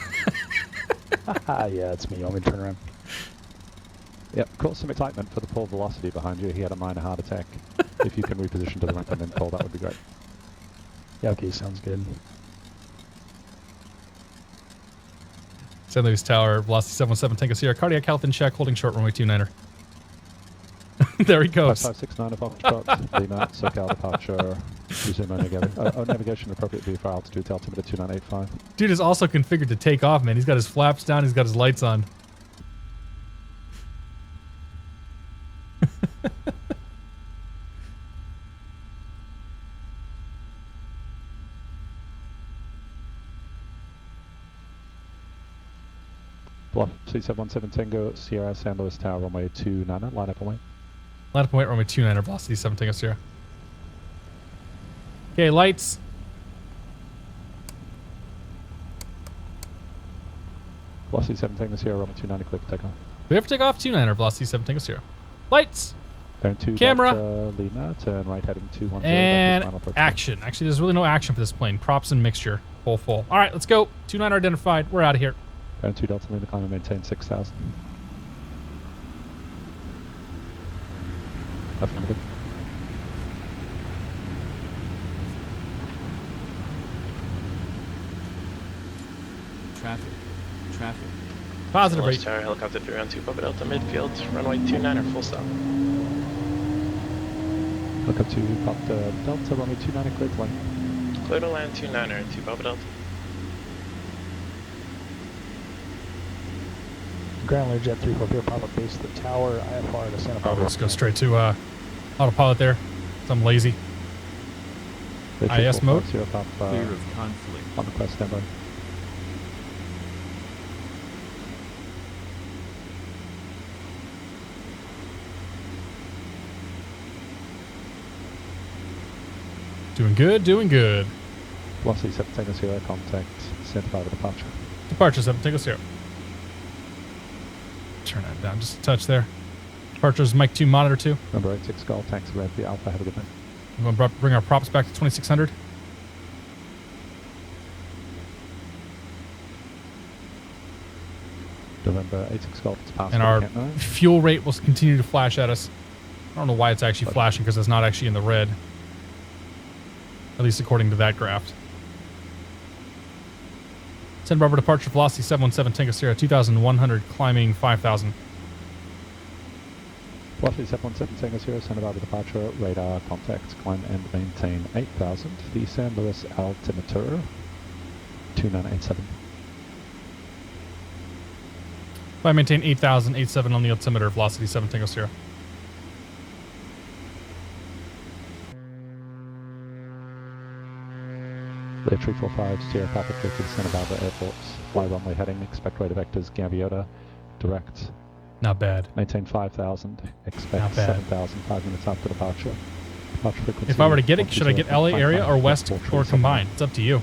Yeah, it's me. You want me to turn around? Yep, cause some excitement for the poor velocity behind you. He had a minor heart attack. If you can reposition to the right and then call, that would be great. Yeah, okay, sounds good. San Luis Tower, velocity 717 Tango Sierra, cardiac health in check, holding short runway 29er. There he goes. 5569 of Foxtrot, Lima, SoCal departure, resume on together. Navigation appropriate VFR altitude, altimeter 2985. Dude is also configured to take off, man. He's got his flaps down, he's got his lights on. Bluff C717 Tango Sierra, San Luis Tower, runway 29er, line up and wait. Line up and wait, runway 29er, velocity 7 Tango Sierra. Okay, lights. Velocity 7 Tango Sierra, runway 29er, clear for takeoff. We have to take off 29er, velocity 7 Tango Sierra. Lights. Turn 2 Camera. Lima, turn right heading 210. And action. Actually, there's really no action for this plane. Props and mixture. Full. All right, let's go. 29er identified. We're out of here. Turn 2 Delta Lima, climb and maintain 6,000. Affirmative. Traffic. Positive Los rate. Tower, helicopter 312 Papa Delta, midfield, runway 29er, full stop. Look up to Pop Delta, runway 29er, clear to land. Clear to land 29er, 2 Papa Delta. Ground Learjet 340 Papa base the tower, IFR to Santa Barbara. Let's go straight to autopilot there. I'm lazy. IS mode. Clear of conflict. On the quest standby. Doing good. Velocity 7 Tango Sierra, contact Santa Barbara departure. Departure 7 Tango Sierra. Turn that down just a touch there. Departure's Mike 2 monitor 2. Number 86 Golf, tanks red, the Alpha, have a good night. We're going to bring our props back to 2600. November 86 Golf, it's past. And our fuel rate will continue to flash at us. I don't know why it's actually flashing because it's not actually in the red. At least according to that graph. Send Barbara departure velocity 717 Tango Sierra 2100 climbing 5000. Velocity 717 Tango Sierra, Santa Barbara departure, radar contact, climb and maintain 8000. The San Luis altimeter 2987. If I maintain 8000, 87 on the altimeter, velocity 7 Tango Sierra. Clear 345, Sierra Papa clear to the Santa Barbara Airport. Fly runway heading, expect radar vectors, Gaviota, direct. Not bad. Maintain 5000, Not expect bad. 7000, 5 minutes after departure. Departure frequency. If I were to get it, should I get LA area or West or combined? It's up to you.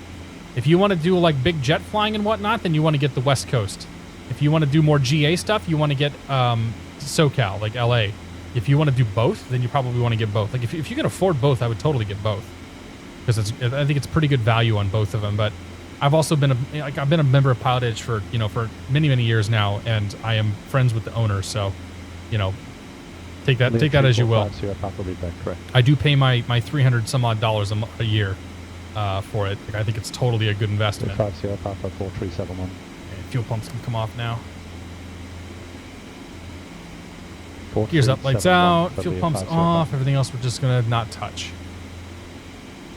If you want to do like big jet flying and whatnot, then you want to get the West Coast. If you want to do more GA stuff, you want to get SoCal, like LA. If you want to do both, then you probably want to get both. Like if you can afford both, I would totally get both. Because I think it's pretty good value on both of them. But I've also been I've been a member of PilotEdge for many years now, and I am friends with the owner. So, take that as you will. I do pay my $300 some odd a year for it. I think it's totally a good investment. 50 Papa 4371. Fuel pumps can come off now. Gears up, lights out. Fuel pumps off. Everything else we're just gonna not touch.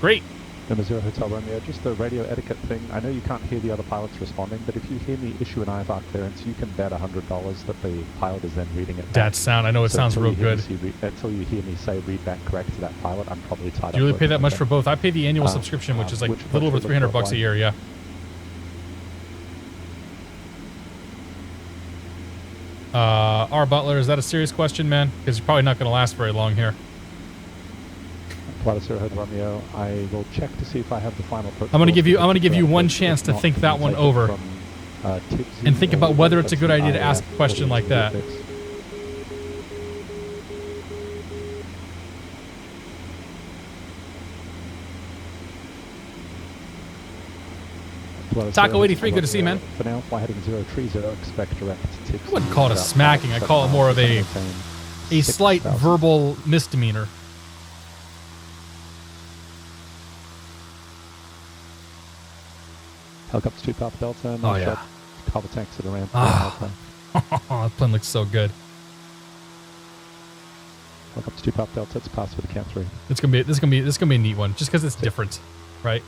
Great. Number 0 Hotel Romeo, just the radio etiquette thing. I know you can't hear the other pilots responding, but if you hear me issue an IFR clearance, you can bet $100 that the pilot is then reading it back. That sound, I know it sounds real good. Until you hear me say read back correct to that pilot, I'm probably tied up. Do you really pay that much for both? I pay the annual subscription, which is like a little over $300 a year, yeah. R. Butler, is that a serious question, man? Because you're probably not going to last very long here. Flight 0 Romeo, I will check to see if I have the final. I'm going to give you one chance to think that one over, and think about whether it's a good idea to ask a question like that. Taco 83, good to see you, man. For now, fly heading 030, expect direct tips. I wouldn't call it a smacking. I call it more of a slight verbal misdemeanor. Helicopter 2 Papa Delta. Oh, yeah. Cover tanks at a ramp. That plane looks so good. Helicopter 2 Papa Delta. It's passed with a Cat 3. This is gonna be a neat one, just because it's different, right?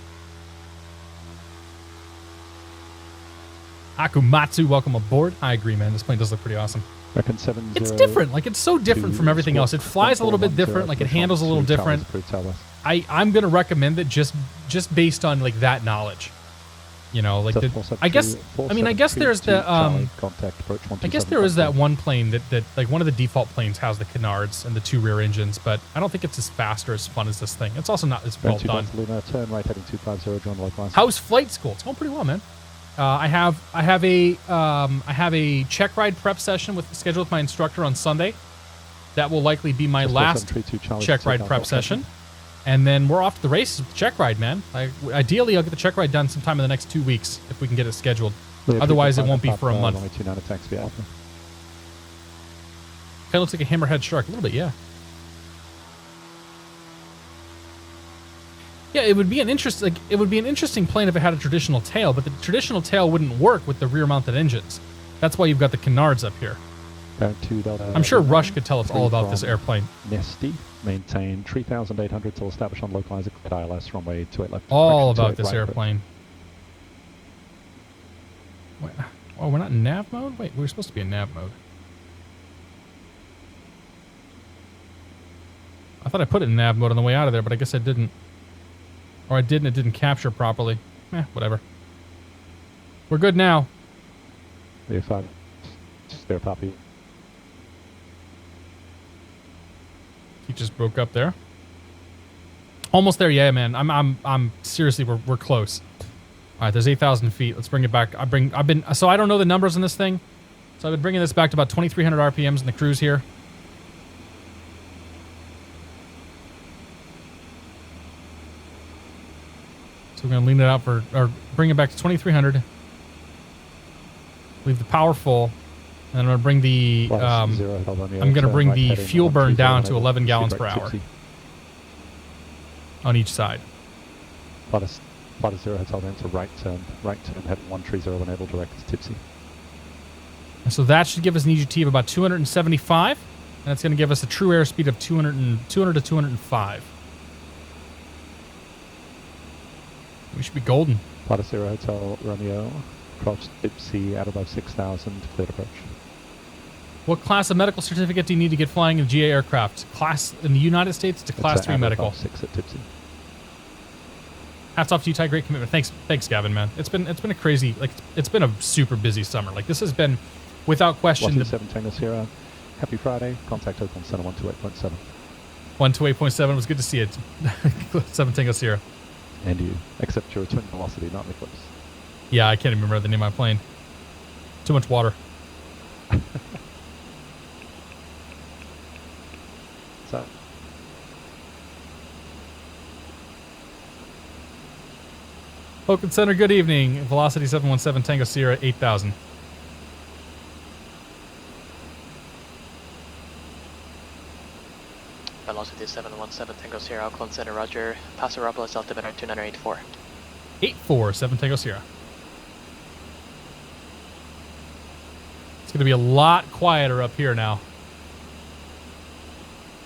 Akumatsu, welcome aboard. I agree, man. This plane does look pretty awesome. Reckon 70. It's different. Like, it's so different from everything else. It flies a little bit different. Like, it handles a little different. I'm gonna recommend it just based on like that knowledge. Like I guess there's the I guess there is that one plane that like one of the default planes has the Canards and the 2 rear engines, but I don't think it's as fast or as fun as this thing. It's also not as well done. Turn right heading 250, join the localizer. How's flight school? It's going pretty well, man. I have a check ride prep session scheduled with my instructor on Sunday. That will likely be my last check ride prep session. And then we're off to the races with the check ride, man. Ideally, I'll get the check ride done sometime in the next 2 weeks if we can get it scheduled. Otherwise, it won't be for a month. Kind of looks like a hammerhead shark. A little bit, yeah. Yeah, it would be an interesting plane if it had a traditional tail, but the traditional tail wouldn't work with the rear-mounted engines. That's why you've got the Canards up here. I'm sure Rush could tell us all about this airplane. Nesty, maintain 3,800 till established on localizer, ILS, runway 28 left. All about this airplane. Wait, oh, we're not in nav mode? Wait, we're supposed to be in nav mode. I thought I put it in nav mode on the way out of there, but I guess I didn't. Or I did and it didn't capture properly. Whatever. We're good now. Lear 5. Spare Poppy. He just broke up there. Almost there, yeah, man. I'm seriously, we're close. All right, there's 8,000 feet. Let's bring it back. So I don't know the numbers on this thing. So I've been bringing this back to about 2,300 RPMs in the cruise here. So we're gonna lean it out or bring it back to 2,300. Leave the power full. And I'm gonna bring the fuel burn down to 11 gallons per hour on each side. Flight of 0 Hotel Delta, right turn, heading 130 enable, direct to Tipsy. So that should give us an EGT of about 275, and that's going to give us a true airspeed of 200 to 205. We should be golden. Flight of 0 Hotel Romeo, cross Tipsy at above 6,000, cleared approach. What class of medical certificate do you need to get flying in GA aircraft? Class in the United States to Class 3 medical. 6 at Tipsy. Hats off to you, Ty. Great commitment. Thanks, Gavin, man. It's been a crazy, like, it's been a super busy summer. Like, this has been, without question, 7 Tango Sierra. Happy Friday. Contact open center 128.7. 128.7 was good to see it. 7 Tango Sierra. And you, except you're a twin velocity, not Nicholas. Yeah, I can't even remember the name of my plane. Too much water. So. Oakland Center, good evening. Velocity 717 Tango Sierra 8000. Velocity 717 Tango Sierra, Oakland Center, roger. Passeropolis, altimeter 2984. 7 Tango Sierra. It's going to be a lot quieter up here now.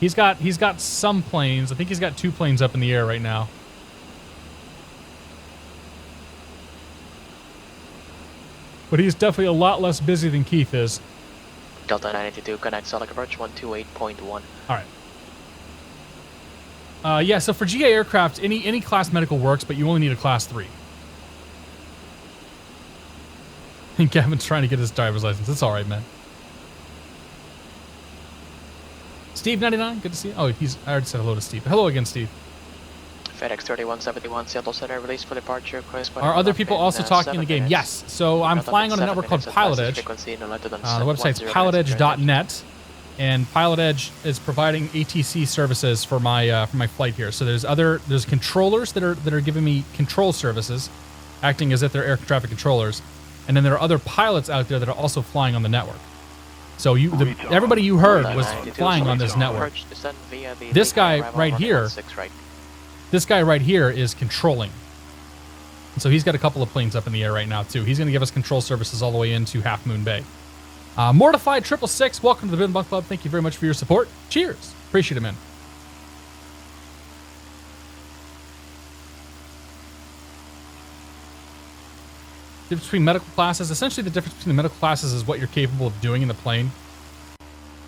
He's got some planes. I think he's got 2 planes up in the air right now. But he's definitely a lot less busy than Keith is. Delta 982, connect solid approach 128.1. All right. Yeah, so for GA aircraft, any class medical works, but you only need a class 3. I think Gavin's trying to get his driver's license. It's all right, man. Steve 99, good to see you. Oh, I already said hello to Steve. Hello again, Steve. FedEx 3171, Seattle Center, release for departure. Are other people also talking in the game? Yes. So I'm flying on a network called PilotEdge. The website's pilotedge.net, and PilotEdge is providing ATC services for my flight here. So there's controllers that are giving me control services, acting as if they're air traffic controllers, and then there are other pilots out there that are also flying on the network. So everybody you heard was flying on this network. This guy right here. This guy right here is controlling. So he's got a couple of planes up in the air right now, too. He's going to give us control services all the way into Half Moon Bay. Mortified 666, welcome to the Bin Buck Club. Thank you very much for your support. Cheers. Appreciate it, man. Difference between medical classes. Essentially, the difference between the medical classes is what you're capable of doing in the plane.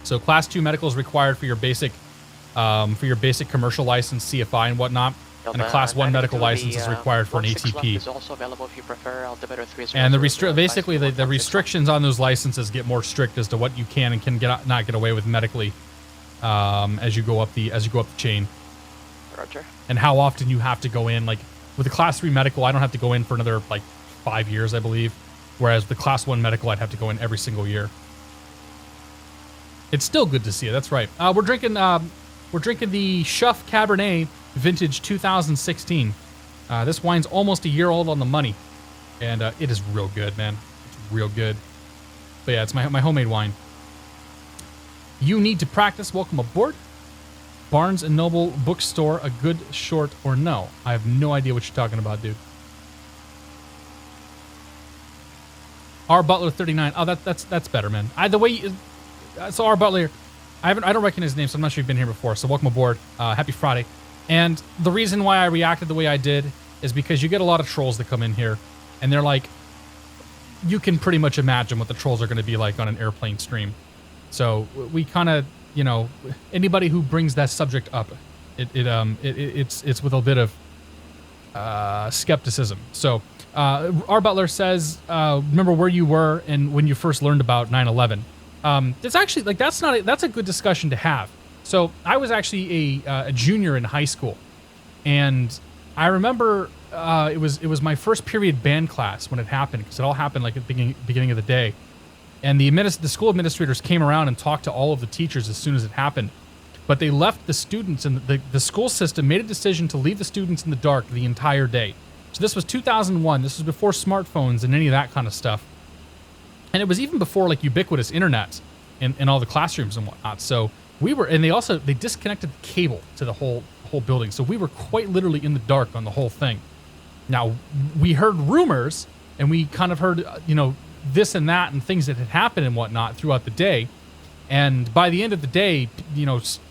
So Class 2 medical is required for your basic commercial license, CFI and whatnot, and a Class 1 medical license is required for an ATP. Is also available if you prefer. Altimeter 30. And the restrictions on those licenses get more strict as to what you can and can not get away with medically as you go up the chain. Roger. And how often you have to go in. Like with the Class 3 medical, I don't have to go in for another 5 years, I believe, whereas the Class 1 medical, I'd have to go in every single year. It's still good to see it. That's right. We're drinking the KHAF Cabernet Vintage 2016. This wine's almost a year old on the money, and it is real good, man. It's real good. But yeah, it's my homemade wine. You need to practice. Welcome aboard. Barnes & Noble bookstore, a good short or no? I have no idea what you're talking about, dude. R Butler 39. Oh, that's better, man. So R Butler, I don't recognize his name, so I'm not sure you've been here before. So welcome aboard. Happy Friday. And the reason why I reacted the way I did is because you get a lot of trolls that come in here, and they're like, you can pretty much imagine what the trolls are going to be like on an airplane stream. So we kind of, anybody who brings that subject up, it's with a bit of skepticism. So R Butler says, remember where you were and when you first learned about 9/11. It's actually that's a good discussion to have. So I was actually a junior in high school, and I remember it was my first period band class when it happened, because it all happened at the beginning of the day, and the school administrators came around and talked to all of the teachers as soon as it happened, but they left the students, and the school system made a decision to leave the students in the dark the entire day. So this was 2001. This was before smartphones and any of that kind of stuff. And it was even before ubiquitous internet in all the classrooms and whatnot. So they disconnected the cable to the whole building. So we were quite literally in the dark on the whole thing. Now, we heard rumors, and we kind of heard, this and that and things that had happened and whatnot throughout the day. And by the end of the day,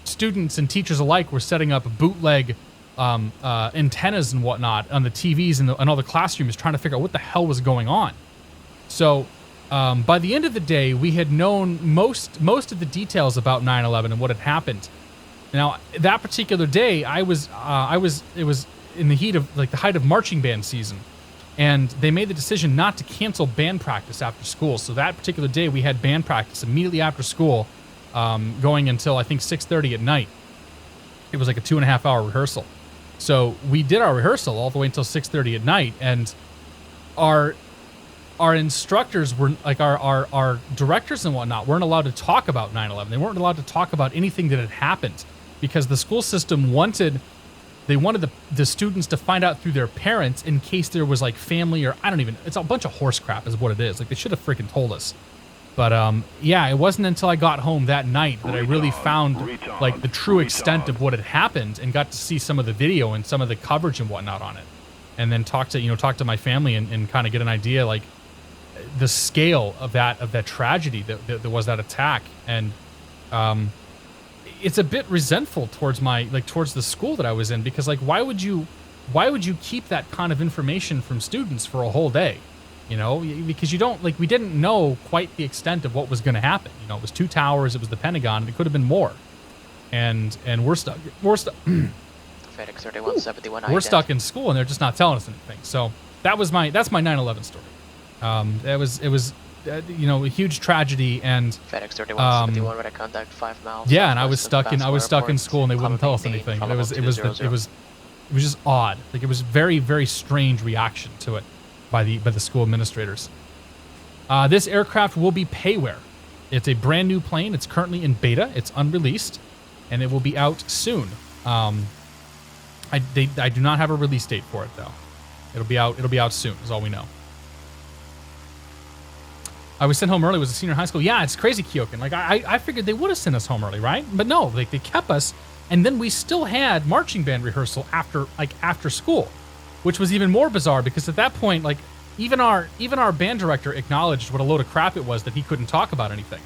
students and teachers alike were setting up bootleg antennas and whatnot on the TVs and all the classrooms, trying to figure out what the hell was going on. So by the end of the day, we had known most of the details about 9/11 and what had happened. Now, that particular day, it was in the heat of the height of marching band season, and they made the decision not to cancel band practice after school. So that particular day, we had band practice immediately after school, going until I think 6:30 at night. It was like a 2.5-hour rehearsal. So we did our rehearsal all the way until 6:30 at night, and our instructors were our directors and whatnot weren't allowed to talk about 9/11. They weren't allowed to talk about anything that had happened because the school system wanted the students to find out through their parents in case there was family or it's a bunch of horse crap is what it is. They should have freaking told us. But it wasn't until I got home that night that I really found the true extent of what had happened and got to see some of the video and some of the coverage and whatnot on it. And then talk to my family and kind of get an idea the scale of that tragedy that was that attack. And it's a bit resentful towards towards the school that I was in, because why would you keep that kind of information from students for a whole day? Because you don't we didn't know quite the extent of what was going to happen. It was 2 towers, it was the Pentagon, and it could have been more. And we're stuck. FedEx 3171. We're stuck in school, and they're just not telling us anything. So that's my 9/11 story. It was a huge tragedy, and FedEx 3171 with a contact 5 miles. Yeah, and I was stuck in school, and they wouldn't tell us anything. It was just odd. It was very, very strange reaction to it by the school administrators. This aircraft will be payware. It's a brand new plane. It's currently in beta. It's unreleased, and it will be out soon. I do not have a release date for it though. It'll be out soon. Is all we know. I was sent home early. It was a senior high school. Yeah, it's crazy, Kyokin. I figured they would have sent us home early, right? But no, they kept us, and then we still had marching band rehearsal after school, which was even more bizarre because at that point, even our band director acknowledged what a load of crap it was that he couldn't talk about anything.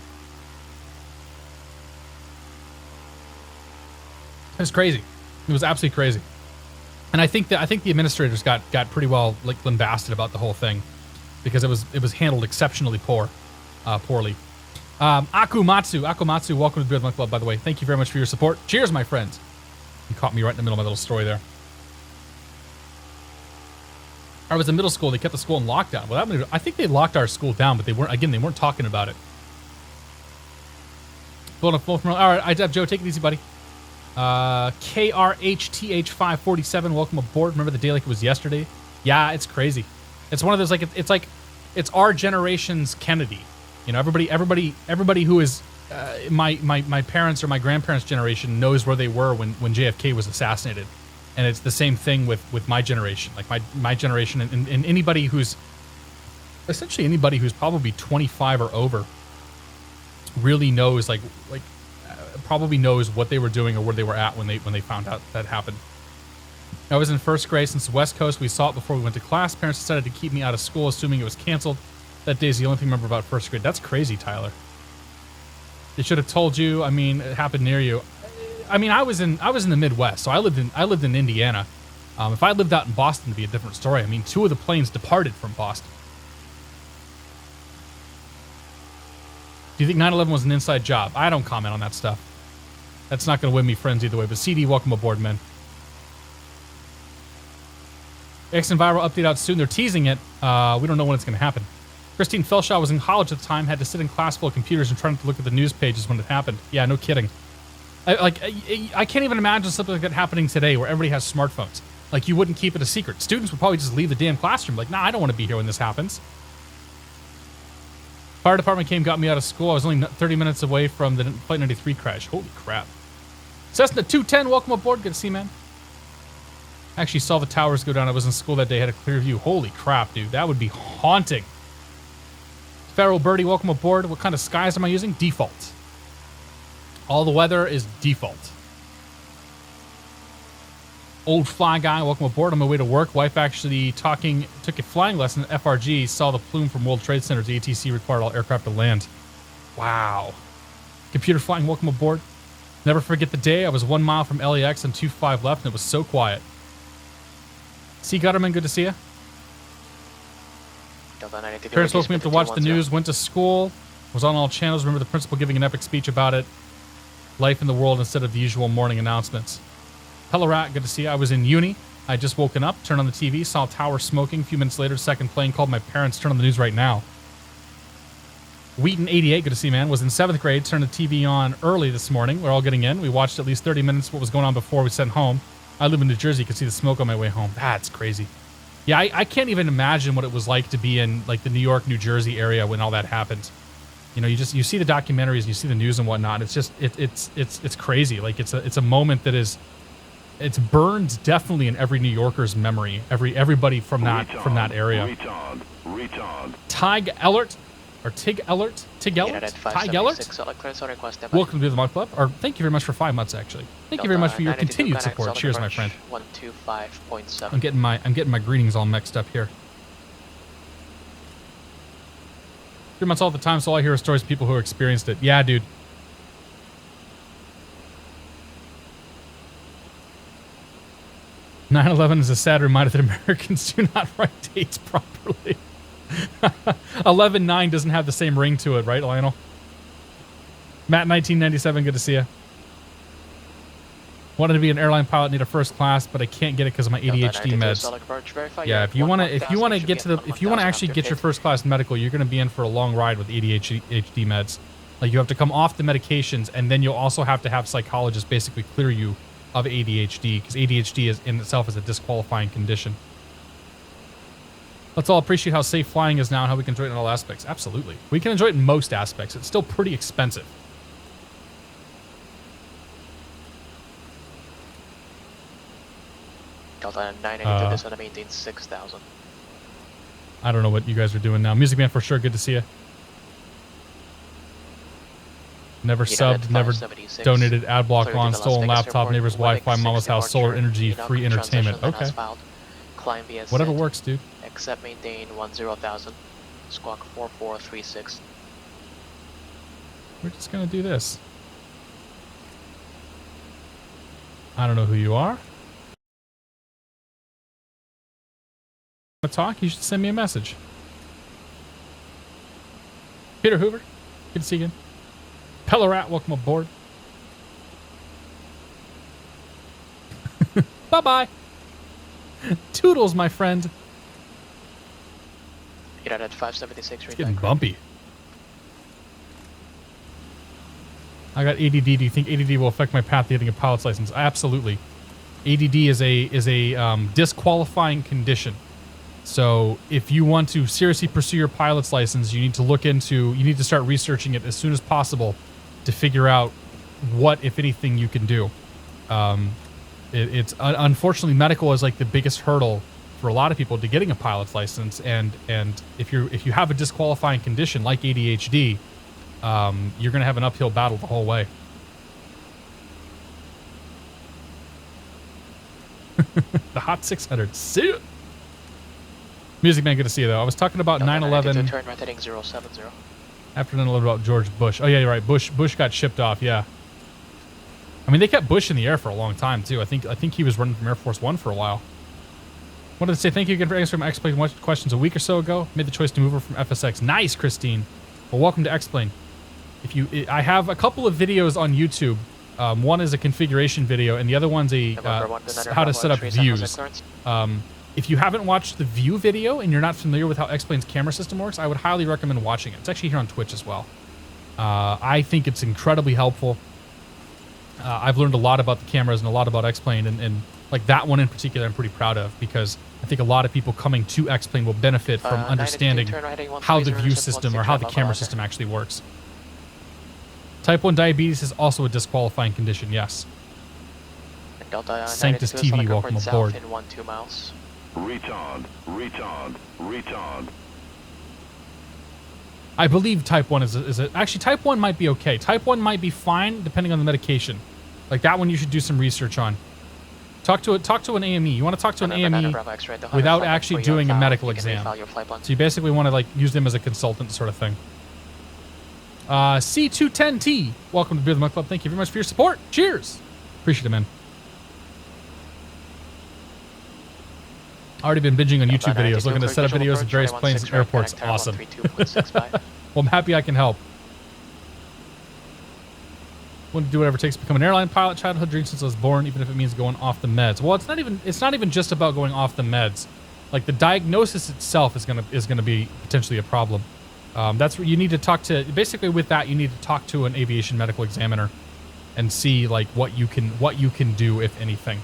It was crazy. It was absolutely crazy. And I think the administrators got pretty well lambasted about the whole thing, because it was handled exceptionally poorly. Akumatsu, welcome to the Beardman Club, by the way. Thank you very much for your support. Cheers, my friends. You caught me right in the middle of my little story there. I was in middle school. They kept the school in lockdown. Well, I think they locked our school down, but they weren't talking about it. All right, I have Joe. Take it easy, buddy. KRHTH547, welcome aboard. Remember the day like it was yesterday? Yeah, it's crazy. It's one of those it's our generation's Kennedy. Everybody who is my parents or my grandparents' generation knows where they were when JFK was assassinated, and it's the same thing with my generation. My generation and anybody who's probably 25 or over really knows probably knows what they were doing or where they were at when they found out that happened. I was in first grade. Since the West Coast, we saw it before we went to class. Parents decided to keep me out of school, assuming it was canceled. That day's the only thing I remember about first grade. That's crazy, Tyler. They should have told you. I mean, it happened near you. I mean, I was in the Midwest, so I lived in Indiana. If I lived out in Boston, it'd be a different story. I mean, 2 of the planes departed from Boston. Do you think 9/11 was an inside job? I don't comment on that stuff. That's not going to win me friends either way. But CD, welcome aboard, man. X and Viral update out soon. They're teasing it. We don't know when it's going to happen. Christine Felshaw was in college at the time, had to sit in class full of computers and trying to look at the news pages when it happened. Yeah, no kidding. I can't even imagine something like that happening today where everybody has smartphones. You wouldn't keep it a secret. Students would probably just leave the damn classroom. Nah, I don't want to be here when this happens. Fire department got me out of school. I was only 30 minutes away from the Flight 93 crash. Holy crap. Cessna 210, welcome aboard. Good to see you, man. Actually saw the towers go down. I was in school that day, had a clear view. Holy crap, dude. That would be haunting. Feral Birdie, welcome aboard. What kind of skies am I using? Default. All the weather is default. Old Fly Guy, welcome aboard. On my way to work. Wife actually took a flying lesson at FRG. Saw the plume from World Trade Center. The ATC required all aircraft to land. Wow. Computer Flying, welcome aboard. Never forget the day. I was 1 mile from LAX and 2.5 left, and it was so quiet. See, Gutterman, good to see you. Parents woke me up to watch the news, went to school, was on all channels. Remember the principal giving an epic speech about it. Life in the world instead of the usual morning announcements. Hello, Rat, good to see you. I was in uni. I had just woken up, turned on the TV, saw tower smoking. A few minutes later, second plane called my parents, turn on the news right now. Wheaton 88, good to see you, man. Was in 7th grade, turned the TV on early this morning. We're all getting in. We watched at least 30 minutes what was going on before we sent home. I live in New Jersey, could see the smoke on my way home. That's crazy. Yeah, I can't even imagine what it was like to be in like the New York, New Jersey area when all that happened. You know, you see the documentaries and you see the news and whatnot. It's just it's crazy. Like it's a moment that is it's burned definitely in every New Yorker's memory. Everybody from that area. Tig Ellert or Tig Ellert? Tig Ellert? Tig Ellert? Welcome to the Mod Club. Or thank you very much for 5 months actually. Thank you very much for your continued support. Cheers, my friend. 125.7. I'm getting my greetings all mixed up here. 3 months all the time, so all I hear is stories of people who experienced it. Yeah, dude. "9/11 is a sad reminder that Americans do not write dates properly." 11/9 doesn't have the same ring to it, right, Lionel? Matt 1997, good to see you. Wanted to be an airline pilot, need a first class, but I can't get it because of my ADHD meds. Yeah, if you want to actually get your first class medical, you're going to be in for a long ride with ADHD meds. Like you have to come off the medications, and then you'll also have to have psychologists basically clear you of ADHD, because ADHD is in itself is a disqualifying condition. Let's all appreciate how safe flying is now and how we can enjoy it in all aspects. Absolutely. We can enjoy it in most aspects. It's still pretty expensive. Delta 982, this one I'm maintaining 6,000. I don't know what you guys are doing now. Music Man for sure, good to see you. Never subbed, never donated, ad block on, stolen laptop, neighbor's Wi-Fi, mama's house, solar energy, free entertainment. Okay. Whatever works, dude. Except maintain 10,000. Squawk 4436. We're just gonna do this. I don't know who you are. Want to talk? You should send me a message. Peter Hoover, good to see you again. Pellarat, welcome aboard. Bye-bye. Toodles, my friend. You're at 576. It's getting bumpy. I got ADD. Do you think ADD will affect my path to getting a pilot's license? Absolutely. ADD is a disqualifying condition. So if you want to seriously pursue your pilot's license, you need to start researching it as soon as possible to figure out what, if anything, you can do. It's unfortunately, medical is like the biggest hurdle for a lot of people to getting a pilot's license, and if you have a disqualifying condition like ADHD, you're going to have an uphill battle the whole way. The Hot 600. See you. Music Man, good to see you though. I was talking about 9/11. Turn right heading 070. After 9/11 about George Bush. Oh yeah, you're right. Bush got shipped off. Yeah. I mean, they kept Bush in the air for a long time too. I think he was running from Air Force One for a while. Wanted to say thank you again for answering my X-Plane questions a week or so ago. Made the choice to move over from FSX. Nice, Christine. Well, welcome to X-Plane. I have a couple of videos on YouTube. One is a configuration video, and the other one's a how to set up views. If you haven't watched the view video and you're not familiar with how X-Plane's camera system works, I would highly recommend watching it. It's actually here on Twitch as well. I think it's incredibly helpful. I've learned a lot about the cameras and a lot about X-Plane, and like that one in particular I'm pretty proud of, because I think a lot of people coming to X-Plane will benefit from understanding how the view system or how the camera system actually works. Type 1 diabetes is also a disqualifying condition, yes. Sanctus TV, welcome aboard. In 1-2 miles. Retard. I believe type 1 is actually type 1 might be okay. Type 1 might be fine depending on the medication. Like that one you should do some research on. Talk to an AME. You want to talk to an AME without actually doing a medical exam. So you basically want to like use them as a consultant sort of thing. C210T, welcome to Beer the Month Club. Thank you very much for your support. Cheers. Appreciate it, man. Already been binging on YouTube videos, looking at setup videos of various planes and airports. Awesome. Well, I'm happy I can help. Want to do whatever it takes to become an airline pilot. Childhood dream since I was born, even if it means going off the meds. Well, it's not even just about going off the meds. Like the diagnosis itself is gonna be potentially a problem. That's where you need to talk to. Basically, with that, you need to talk to an aviation medical examiner and see like what you can do, if anything.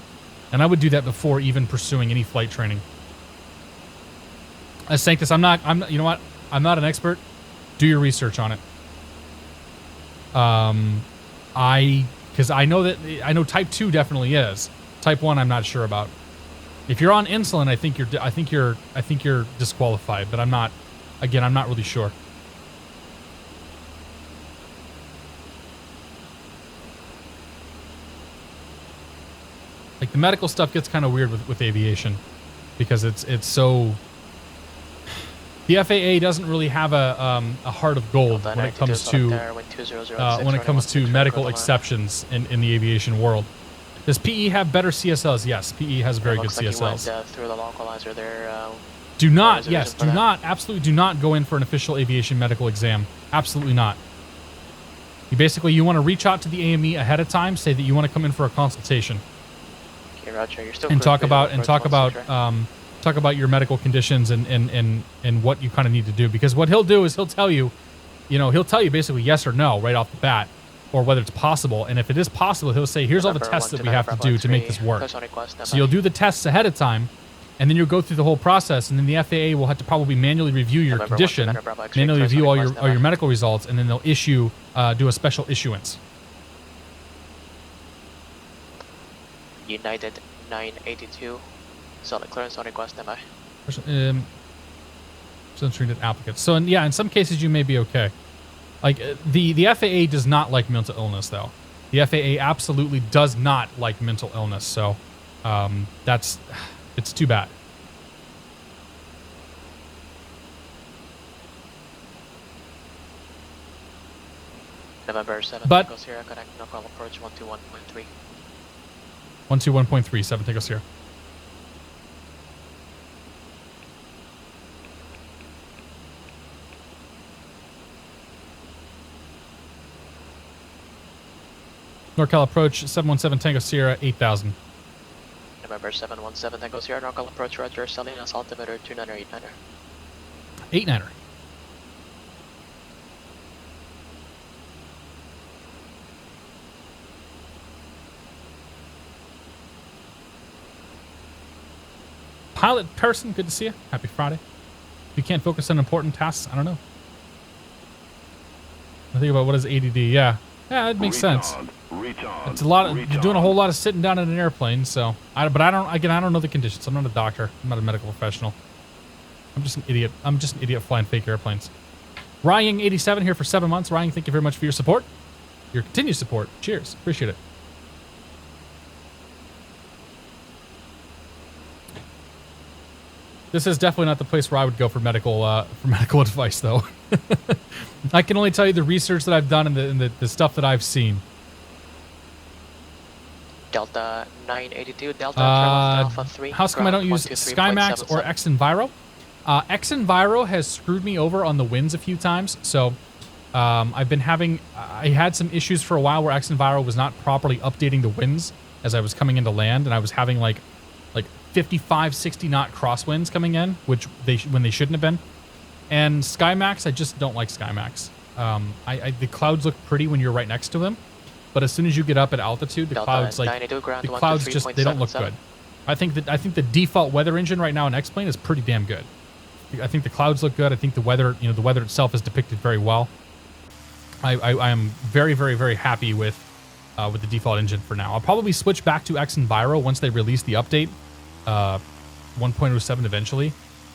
And I would do that before even pursuing any flight training. As Sanctus, I'm not. You know what? I'm not an expert. Do your research on it. Because I know type 2 definitely is. Type 1 I'm not sure about. If you're on insulin, I think you're disqualified, but I'm not really sure. Like the medical stuff gets kind of weird with aviation because it's so. The FAA doesn't really have a heart of gold when it comes to medical exceptions in the aviation world. Does PE have better CSLs? Yes, PE has very good CSLs. You went, through the localizer there. Absolutely do not go in for an official aviation medical exam. Absolutely not. You want to reach out to the AME ahead of time, say that you want to come in for a consultation. Okay, Roger. You're still and talk about your medical conditions and what you kind of need to do, because what he'll do is he'll tell you basically yes or no right off the bat, or whether it's possible. And if it is possible, he'll say, here's all the tests that we have to do to make this work. So you'll do the tests ahead of time, and then you'll go through the whole process, and then the FAA will have to probably manually review your condition, manually review all your medical results, and then they'll do a special issuance. United 982. Solid clearance on request, MI. Treated applicants. So in some cases you may be okay. Like the FAA does not like mental illness though. The FAA absolutely does not like mental illness. So it's too bad. November 7th, but Echo Sierra, connect local approach 121.3. 121.3, 7 Echo Sierra. NorCal approach 717 Tango Sierra 8000. November 717 Tango Sierra, NorCal approach, Roger, Salinas altimeter 29er 89er. 89er. Pilot person, good to see you. Happy Friday. If you can't focus on important tasks, I don't know. I think about what is ADD. Yeah, it makes sense. It's a lot. You're doing a whole lot of sitting down in an airplane. So, I don't know the conditions. I'm not a doctor. I'm not a medical professional. I'm just an idiot. I'm just an idiot flying fake airplanes. Ryan 87 here for 7 months. Ryan, thank you very much for your support. Your continued support. Cheers. Appreciate it. This is definitely not the place where I would go for medical advice, though. I can only tell you the research that I've done and the stuff that I've seen. Delta 982, Delta Alpha 3. How come I don't use SkyMax or X-Enviro? X-Enviro has screwed me over on the winds a few times. So I had some issues for a while where X-Enviro was not properly updating the winds as I was coming into land, and I was having like 55, 60 knot crosswinds coming in, when they shouldn't have been. And SkyMax, I just don't like SkyMax. The clouds look pretty when you're right next to them, but as soon as you get up at altitude, the clouds just they don't look good. I think the default weather engine right now in X-Plane is pretty damn good. I think the clouds look good. I think the weather itself is depicted very well. I am very, very, very happy with the default engine for now. I'll probably switch back to X-Enviro once they release the update. 1.07 eventually,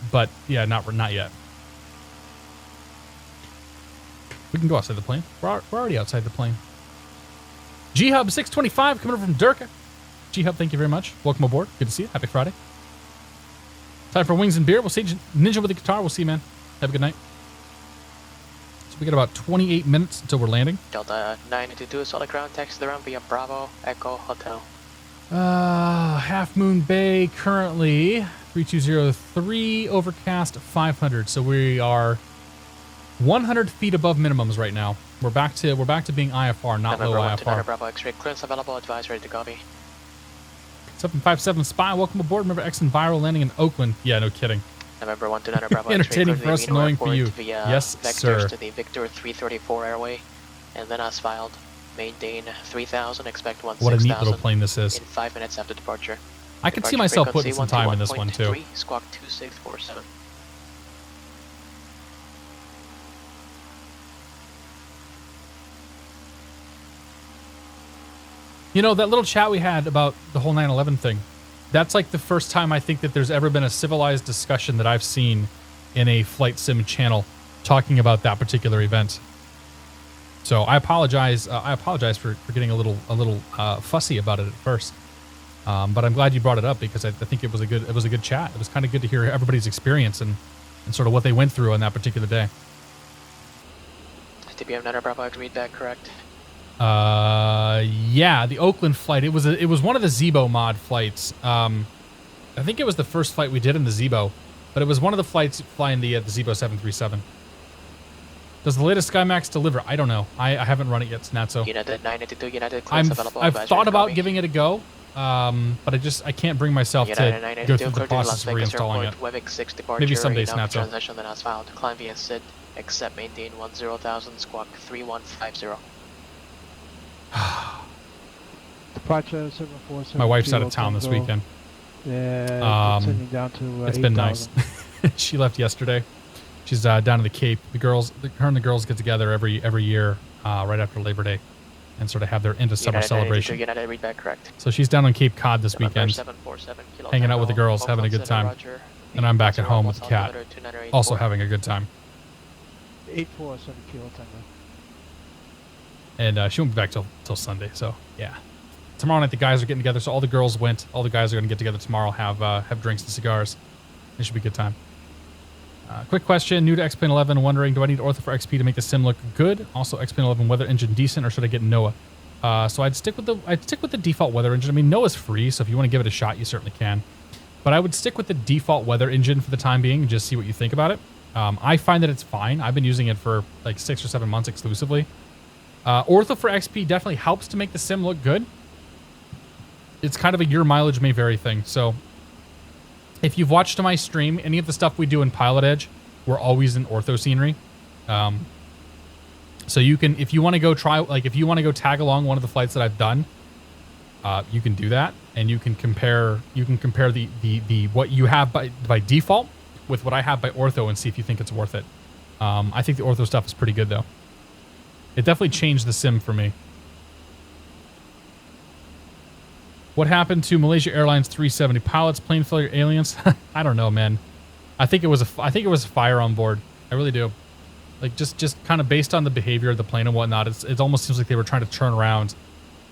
but yeah, not yet. We can go outside the plane. We're already outside the plane. G-Hub 625 coming over from Durka. G-Hub, thank you very much. Welcome aboard. Good to see you. Happy Friday. Time for wings and beer. We'll see you. Ninja with the guitar. We'll see you, man. Have a good night. So we got about 28 minutes until we're landing. Delta 922, solid ground, taxi the ground via Bravo, Echo, Hotel. Half Moon Bay currently 3203, overcast 500. So we are 100 feet above minimums right now. We're back to being IFR, not low IFR. Bravo X-ray clearance available. Advise ready to copy. 757 Spy, welcome aboard. Remember X and Viral landing in Oakland. Yeah, no kidding. November 129 Bravo Entertaining for us, annoying for you. Via Yes, Vectors sir. to the Victor 334 airway, and then as filed. Maintain 3000. Expect 16,000. What a neat little plane this is. In 5 minutes after departure. I could see myself putting some time in this one too. Squawk 2647. You know, that little chat we had about the whole 9/11 thing, that's like the first time I think that there's ever been a civilized discussion that I've seen in a flight sim channel talking about that particular event. So I apologize. I apologize for getting a little fussy about it at first. But I'm glad you brought it up because I think it was a good chat. It was kind of good to hear everybody's experience and sort of what they went through on that particular day. TPM 9 Bravo X read back correct. Yeah, the Oakland flight. It was one of the Zebo mod flights. I think it was the first flight we did in the Zebo, but it was one of the flights flying the Zebo 737. Does the latest SkyMax deliver? I don't know. I haven't run it yet, Snatso. United 982, United clearance available. I've thought about giving it a go, but I can't bring myself to go through the process of reinstalling it. Webic 6 departure, Maybe someday, Snatso. Transition then as filed. Climb via SID, except maintain 10,000, squawk 3150. Departure 747. My wife's out of town this weekend. Yeah, sending down to it's been nice. She left yesterday. She's down in the Cape. Her and the girls get together every year right after Labor Day, and sort of have their end of summer celebration. United read back correct. So she's down on Cape Cod this weekend, hanging out with the girls, having a good time, and I'm back at home with the cat, also having a good time. 847 Kilo Tango. And she won't be back till Sunday. So yeah, tomorrow night the guys are getting together. So all the girls went. All the guys are going to get together tomorrow. Have drinks and cigars. It should be a good time. Quick question, new to X-Plane 11, wondering, do I need Ortho for XP to make the sim look good? Also, X-Plane 11 weather engine decent, or should I get NOAA? So I'd stick with the default weather engine. I mean, NOAA's free, so if you want to give it a shot, you certainly can. But I would stick with the default weather engine for the time being, and just see what you think about it. I find that it's fine. I've been using it for like 6 or 7 months exclusively. Ortho for XP definitely helps to make the sim look good. It's kind of a your mileage may vary thing, so if you've watched my stream, any of the stuff we do in PilotEdge, we're always in ortho scenery. So you can, if you want to go if you want to go tag along one of the flights that I've done, you can do that, and you can compare the what you have by default with what I have by ortho and see if you think it's worth it. I think the ortho stuff is pretty good though. It definitely changed the sim for me. What happened to Malaysia Airlines 370 pilots, plane failure, aliens? I don't know, man. I think it was a fire on board. I really do. Like just kind of based on the behavior of the plane and whatnot, it almost seems like they were trying to turn around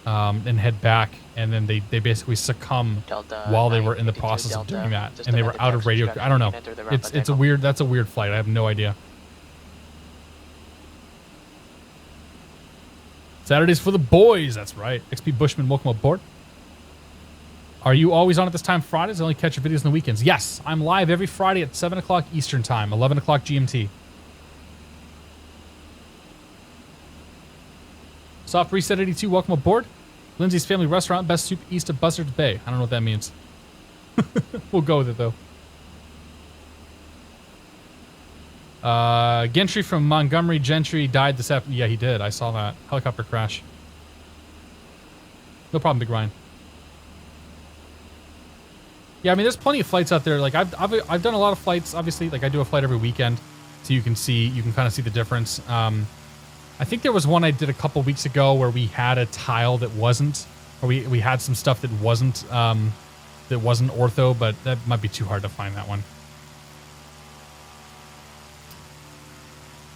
and head back, and then they basically succumb while they were in the process of doing that, and they were out of radio. I don't know. It's a weird. That's a weird flight. I have no idea. Saturdays for the boys. That's right. XP Bushman, welcome aboard. Are you always on at this time Fridays? I only catch your videos on the weekends. Yes, I'm live every Friday at 7 o'clock Eastern Time, 11 o'clock GMT. Soft Reset 82, welcome aboard. Lindsay's Family Restaurant, best soup east of Buzzards Bay. I don't know what that means. We'll go with it, though. Gentry from Montgomery Gentry died this afternoon. Yeah, he did. I saw that. Helicopter crash. No problem, Big Ryan. Yeah, I mean, there's plenty of flights out there. Like I've done a lot of flights. Obviously, like I do a flight every weekend, so you can kind of see the difference. I think there was one I did a couple weeks ago where we had a tile that wasn't, or we had some stuff that wasn't ortho, but that might be too hard to find that one.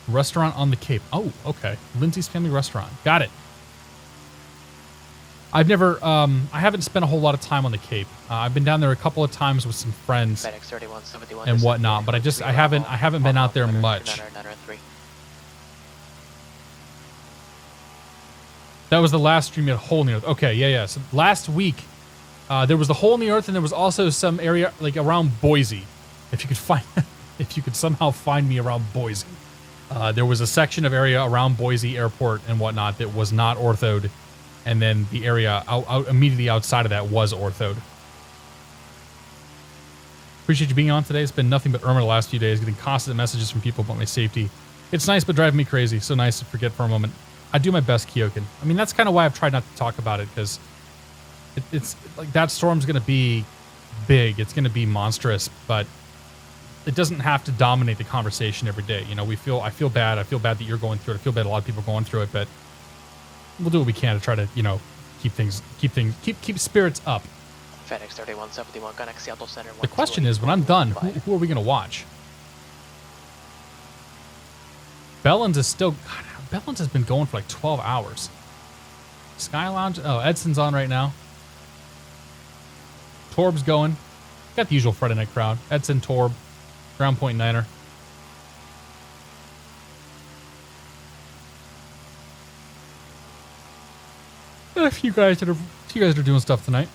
Restaurant on the Cape. Oh, okay. Lindsay's Family Restaurant. Got it. I've never, I haven't spent a whole lot of time on the Cape. I've been down there a couple of times with some friends FedEx 3171 and whatnot, but I haven't been out there much. That was the last stream you had Hole in the Earth. Okay, yeah. So last week, there was the Hole in the Earth, and there was also some area like around Boise. If you could find, if you could somehow find me around Boise, there was a section of area around Boise Airport and whatnot that was not orthoed. And then the area out immediately outside of that was orthoed. Appreciate you being on today. It's been nothing but Irma the last few days, getting constant messages from people about my safety. It's nice, but driving me crazy. So nice to forget for a moment. I do my best, Kyokin. I mean, that's kind of why I've tried not to talk about it, because it's like that storm's going to be big. It's going to be monstrous, but it doesn't have to dominate the conversation every day. You know, I feel bad. I feel bad that you're going through it. I feel bad a lot of people are going through it, but we'll do what we can to try to, you know, keep spirits up. FedEx 3171, connect Seattle Center. The question is, when I'm done, who are we going to watch? Bellins is still... God, Bellins has been going for like 12 hours. Sky Lounge... Oh, Edson's on right now. Torb's going. Got the usual Friday night crowd. Edson, Torb, Ground Point Niner. A few guys that are doing stuff tonight.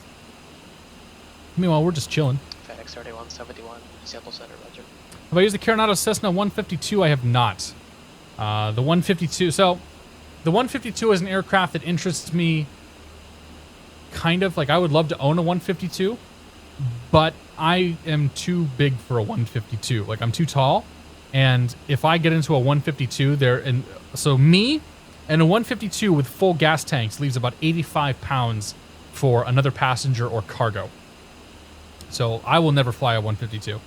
Meanwhile, we're just chilling. FedEx 3171, Seattle Center, roger. Have I used the Coronado Cessna 152? I have not. The 152. So, the 152 is an aircraft that interests me. Kind of like I would love to own a 152, but I am too big for a 152. Like I'm too tall, and if I get into a 152, so me. And a 152 with full gas tanks leaves about 85 pounds for another passenger or cargo. So I will never fly a 152.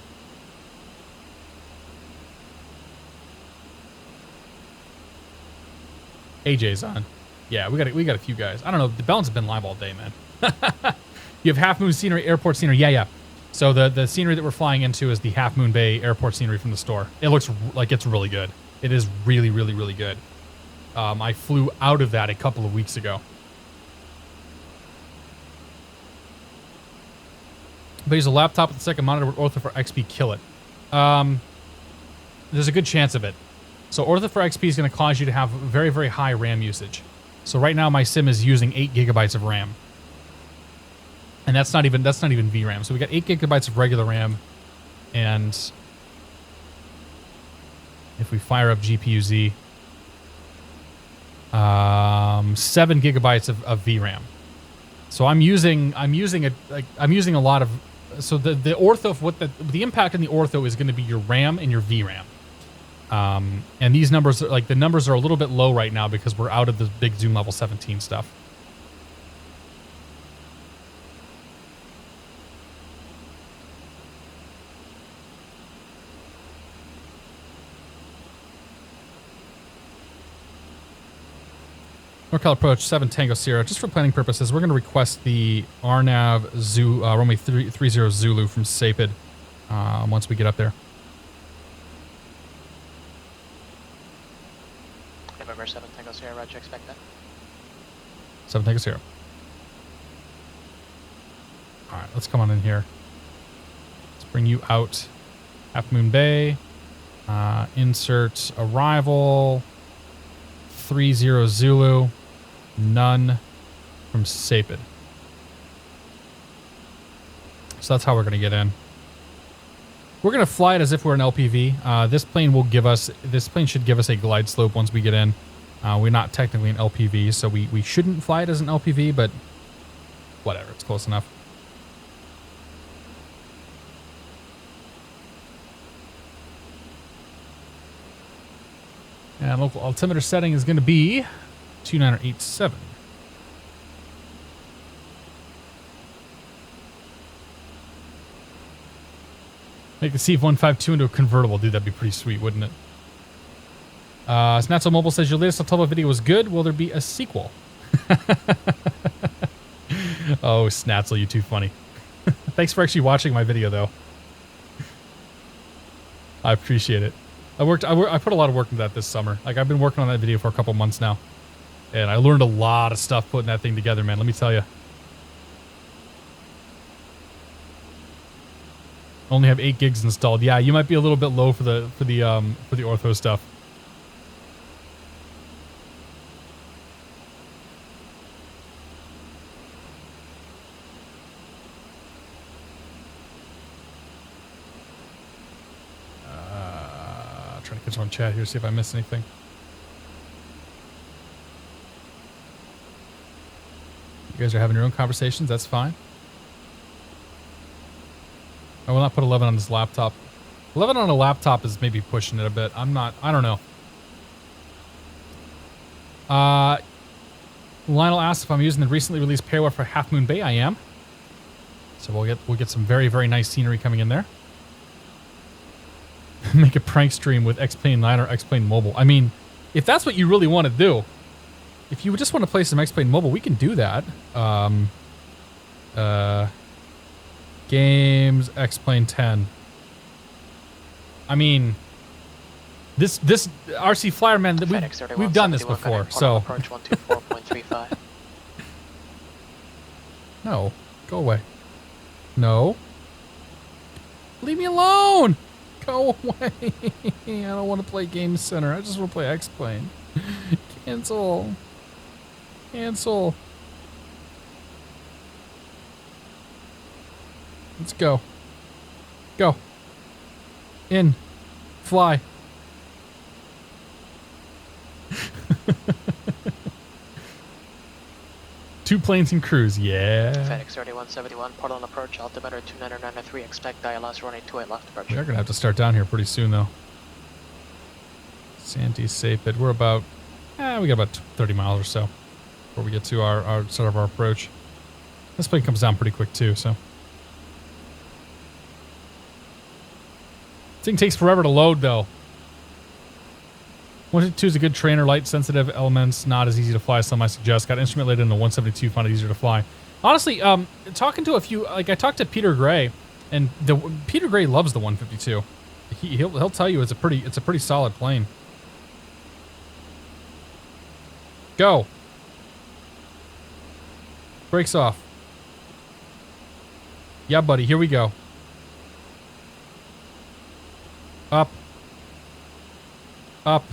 AJ's on. Yeah, we got a few guys. I don't know. The Bellins have been live all day, man. You have Half Moon scenery, airport scenery. Yeah. So the scenery that we're flying into is the Half Moon Bay airport scenery from the store. It looks like it's really good. It is really, really, really good. I flew out of that a couple of weeks ago. But he's a laptop with the second monitor with Ortho for XP. Kill it. There's a good chance of it. So Ortho for XP is going to cause you to have very, very high RAM usage. So right now my sim is using 8 gigabytes of RAM. And that's not even VRAM. So we got 8 gigabytes of regular RAM. And if we fire up GPU-Z, 7 gigabytes of VRAM. So I'm using a lot of, so the ortho, the impact on the ortho is going to be your RAM and your VRAM. And these numbers, the numbers are a little bit low right now because we're out of the big Zoom level 17 stuff. NorCal approach 7 Tango Sierra. Just for planning purposes, we're going to request the RNAV runway 30 Zulu from Sapid once we get up there. November 7 Tango Sierra, roger, expect that. 7 Tango Sierra. Alright, let's come on in here. Let's bring you out. Half Moon Bay. Insert arrival. 30 Zulu. None from Sapid. So that's how we're going to get in. We're going to fly it as if we're an LPV. This plane should give us a glide slope once we get in. We're not technically an LPV, so we shouldn't fly it as an LPV, but whatever, it's close enough. And local altimeter setting is going to be 2987. Make the CF-152 into a convertible. Dude, that'd be pretty sweet, wouldn't it? Snatzel Mobile says, your latest Altova video was good. Will there be a sequel? Oh, Snatzel, you're too funny. Thanks for actually watching my video, though. I appreciate it. I put a lot of work into that this summer. Like, I've been working on that video for a couple months now. And I learned a lot of stuff putting that thing together, man. Let me tell you. Only have 8 gigs installed. Yeah, you might be a little bit low for the ortho stuff. Trying to catch on chat here, see if I missed anything. You guys are having your own conversations. That's fine. I will not put 11 on this laptop. 11 on a laptop is maybe pushing it a bit. I don't know. Lionel asks if I'm using the recently released payware for Half Moon Bay. I am. So we'll get some very, very nice scenery coming in there. Make a prank stream with X-Plane 9 or X-Plane Mobile. I mean, if that's what you really want to do, if you just want to play some X-Plane Mobile, we can do that. Games, X-Plane 10. I mean, this RC Flyer, man, we've done this before, so. Approach 124.35. No, go away. No. Leave me alone. Go away. I don't want to play Game Center. I just want to play X-Plane. Cancel. Cancel. Let's go. Go. In. Fly. Two planes and cruise, yeah. FedEx 3171, Portland approach, altimeter 2993, expect ILS running 28 left approach. We are going to have to start down here pretty soon, though. Santee, safe bid. We're about, we got about 30 miles or so before we get to our start of our approach. This plane comes down pretty quick, too, so. This thing takes forever to load, though. 152 is a good trainer, light sensitive elements, not as easy to fly as some I suggest. Got instrument laid in the 172, found it easier to fly. Honestly, talking to a few, like I talked to Peter Gray, and Peter Gray loves the 152. He'll tell you it's a pretty solid plane. Go. Brakes off. Yeah, buddy, here we go. Up. Up.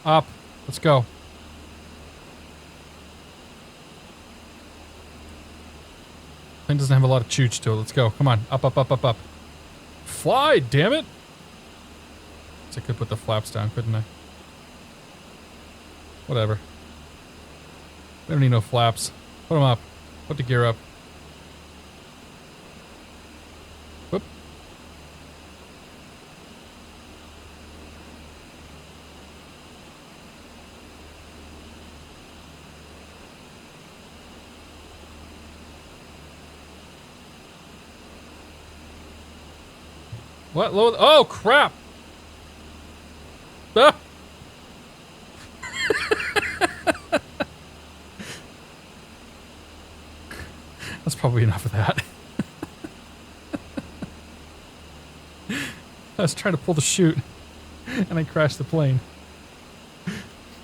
Up. Let's go. Plane doesn't have a lot of chooch to it. Let's go. Come on. Up, up, up, up, up. Fly, damn it. So I could put the flaps down, couldn't I? Whatever. We don't need no flaps. Put them up. Put the gear up. Whoop. What? Low? Oh, crap! Ah! That's probably enough of that. I was trying to pull the chute, and I crashed the plane.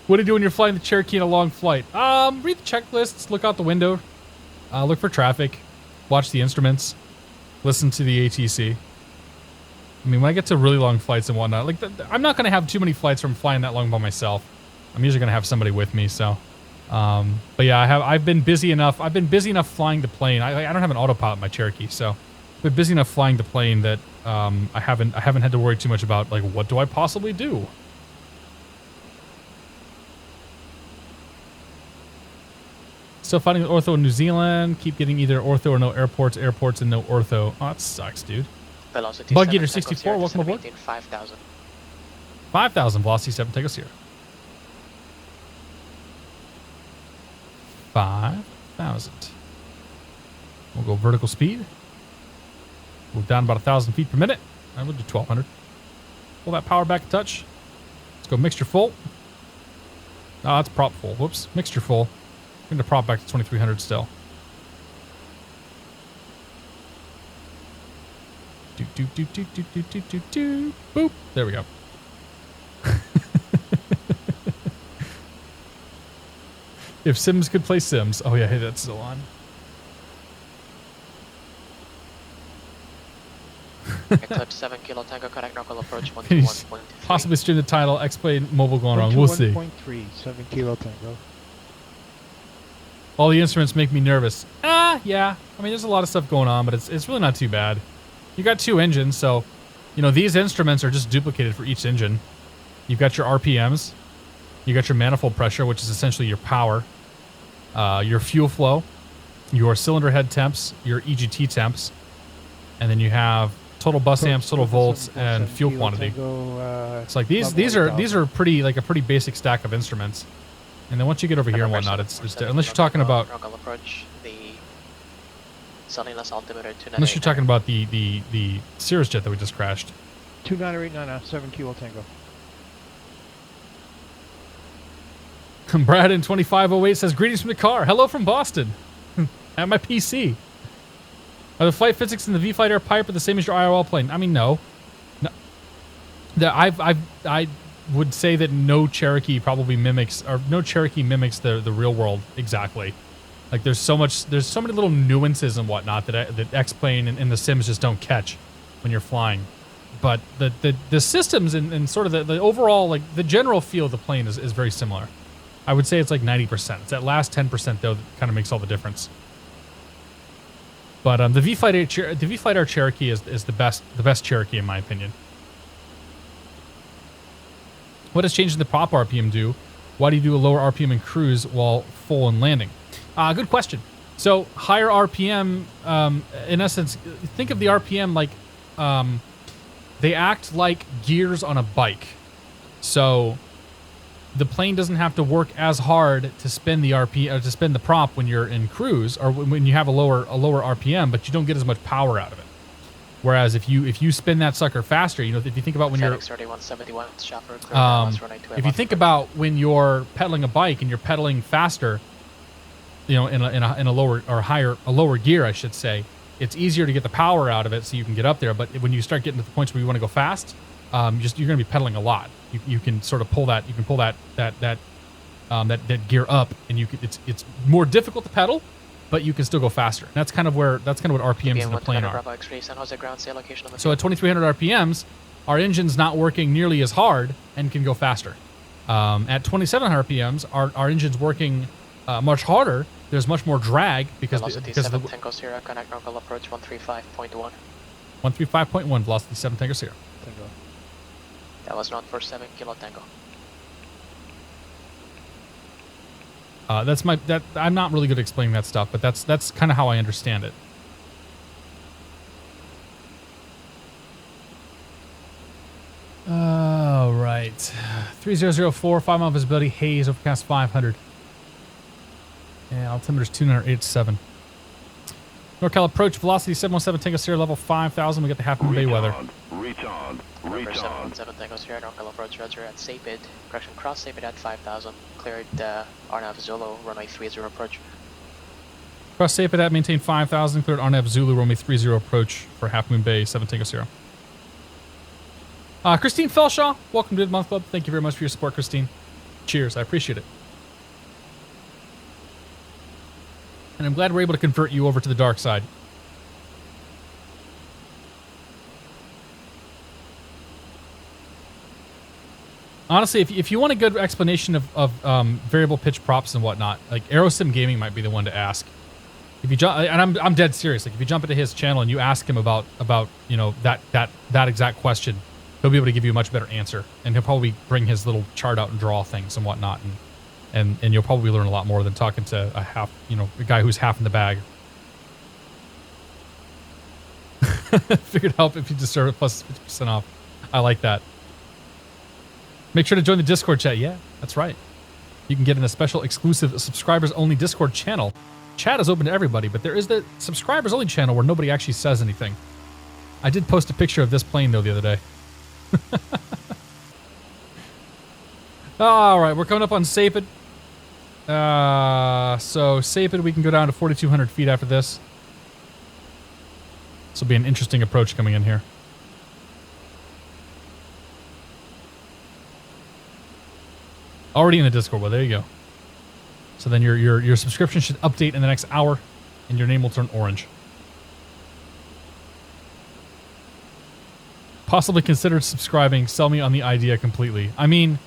What do you do when you're flying the Cherokee in a long flight? Read the checklists, look out the window, look for traffic, watch the instruments, listen to the ATC. I mean, when I get to really long flights and whatnot, like I'm not going to have too many flights from flying that long by myself. I'm usually going to have somebody with me. So, but yeah, I've been busy enough. I've been busy enough flying the plane. I don't have an autopilot in my Cherokee, so I've been busy enough flying the plane that I haven't had to worry too much about like what do I possibly do. Still fighting with ortho in New Zealand. Keep getting either ortho or no airports and no ortho. Oh, that sucks, dude. Velocity Bug Eater 64, welcome aboard. 5,000. 5,000, Velocity 7, take us here. 5,000. We'll go vertical speed. Move down about 1,000 feet per minute. And we'll do 1,200. Pull that power back a touch. Let's go mixture full. Oh, that's prop full. Whoops, mixture full. We're going to prop back to 2,300 still. Boop. There we go. If Sims could play Sims. Oh yeah, hey, that's still on. Eclipse 7 Kilo Tango, correct knuckle approach Can you 121.3. possibly stream the title, X-Plane Mobile going wrong. We'll see. 1.3, 7 Kilo Tango. All the instruments make me nervous. Yeah. I mean, there's a lot of stuff going on, but it's really not too bad. You got 2 engines, so, you know, these instruments are just duplicated for each engine. You've got your RPMs. You got your manifold pressure, which is essentially your power. Your fuel flow. Your cylinder head temps. Your EGT temps. And then you have total bus amps, total volts, and fuel quantity. It's like these are pretty like a pretty basic stack of instruments. And then once you get over here and whatnot, it's unless you're talking about approach the Salinas altimeter 298. unless you're talking about the Cirrus jet that we just crashed. 2989, 7 Kilo Tango. Brad in 2508 says greetings from the car. Hello from Boston. At my PC. Are the flight physics in the V-Flight Air Piper the same as your IRL plane? I mean, no. I would say that no Cherokee probably mimics, or no Cherokee mimics the real world exactly. Like there's so many little nuances and whatnot that X-Plane and the Sims just don't catch when you're flying. But the systems and sort of the overall, like the general feel of the plane is very similar. I would say it's like 90%. It's that last 10% though that kind of makes all the difference. But the V-Flight Air Cherokee is the best Cherokee in my opinion. What does changing the prop RPM do? Why do you do a lower RPM in cruise while full and landing? Good question. So higher RPM, in essence, think of the RPM like they act like gears on a bike. So the plane doesn't have to work as hard to spin the to spin the prop when you're in cruise or when you have a lower RPM, but you don't get as much power out of it. Whereas if you spin that sucker faster, you know, if you think about when you're if you think about when you're pedaling a bike and you're pedaling faster, you know, in a lower gear, I should say, it's easier to get the power out of it so you can get up there. But when you start getting to the points where you want to go fast, you're going to be pedaling a lot. You can sort of pull that. You can pull that gear up, and it's more difficult to pedal, but you can still go faster. And that's kind of what RPMs in the plane are. So at 2,300 RPMs, our engine's not working nearly as hard and can go faster. At 2,700 RPMs, our engine's working much harder. There's much more drag because velocity 7 Tango Sierra, connect local approach 135.1. 135.1 velocity 7 Tango Sierra. That was not for 7 Kilo Tango. I'm not really good at explaining that stuff, but that's kind of how I understand it. All right. 3004, 5 mile visibility, haze, overcast 500. Yeah, altimeter's 287. NorCal approach, velocity 717 Tango Sierra, level 5,000. We got the Half Moon Bay weather. Number 717 Tango Sierra, NorCal approach, roger at Sapid. Correction, cross Sapid at 5,000. Cleared RNAV Zulu, runway 30 approach. Cross Sapid at maintain 5,000. Cleared RNAV Zulu, runway 30 approach for Half Moon Bay, 7 Tango Sierra. Christine Felshaw, welcome to the Month Club. Thank you very much for your support, Christine. Cheers, I appreciate it. And I'm glad we're able to convert you over to the dark side. Honestly, if you want a good explanation of variable pitch props and whatnot, like Aerosim Gaming might be the one to ask. If you jump, and I'm dead serious. Like if you jump into his channel and you ask him about you know that exact question, he'll be able to give you a much better answer, and he'll probably bring his little chart out and draw things and whatnot, and you'll probably learn a lot more than talking to a guy who's half in the bag. Figured help if you deserve it plus 50% off. I like that. Make sure to join the Discord chat. Yeah, that's right. You can get in a special exclusive subscribers only Discord channel. Chat is open to everybody, but there is the subscribers only channel where nobody actually says anything. I did post a picture of this plane though the other day. All right, we're coming up on Sapid. So Sapid, we can go down to 4,200 feet after this. This will be an interesting approach coming in here. Already in the Discord, well, there you go. So then your subscription should update in the next hour, and your name will turn orange. Possibly consider subscribing. Sell me on the idea completely. I mean,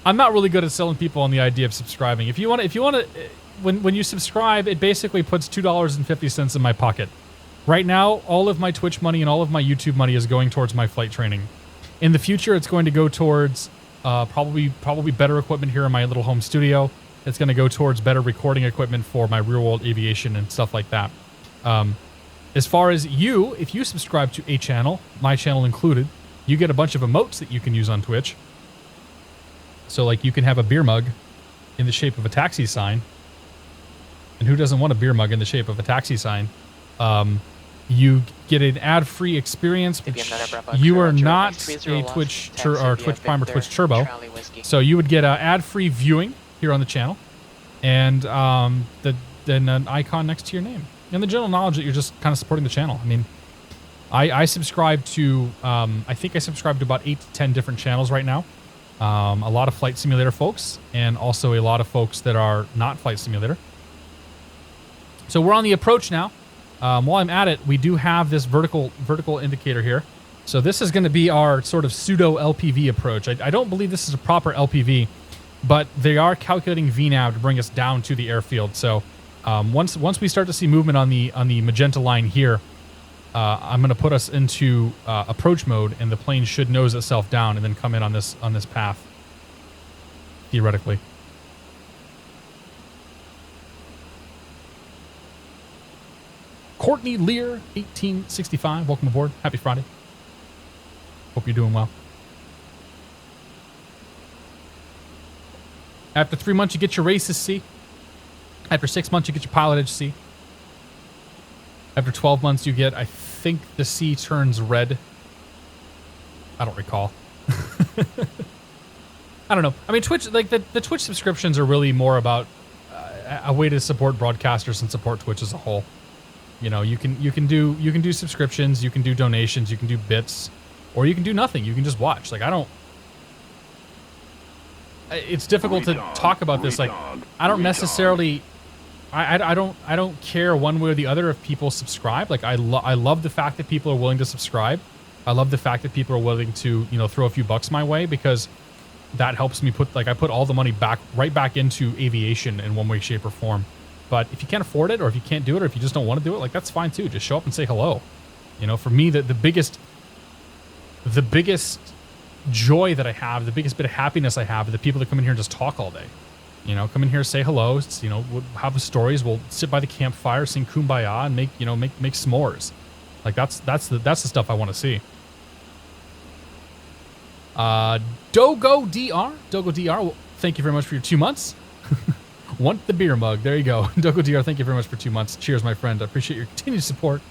I'm not really good at selling people on the idea of subscribing. If you want to, when you subscribe, it basically puts $2.50 in my pocket. Right now, all of my Twitch money and all of my YouTube money is going towards my flight training. In the future, it's going to go towards probably better equipment here in my little home studio. It's going to go towards better recording equipment for my real-world aviation and stuff like that. As far as you, if you subscribe to a channel, my channel included, you get a bunch of emotes that you can use on Twitch. So, like, you can have a beer mug in the shape of a taxi sign. And who doesn't want a beer mug in the shape of a taxi sign? You get an ad-free experience, which you are not a Twitch Prime or Twitch Turbo. So you would get ad-free viewing here on the channel, and then an icon next to your name, and the general knowledge that you're just kind of supporting the channel. I mean, I subscribe to, I think I subscribe to about 8 to 10 different channels right now. A lot of Flight Simulator folks, and also a lot of folks that are not Flight Simulator. So we're on the approach now. While I'm at it, we do have this vertical indicator here. So this is going to be our sort of pseudo LPV approach. I don't believe this is a proper LPV, but they are calculating VNAV to bring us down to the airfield. So once we start to see movement on the magenta line here, I'm going to put us into approach mode, and the plane should nose itself down and then come in on this path, theoretically. Courtney Lear, 1865. Welcome aboard. Happy Friday. Hope you're doing well. After 3 months, you get your races C. After 6 months, you get your PilotEdge C. After 12 months, you get, I think the C turns red. I don't recall. I don't know. I mean, Twitch, like the Twitch subscriptions are really more about a way to support broadcasters and support Twitch as a whole. You know, you can do subscriptions, you can do donations, you can do bits, or you can do nothing. You can just watch. Like, it's difficult to talk about this. Like, I don't necessarily, I don't care one way or the other if people subscribe. Like, I love the fact that people are willing to subscribe. I love the fact that people are willing to, you know, throw a few bucks my way, because that helps me I put all the money right back into aviation in one way, shape, or form. But if you can't afford it, or if you can't do it, or if you just don't want to do it, like, that's fine too. Just show up and say hello. You know, for me, the biggest joy that I have, the biggest bit of happiness I have, are the people that come in here and just talk all day. You know, come in here, say hello. You know, we'll have the stories. We'll sit by the campfire, sing Kumbaya, and make s'mores. Like, that's the stuff I want to see. Dogo DR. Well, thank you very much for your 2 months. Want the beer mug. There you go. Dogo DR, thank you very much for 2 months. Cheers, my friend. I appreciate your continued support.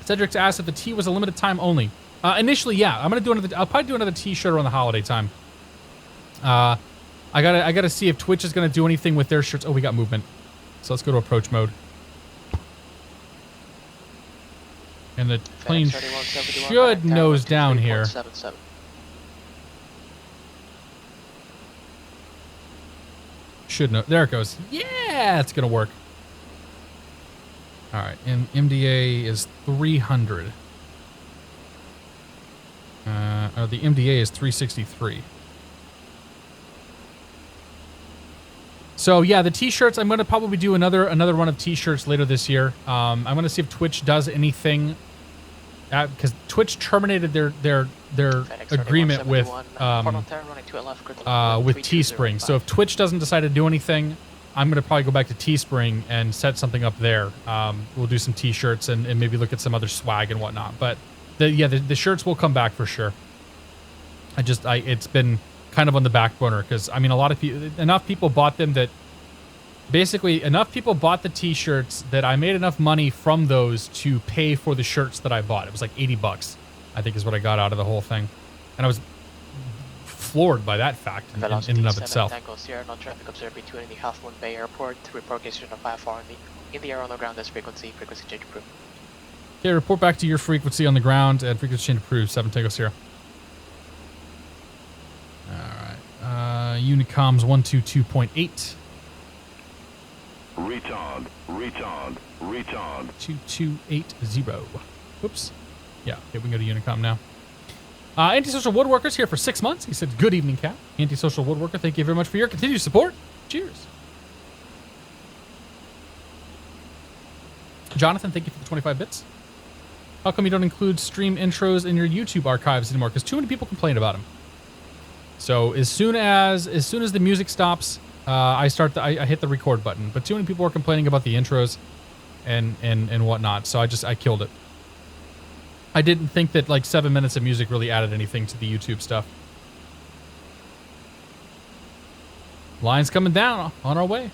Cedric's asked if the T was a limited time only. Initially, yeah. I'll probably do another T-shirt around the holiday time. I gotta see if Twitch is gonna do anything with their shirts. Oh, we got movement. So let's go to approach mode. And the plane should nose down here. Should know. There it goes. Yeah, it's gonna work. All right, and MDA is 300. The MDA is 363. So yeah, the T-shirts. I'm gonna probably do another run of T-shirts later this year. I'm gonna see if Twitch does anything, because Twitch terminated their agreement with Teespring. So if Twitch doesn't decide to do anything, I'm gonna probably go back to Teespring and set something up there. We'll do some T-shirts and maybe look at some other swag and whatnot. But the shirts will come back for sure. It's been kind of on the back burner, because I mean, enough people bought them that basically enough people bought the T-shirts that I made enough money from those to pay for the shirts that I bought. It was like $80, I think, is what I got out of the whole thing, and I was floored by that fact in and of itself. Tango Sierra, no traffic observed between the Half Moon Bay Airport. Report location of IFR in the air on the ground as frequency change approved. Okay, report back to your frequency on the ground and frequency change approved. 7 Tango Sierra. All right. Unicoms 122.8. Retard, retard, retard. 2280. Oops. Yeah, okay, we can go to Unicom now. Antisocial Woodworker's here for 6 months. He said, good evening, Cap. Antisocial Woodworker, thank you very much for your continued support. Cheers. Jonathan, thank you for the 25 bits. How come you don't include stream intros in your YouTube archives anymore? Because too many people complain about them. So as soon as the music stops, I hit the record button. But too many people are complaining about the intros and whatnot. So I killed it. I didn't think that like 7 minutes of music really added anything to the YouTube stuff. Line's coming down on our way.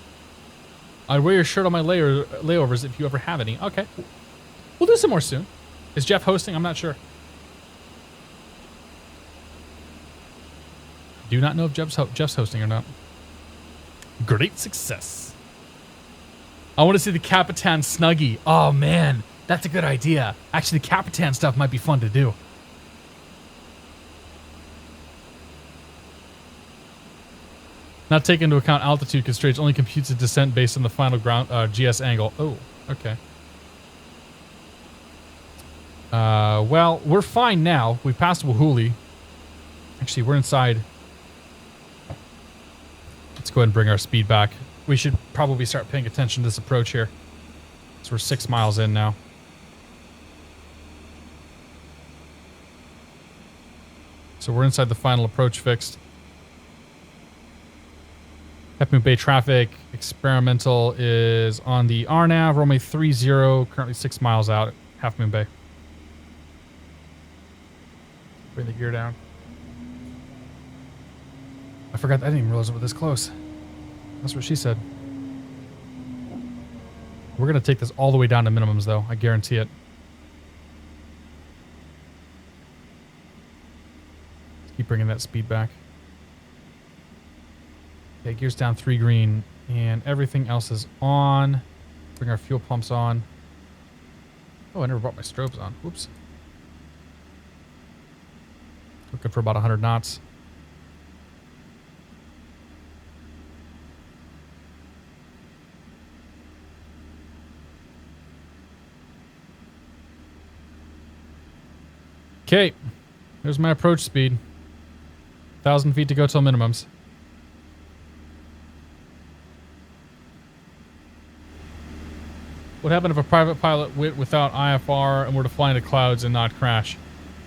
I'd wear your shirt on my layovers if you ever have any. Okay. We'll do some more soon. Is Jeff hosting? I'm not sure. Do not know if Jeff's hosting or not. Great success. I want to see the Capitan Snuggie. Oh, man. That's a good idea. Actually, the Capitan stuff might be fun to do. Not taking into account altitude constraints, only computes a descent based on the final ground GS angle. Oh, okay. Well, we're fine now. We passed Wahuli. Actually, we're inside. Let's go ahead and bring our speed back. We should probably start paying attention to this approach here. So we're 6 miles in now. So we're inside the final approach fixed. Half Moon Bay traffic experimental is on the RNAV, runway 30, currently 6 miles out at Half Moon Bay. Bring the gear down. I forgot, I didn't even realize it was this close. That's what she said. We're going to take this all the way down to minimums, though. I guarantee it. Let's keep bringing that speed back. Okay, gears down 3 green, and everything else is on. Bring our fuel pumps on. Oh, I never brought my strobes on. Whoops. Looking for about 100 knots. Okay, there's my approach speed. 1,000 feet to go till minimums. What happened if a private pilot went without IFR and were to fly into clouds and not crash?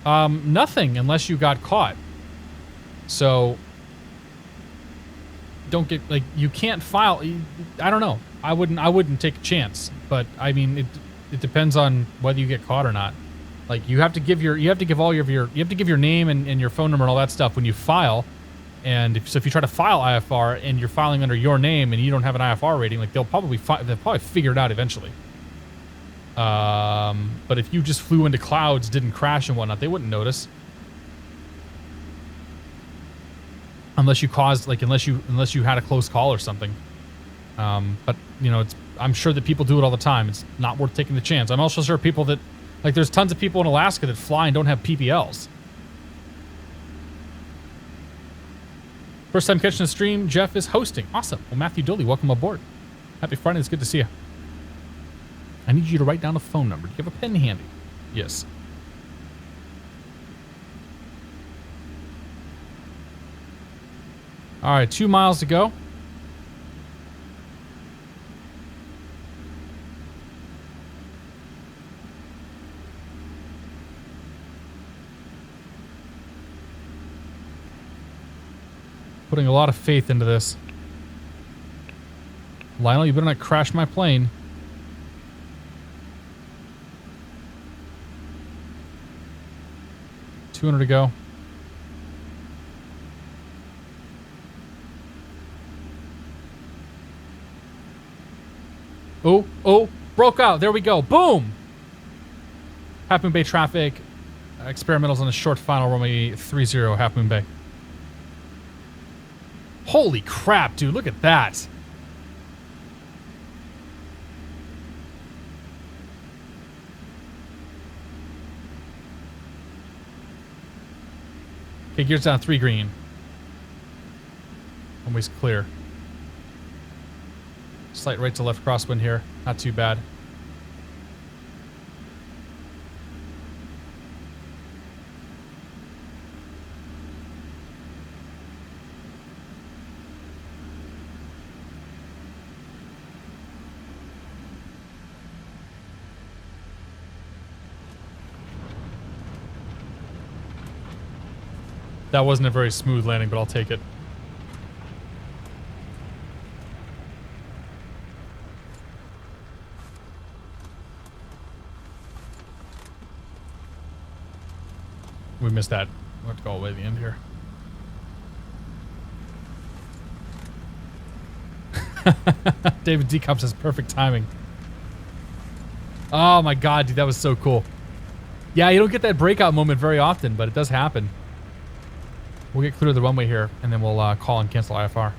Nothing unless you got caught. So don't get like you can't file. I don't know. I wouldn't take a chance. But I mean, it depends on whether you get caught or not. Like you have to give your name and your phone number and all that stuff when you file. And if you try to file IFR and you're filing under your name and you don't have an IFR rating, like they'll probably figure it out eventually. But if you just flew into clouds, didn't crash and whatnot, they wouldn't notice. Unless you caused, like, unless you had a close call or something. But you know, I'm sure that people do it all the time. It's not worth taking the chance. I'm also sure people that, like, there's tons of people in Alaska that fly and don't have PPLs. First time catching the stream, Jeff is hosting. Awesome. Well, Matthew Dooley, welcome aboard. Happy Friday. It's good to see you. I need you to write down a phone number. Do you have a pen handy? Yes. All right, 2 miles to go. Putting a lot of faith into this. Lionel, you better not crash my plane. $200 to go. Oh, broke out. There we go. Boom! Half Moon Bay traffic. Experimentals on a short final runway 30, Half Moon Bay. Holy crap, dude. Look at that. Okay, gears down 3 green. Runway's clear. Slight right to left crosswind here. Not too bad. That wasn't a very smooth landing, but I'll take it. We missed that. We'll have to go all the way to the end here. David D. Cup says perfect timing. Oh my god, dude, that was so cool. Yeah, you don't get that breakout moment very often, but it does happen. We'll get clear of the runway here, and then we'll call and cancel IFR.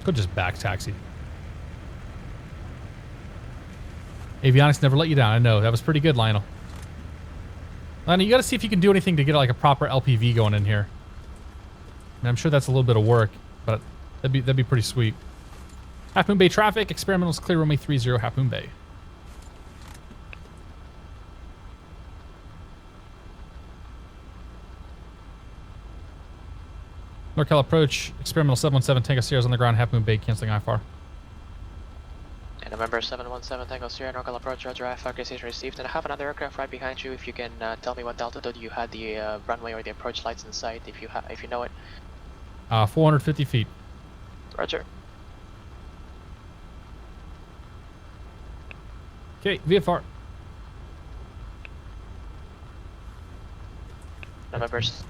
Could just back taxi. Avionics never let you down. I know. That was pretty good, Lionel. Lionel, you got to see if you can do anything to get like a proper LPV going in here. And I'm sure that's a little bit of work, but that'd be pretty sweet. Half Moon Bay traffic. Experimentals clear runway 30 Half Moon Bay. NorCal approach, experimental 717, Tango Sierra's on the ground, Half Moon Bay, canceling IFR. And November 717, Tango Sierra, NorCal approach, Roger, IFR station received. And I have another aircraft right behind you. If you can tell me what altitude you had the runway or the approach lights in sight, if you know it. 450 feet. Roger. Okay, VFR. November's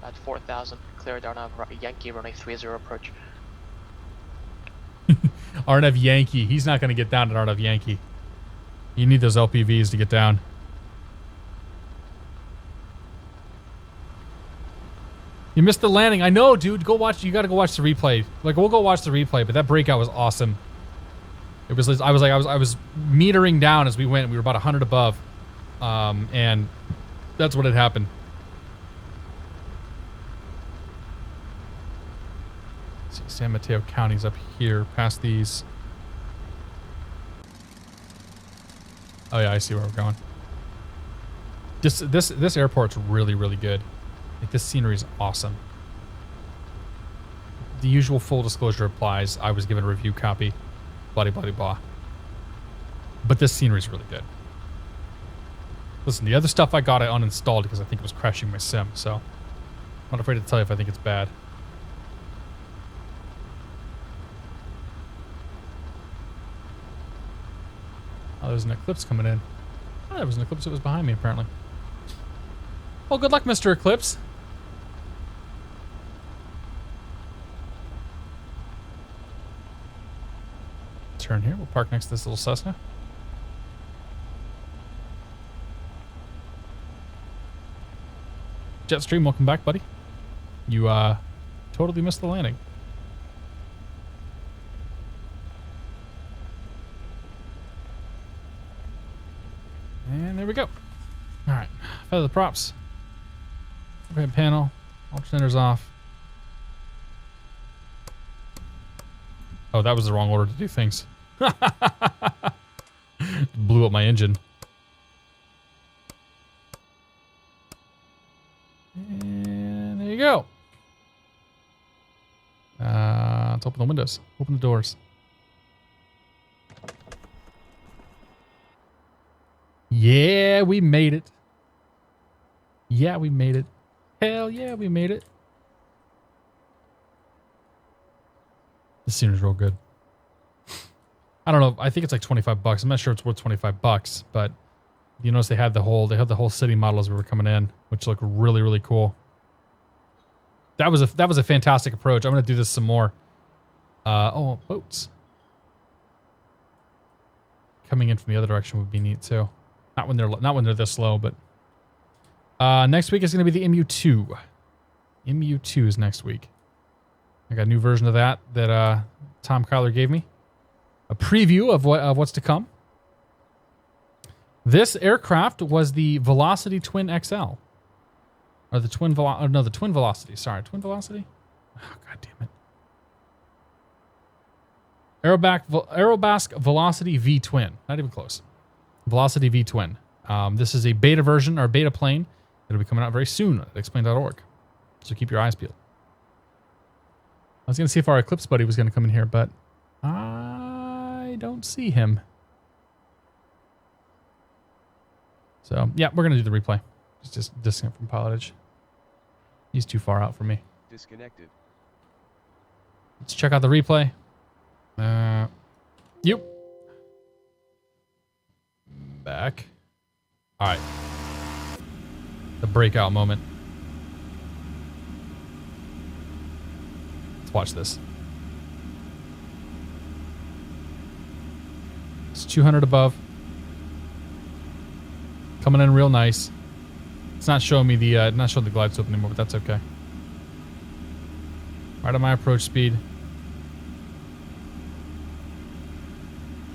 at 4,000, cleared RNAV Yankee runway 30 approach. RNF Yankee. He's not going to get down at RNF Yankee. You need those LPVs to get down. You missed the landing. I know, dude. Go watch. You got to go watch the replay. Like, we'll go watch the replay, but that breakout was awesome. It was. I was metering down as we went. We were about 100 above, and that's what had happened. Let's see, San Mateo County's up here, past these. Oh yeah, I see where we're going. This airport's really, really good. Like, this scenery is awesome. The usual full disclosure applies. I was given a review copy. Blah, blah, blah. But this scenery is really good. Listen, the other stuff I got, I uninstalled because I think it was crashing my sim, so I'm not afraid to tell you if I think it's bad. Oh, there's an eclipse coming in. Oh, there was an eclipse that was behind me, apparently. Well, good luck, Mr. Eclipse. Turn here. We'll park next to this little Cessna. Jetstream, welcome back, buddy. You totally missed the landing. And there we go. All right, feather the props. Overhead panel, alternators off. Oh, that was the wrong order to do things. Blew up my engine. And there you go. Let's open the windows. Open the doors. Yeah, we made it. Yeah, we made it. Hell yeah, we made it. This scenery's real good. I don't know. I think it's like $25. I'm not sure it's worth $25, but you notice they had the whole city model as we were coming in, which looked really, really cool. That was a fantastic approach. I'm gonna do this some more. Oh, boats coming in from the other direction would be neat too. Not when they're this low, but next week is gonna be the MU2. MU2 is next week. I got a new version of that Tom Kyler gave me. A preview of what's to come. This aircraft was the Velocity Twin XL. Or the Twin the Twin Velocity. Sorry, Twin Velocity? Oh, God damn it. Aerobask Velocity V Twin. Not even close. Velocity V Twin. This is a beta version, or beta plane. It'll be coming out very soon at explain.org. So keep your eyes peeled. I was going to see if our Eclipse buddy was going to come in here, but I don't see him. So, yeah, we're going to do the replay. Just disconnect from PilotEdge. He's too far out for me. Disconnected. Let's check out the replay. Yep. Back. All right. The breakout moment. Let's watch this. It's 200 above. Coming in real nice. It's not showing me the glide slope anymore, but that's okay. Right at my approach speed.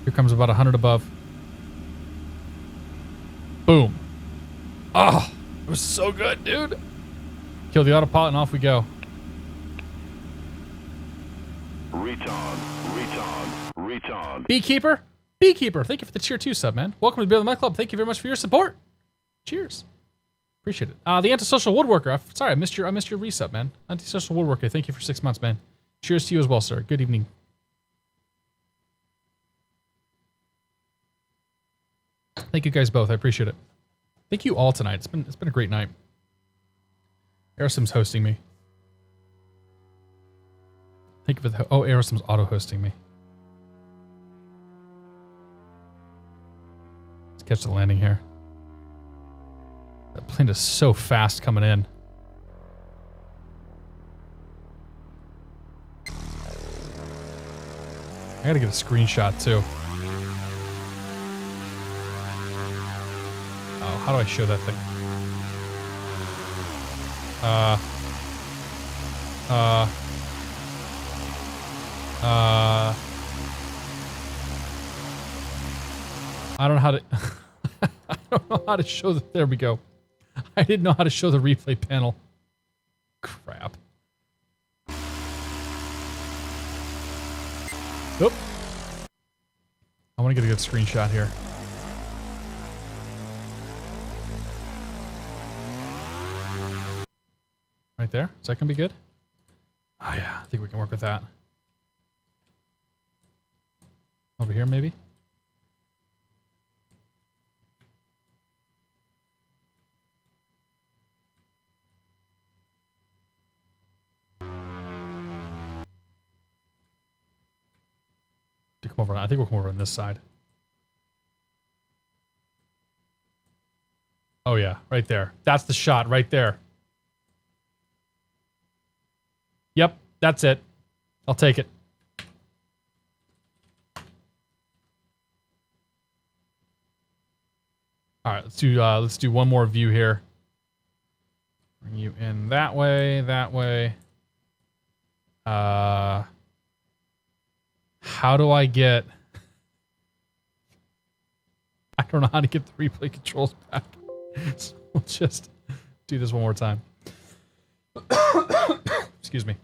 Here comes about 100 above. Boom. Oh, it was so good, dude. Kill the autopilot and off we go. Reach on. Beekeeper, thank you for the tier 2 sub, man. Welcome to the Build My Club. Thank you very much for your support. Cheers. Appreciate it. The Antisocial Woodworker. Sorry, I missed your resub, man. Antisocial Woodworker, thank you for 6 months, man. Cheers to you as well, sir. Good evening. Thank you guys both. I appreciate it. Thank you all tonight. It's been a great night. Aerosim's hosting me. Thank you for the Aerosim's auto-hosting me. Let's catch the landing here. That plane is so fast coming in. I gotta get a screenshot too. Oh, how do I show that thing? I don't know how to I don't know how to show the, there we go. I didn't know how to show the replay panel. Crap. Oop. I want to get a good screenshot here. Right there? Is that going to be good? Oh yeah, I think we can work with that. Over here maybe? To come over, I think we'll come over on this side. Oh yeah, right there. That's the shot right there. Yep, that's it. I'll take it. All right, let's do one more view here. Bring you in that way, that way. How do I get... I don't know how to get the replay controls back. So we'll just do this one more time. Excuse me.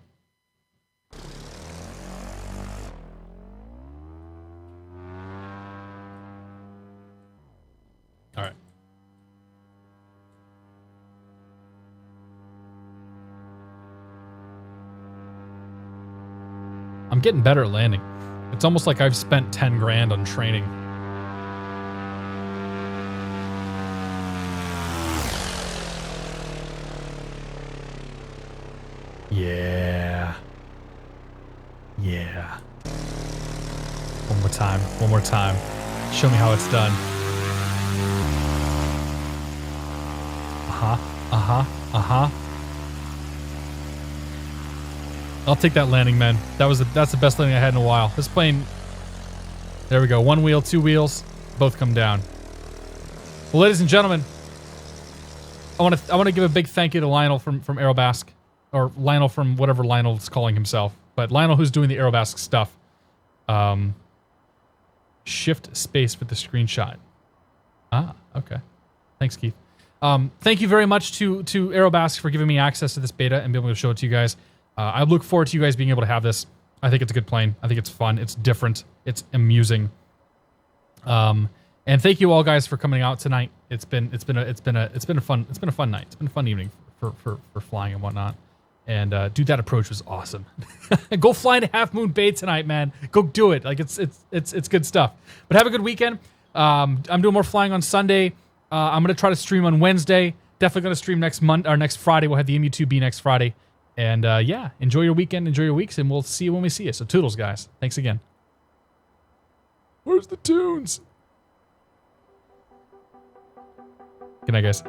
All right. I'm getting better at landing. It's almost like I've spent 10 grand on training. Yeah. Yeah. One more time. One more time. Show me how it's done. Uh-huh. Uh-huh. Uh-huh. I'll take that landing, man. That's the best landing I had in a while. This plane... There we go. One wheel, two wheels. Both come down. Well, ladies and gentlemen, I want to give a big thank you to Lionel from Aerobask. Or Lionel from whatever Lionel's calling himself. But Lionel who's doing the Aerobask stuff. Shift space for the screenshot. Ah, okay. Thanks, Keith. Thank you very much to Aerobask for giving me access to this beta and being able to show it to you guys. I look forward to you guys being able to have this. I think it's a good plane. I think it's fun. It's different. It's amusing. And thank you all guys for coming out tonight. It's been a fun night. It's been a fun evening for flying and whatnot. And dude, that approach was awesome. Go fly into Half Moon Bay tonight, man. Go do it. Like it's good stuff. But have a good weekend. I'm doing more flying on Sunday. I'm gonna try to stream on Wednesday. Definitely gonna stream next Friday. We'll have the MU2B next Friday. And yeah, enjoy your weekend, enjoy your weeks, and we'll see you when we see you. So toodles, guys. Thanks again. Where's the tunes? Good night, guys.